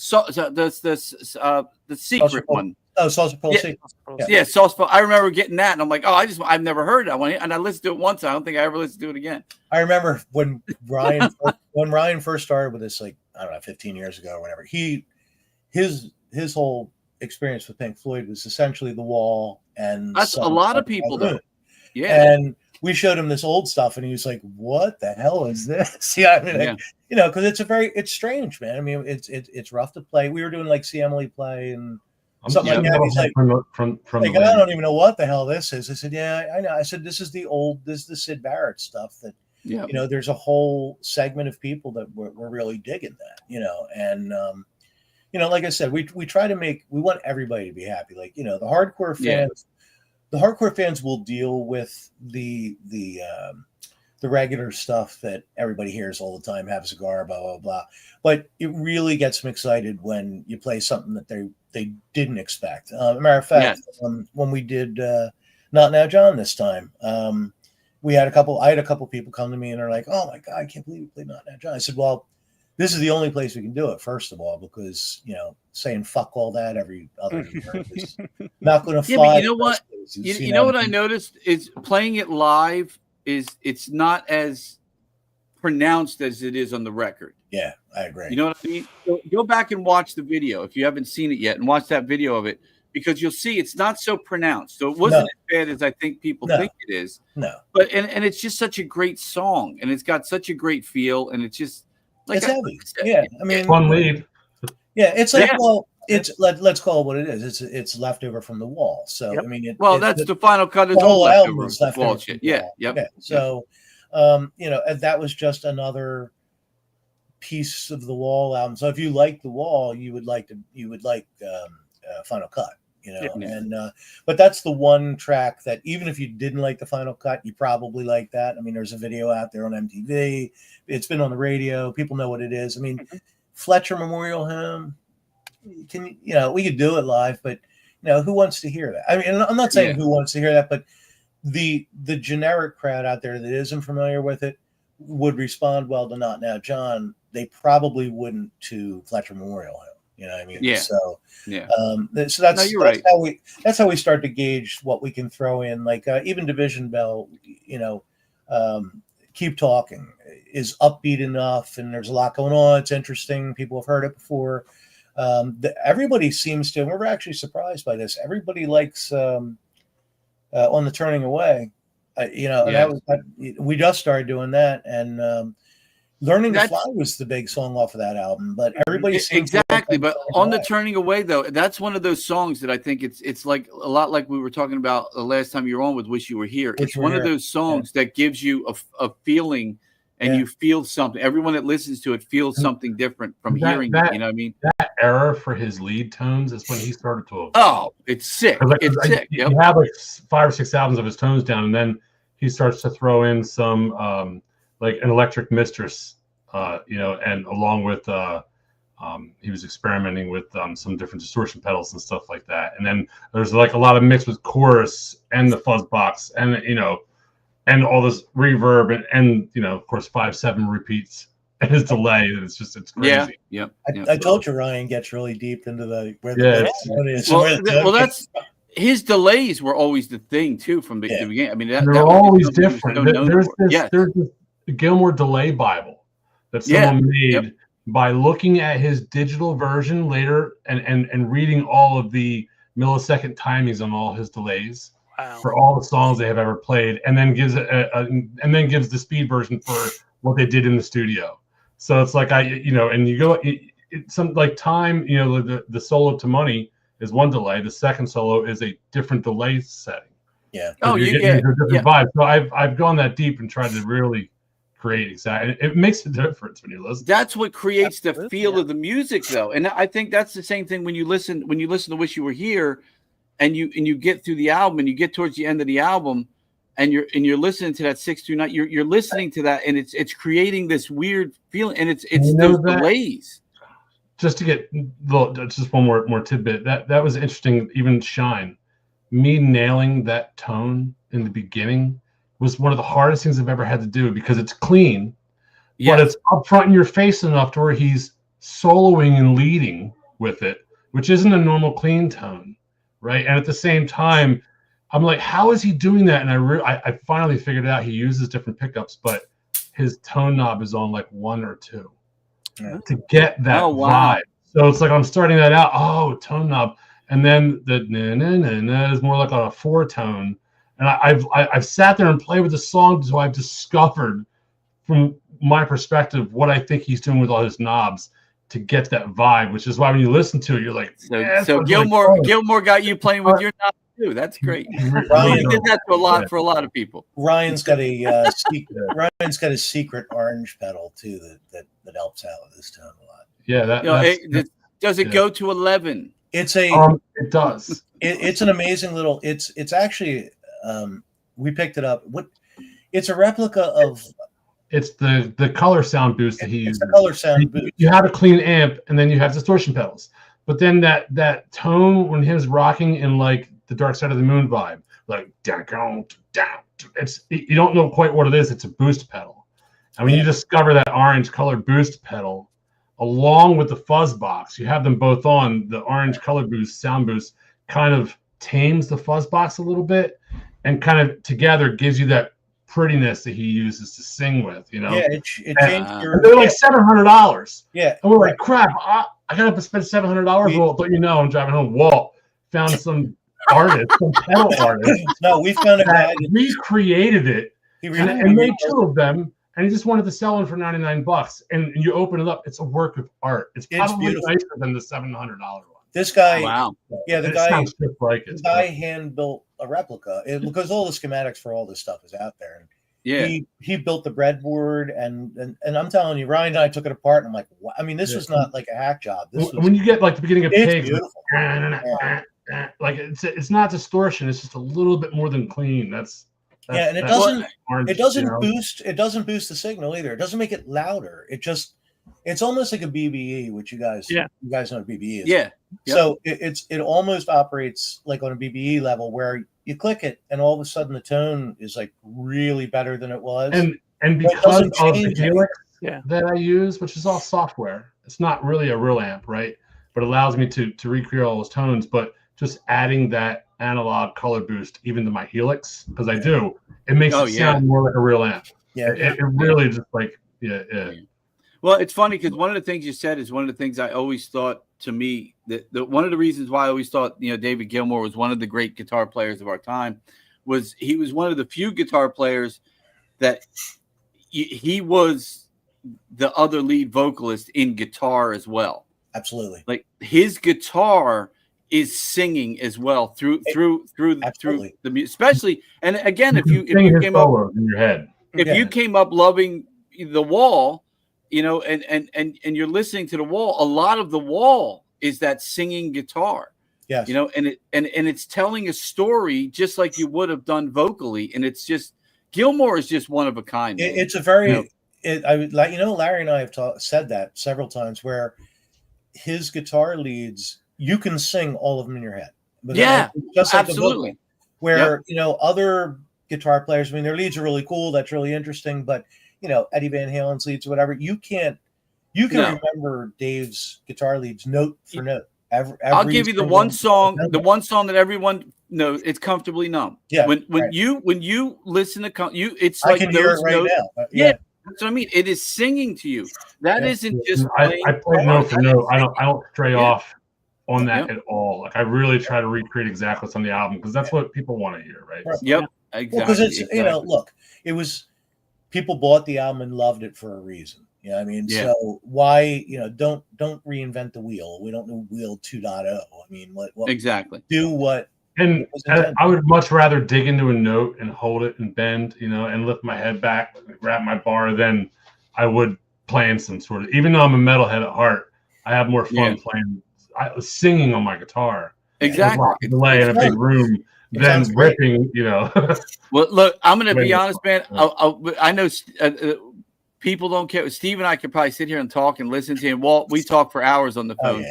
secret one. Oh, Saucer Pole Secret. Yeah, Saucer Pole. I remember getting that, and I'm like, I've never heard that one, and I listened to it once. I don't think I ever listened to it again. I remember when Ryan first started with this, like, I don't know, 15 years ago or whatever. His whole experience with Pink Floyd was essentially The Wall, and that's a lot of people though. Yeah, and we showed him this old stuff, and he was like, "What the hell is this?" Because it's strange, man. I mean, it's rough to play. We were doing like See Emily Play and. Something like that. He's like, I don't even know what the hell this is. I said, yeah, I know. I said, this is the Sid Barrett stuff that, there's a whole segment of people that were really digging that, and, like I said, we try to we want everybody to be happy. Like, the hardcore fans will deal with the regular stuff that everybody hears all the time, have a cigar, blah, blah, blah. But it really gets them excited when you play something that they didn't expect. Matter of fact, when we did Not Now John this time, I had a couple people come to me and they're like, "Oh my God, I can't believe we played Not Now John." I said, "Well, this is the only place we can do it, first of all, because saying fuck all that every other year is not going to fly." But you know what? You know what I noticed is playing it live it's not as pronounced as it is on the record. Yeah, I agree. You know what I mean? So go back and watch the video if you haven't seen it yet, and watch that video of it, because you'll see it's not so pronounced. So it wasn't as bad as I think people think it is. No. But and it's just such a great song, and it's got such a great feel, and it's just like it's heavy. Yeah, I mean, one lead. Yeah, it's like let's call it what it is. It's leftover from The Wall. So I mean, that's the final cut. The whole album is leftover Wall shit. Yeah. Okay. So, that was just another piece of The Wall album. So if you like The Wall, you would like Final Cut. And but that's the one track that even if you didn't like the Final Cut, you probably like that. I mean, there's a video out there on MTV. It's been on the radio. People know what it is. I mean, Fletcher Memorial Hymn. We could do it live, but who wants to hear that? I mean, I'm not saying who wants to hear that, but the generic crowd out there that isn't familiar with it would respond well to Not Now John. They probably wouldn't to Fletcher Memorial Hymn. You know what I mean? Yeah. So right. That's how we start to gauge what we can throw in. Like even Division Bell, Keep Talking is upbeat enough, and there's a lot going on. It's interesting. People have heard it before. Everybody seems to, and we're actually surprised by this. Everybody likes On the Turning Away. We just started doing that, and Learning to Fly was the big song off of that album. But everybody seems exactly. But On the Turning Away, though, that's one of those songs that I think it's like a lot like we were talking about the last time you were on with Wish You Were Here. It's one of those songs that gives you a feeling. And you feel something. Everyone that listens to it feels something different from hearing it. You know what I mean? era for his lead tones is when he started to evolve. Oh, it's sick. It's sick. You have like 5 or 6 albums of his tones down, and then he starts to throw in some like an Electric Mistress, and along with he was experimenting with some different distortion pedals and stuff like that. And then there's like a lot of mix with chorus and the fuzz box and and all this reverb and of course 5/7 repeats and his delay. It's crazy. Yeah. I told you Ryan gets really deep into where the tone is. Well, that's his delays were always the thing too from the beginning. I mean, they're always different. There's this Gilmour delay Bible that someone made by looking at his digital version later and reading all of the millisecond timings on all his delays for all the songs they have ever played, and then gives gives the speed version for what they did in the studio. So it's like and you go some like time, the solo to Money is one delay. The second solo is a different delay setting. Yeah. Oh, you get a different vibe. So I've gone that deep and tried to really create exactly. It makes a difference when you listen. That's what creates the feel of the music, though, and I think that's the same thing when you listen to Wish You Were Here, and you get through the album and you get towards the end of the album, and you're listening to that 6-2-9. You're listening to that, and it's creating this weird feeling, and it's those delays. Just to get just one more tidbit that was interesting. Even Shine, me nailing that tone in the beginning was one of the hardest things I've ever had to do because it's clean, but it's up front in your face enough to where he's soloing and leading with it, which isn't a normal clean tone, right? And at the same time, I'm like, how is he doing that? And I finally figured out he uses different pickups, but his tone knob is on like 1 or 2 to get that vibe. So it's like I'm starting that out. Oh, tone knob, and then the na na na na is more like on a 4 tone. And I've sat there and played with the song, so I've discovered, from my perspective, what I think he's doing with all his knobs to get that vibe. Which is why when you listen to it, you're like, so Gilmour got you playing with your knobs too. That's great. Ryan did that for a lot of people. Ryan's got a secret orange pedal too that helps out with this tone a lot. Yeah, does it go to 11? It's a it does. It's an amazing little. It's actually. We picked it up. It's a replica of. It's the color sound boost that he uses. The color sound boost. You have a clean amp, and then you have distortion pedals. But then that tone when him rocking in like the Dark Side of the Moon vibe, like down, you don't know quite what it is. It's a boost pedal, and when you discover that orange color boost pedal, along with the fuzz box, you have them both on. The orange color boost sound boost kind of tames the fuzz box a little bit. And kind of together gives you that prettiness that he uses to sing with, Yeah, it changed your. They're like $700. Yeah, and we're like, crap! I gotta spend $700. Well, but I'm driving home. Walt found some artist, some pedal artist. No, we found a guy that recreated it and made 2 of them, and he just wanted to sell one for $99. And you open it up, it's a work of art. It's probably nicer than the $700 one. This guy, the guy hand built a replica because all the schematics for all this stuff is out there. And he built the breadboard, and I'm telling you, Ryan and I took it apart, and I'm like, wow. I mean, this was not like a hack job. When you get like the beginning of Pigs, like it's not distortion; it's just a little bit more than clean. And it doesn't boost the signal either. It doesn't make it louder. It's almost like a BBE, which you guys know what BBE is. Yeah. So it almost operates like on a BBE level where you click it and all of a sudden the tone is like really better than it was. And because of the Helix that I use, which is all software, it's not really a real amp, right? But it allows me to recreate all those tones. But just adding that analog color boost even to my Helix, because I do, it makes it sound more like a real amp. Yeah. It really just like Well, it's funny because one of the things you said is one of the things I always thought, to me, that one of the reasons why I always thought, David Gilmour was one of the great guitar players of our time was he was one of the few guitar players that he was the other lead vocalist in guitar as well. Absolutely. Like his guitar is singing as well through the music, especially. And again, if you came up in your head, you came up loving The Wall, and you're listeing to The Wall, a lot of The Wall is that singing guitar. Yes. You know, and it's telling a story just like you would have done vocally. And it's just Gilmore is just one of a kind. Man. It's a very Larry and I have said that several times where his guitar leads, you can sing all of them in your head. But just like absolutely. The vocal, where other guitar players, I mean, their leads are really cool. That's really interesting. But Eddie Van Halen's leads or whatever, you can remember Dave's guitar leads note for note. I'll give you the one song that everyone knows. It's Comfortably Numb. Yeah. When you listen to it's I like can hear it right now. Yeah. That's what I mean. It is singing to you. That isn't just. I play note for note. I don't stray off on that at all. Like I really try to recreate exactly what's on the album because that's what people want to hear, right? Yep. Exactly. Because it's look, it was people bought the album and loved it for a reason. You know what I mean? Yeah. So why, don't reinvent the wheel. We don't do wheel 2.0. I mean, what exactly. Do what. And I would much rather dig into a note and hold it and bend, and lift my head back, grab my bar than I would playing some sort of, even though I'm a metalhead at heart, I have more fun playing, singing on my guitar. Exactly. Delay in a big room than ripping, Well, look, I'm going to be honest, man. I know people don't care. Steve and I could probably sit here and talk and listen to him. Walt, we talk for hours on the phone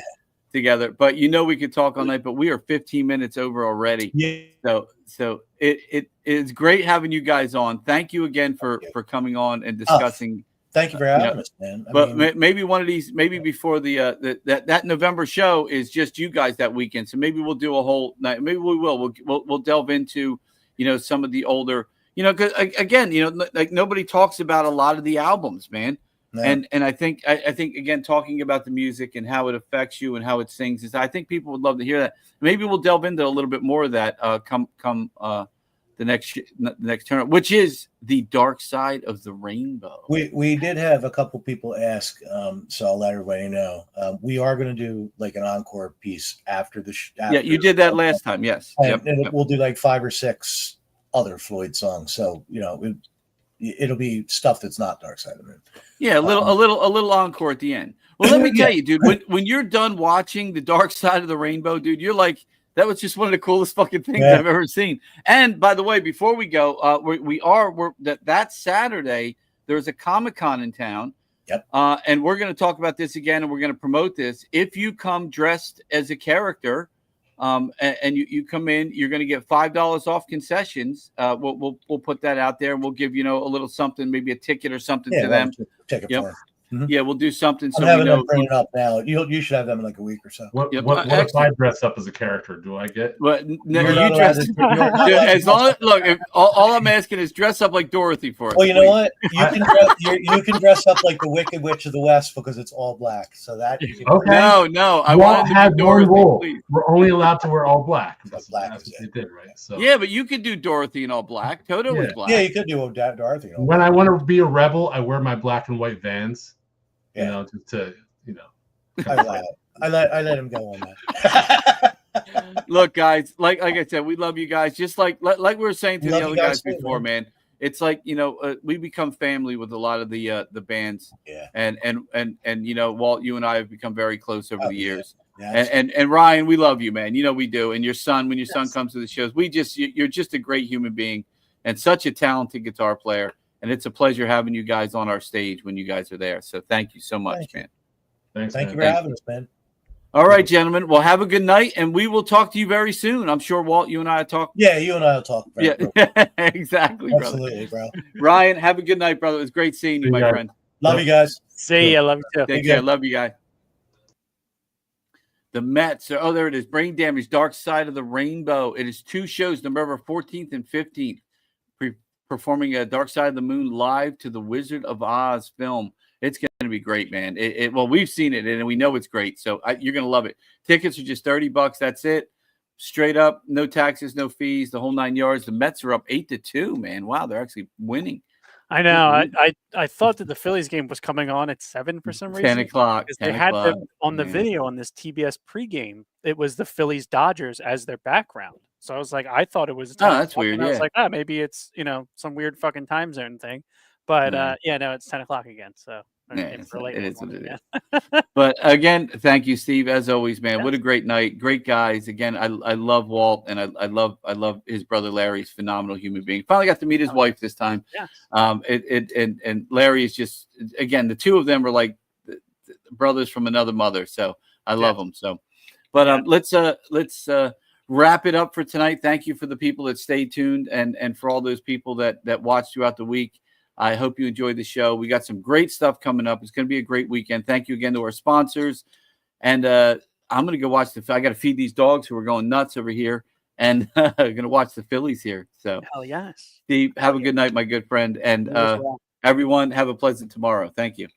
together, but we could talk all night, but we are 15 minutes over already. Yeah. So it's great having you guys on. Thank you again for coming on and discussing. Thank you for having us, man. Maybe one of these, maybe before that November show is just you guys that weekend. So maybe we'll do a whole night. Maybe we will. We'll delve into, some of the older, because again, like nobody talks about a lot of the albums, man. No. And I think again, talking about the music and how it affects you and how it sings I think people would love to hear that. Maybe we'll delve into a little bit more of that come the next turn, which is the Dark Side of the Rainbow. We did have a couple people ask, so I'll let everybody know. We are going to do like an encore piece after the yeah, you did that last time, yes. And we'll do like 5 or 6 other Floyd songs. So it'll be stuff that's not Dark Side of the Moon. Yeah, a little encore at the end. Well, let me tell you, dude, when you're done watching the Dark Side of the Rainbow, dude, you're like, that was just one of the coolest fucking things I've ever seen. And by the way, before we go, we're that Saturday there's a Comic-Con in town. Yep. And we're going to talk about this again, and we're going to promote this. If you come dressed as a character, and you come in, you're going to get $5 off concessions. We'll put that out there, and we'll give a little something, maybe a ticket or something to them. Ticket for them. Mm-hmm. Yeah, we'll do something. I'm having them bring it up now. You should have them in like a week or so. What if I dress up as a character? Do I get? Well, no, you dress as long. Look, all I'm asking is dress up like Dorothy for us. Well, you know what? You can dress up like the Wicked Witch of the West because it's all black. So that you can okay. No, I want to have one rule. Please. We're only allowed to wear all black. That's what they did, right? So yeah, but you could do Dorothy in all black. Toto was black. Yeah, you could do Dorothy. When I want to be a rebel, I wear my black and white Vans. Yeah. Just to I let him go on that. Look, guys, like I said, we love you guys. Just like we were saying to the other guys before, man. It's like we become family with a lot of the bands. Yeah. And Walt, you and I have become very close over the years. Yeah, and Ryan, we love you, man. We do. And your son, when your son comes to the shows, you're just a great human being and such a talented guitar player. And it's a pleasure having you guys on our stage when you guys are there. So thank you so much, man. Thank you for having us, man. All right, gentlemen. Well, have a good night, and we will talk to you very soon. I'm sure, Walt, you and I will talk. Yeah, you and I will talk. Exactly, absolutely, brother. Ryan, have a good night, brother. It was great seeing you, my friend. Love you guys. See ya. Love you too. Take care. Love you guys. The Mets. There it is. Brain Damage, Dark Side of the Rainbow. It is 2 shows, November 14th and 15th. Performing a Dark Side of the Moon live to the Wizard of Oz film. It's going to be great, man. Well, we've seen it, and we know it's great. So you're going to love it. Tickets are just $30. That's it. Straight up, no taxes, no fees, the whole 9 yards. The Mets are up 8-2, man. Wow, they're actually winning. I know. I thought that the Phillies game was coming on at 7 for some reason. 10 o'clock. Because they had them on the video on this TBS pregame. It was the Phillies Dodgers as their background. So I was like, I thought it was. That's weird. I was like, maybe it's some weird fucking time zone thing. But no, it's 10 o'clock again. So It is what it is. But again, thank you, Steve. As always, man. What a great night. Great guys. Again, I love Walt, and I love his brother Larry. He's a phenomenal human being. Finally got to meet his wife this time. Yes. And Larry is just, again, the two of them are like brothers from another mother. So I love them. So, but let's wrap it up for tonight. Thank you for the people that stayed tuned, and for all those people that watched throughout the week. I hope you enjoyed the show. We got some great stuff coming up. It's going to be a great weekend. Thank you again to our sponsors. And I'm going to go watch I got to feed these dogs who are going nuts over here, and I'm going to watch the Phillies here. So, hell yes. Steve, have a good night, my good friend. And everyone, have a pleasant tomorrow. Thank you.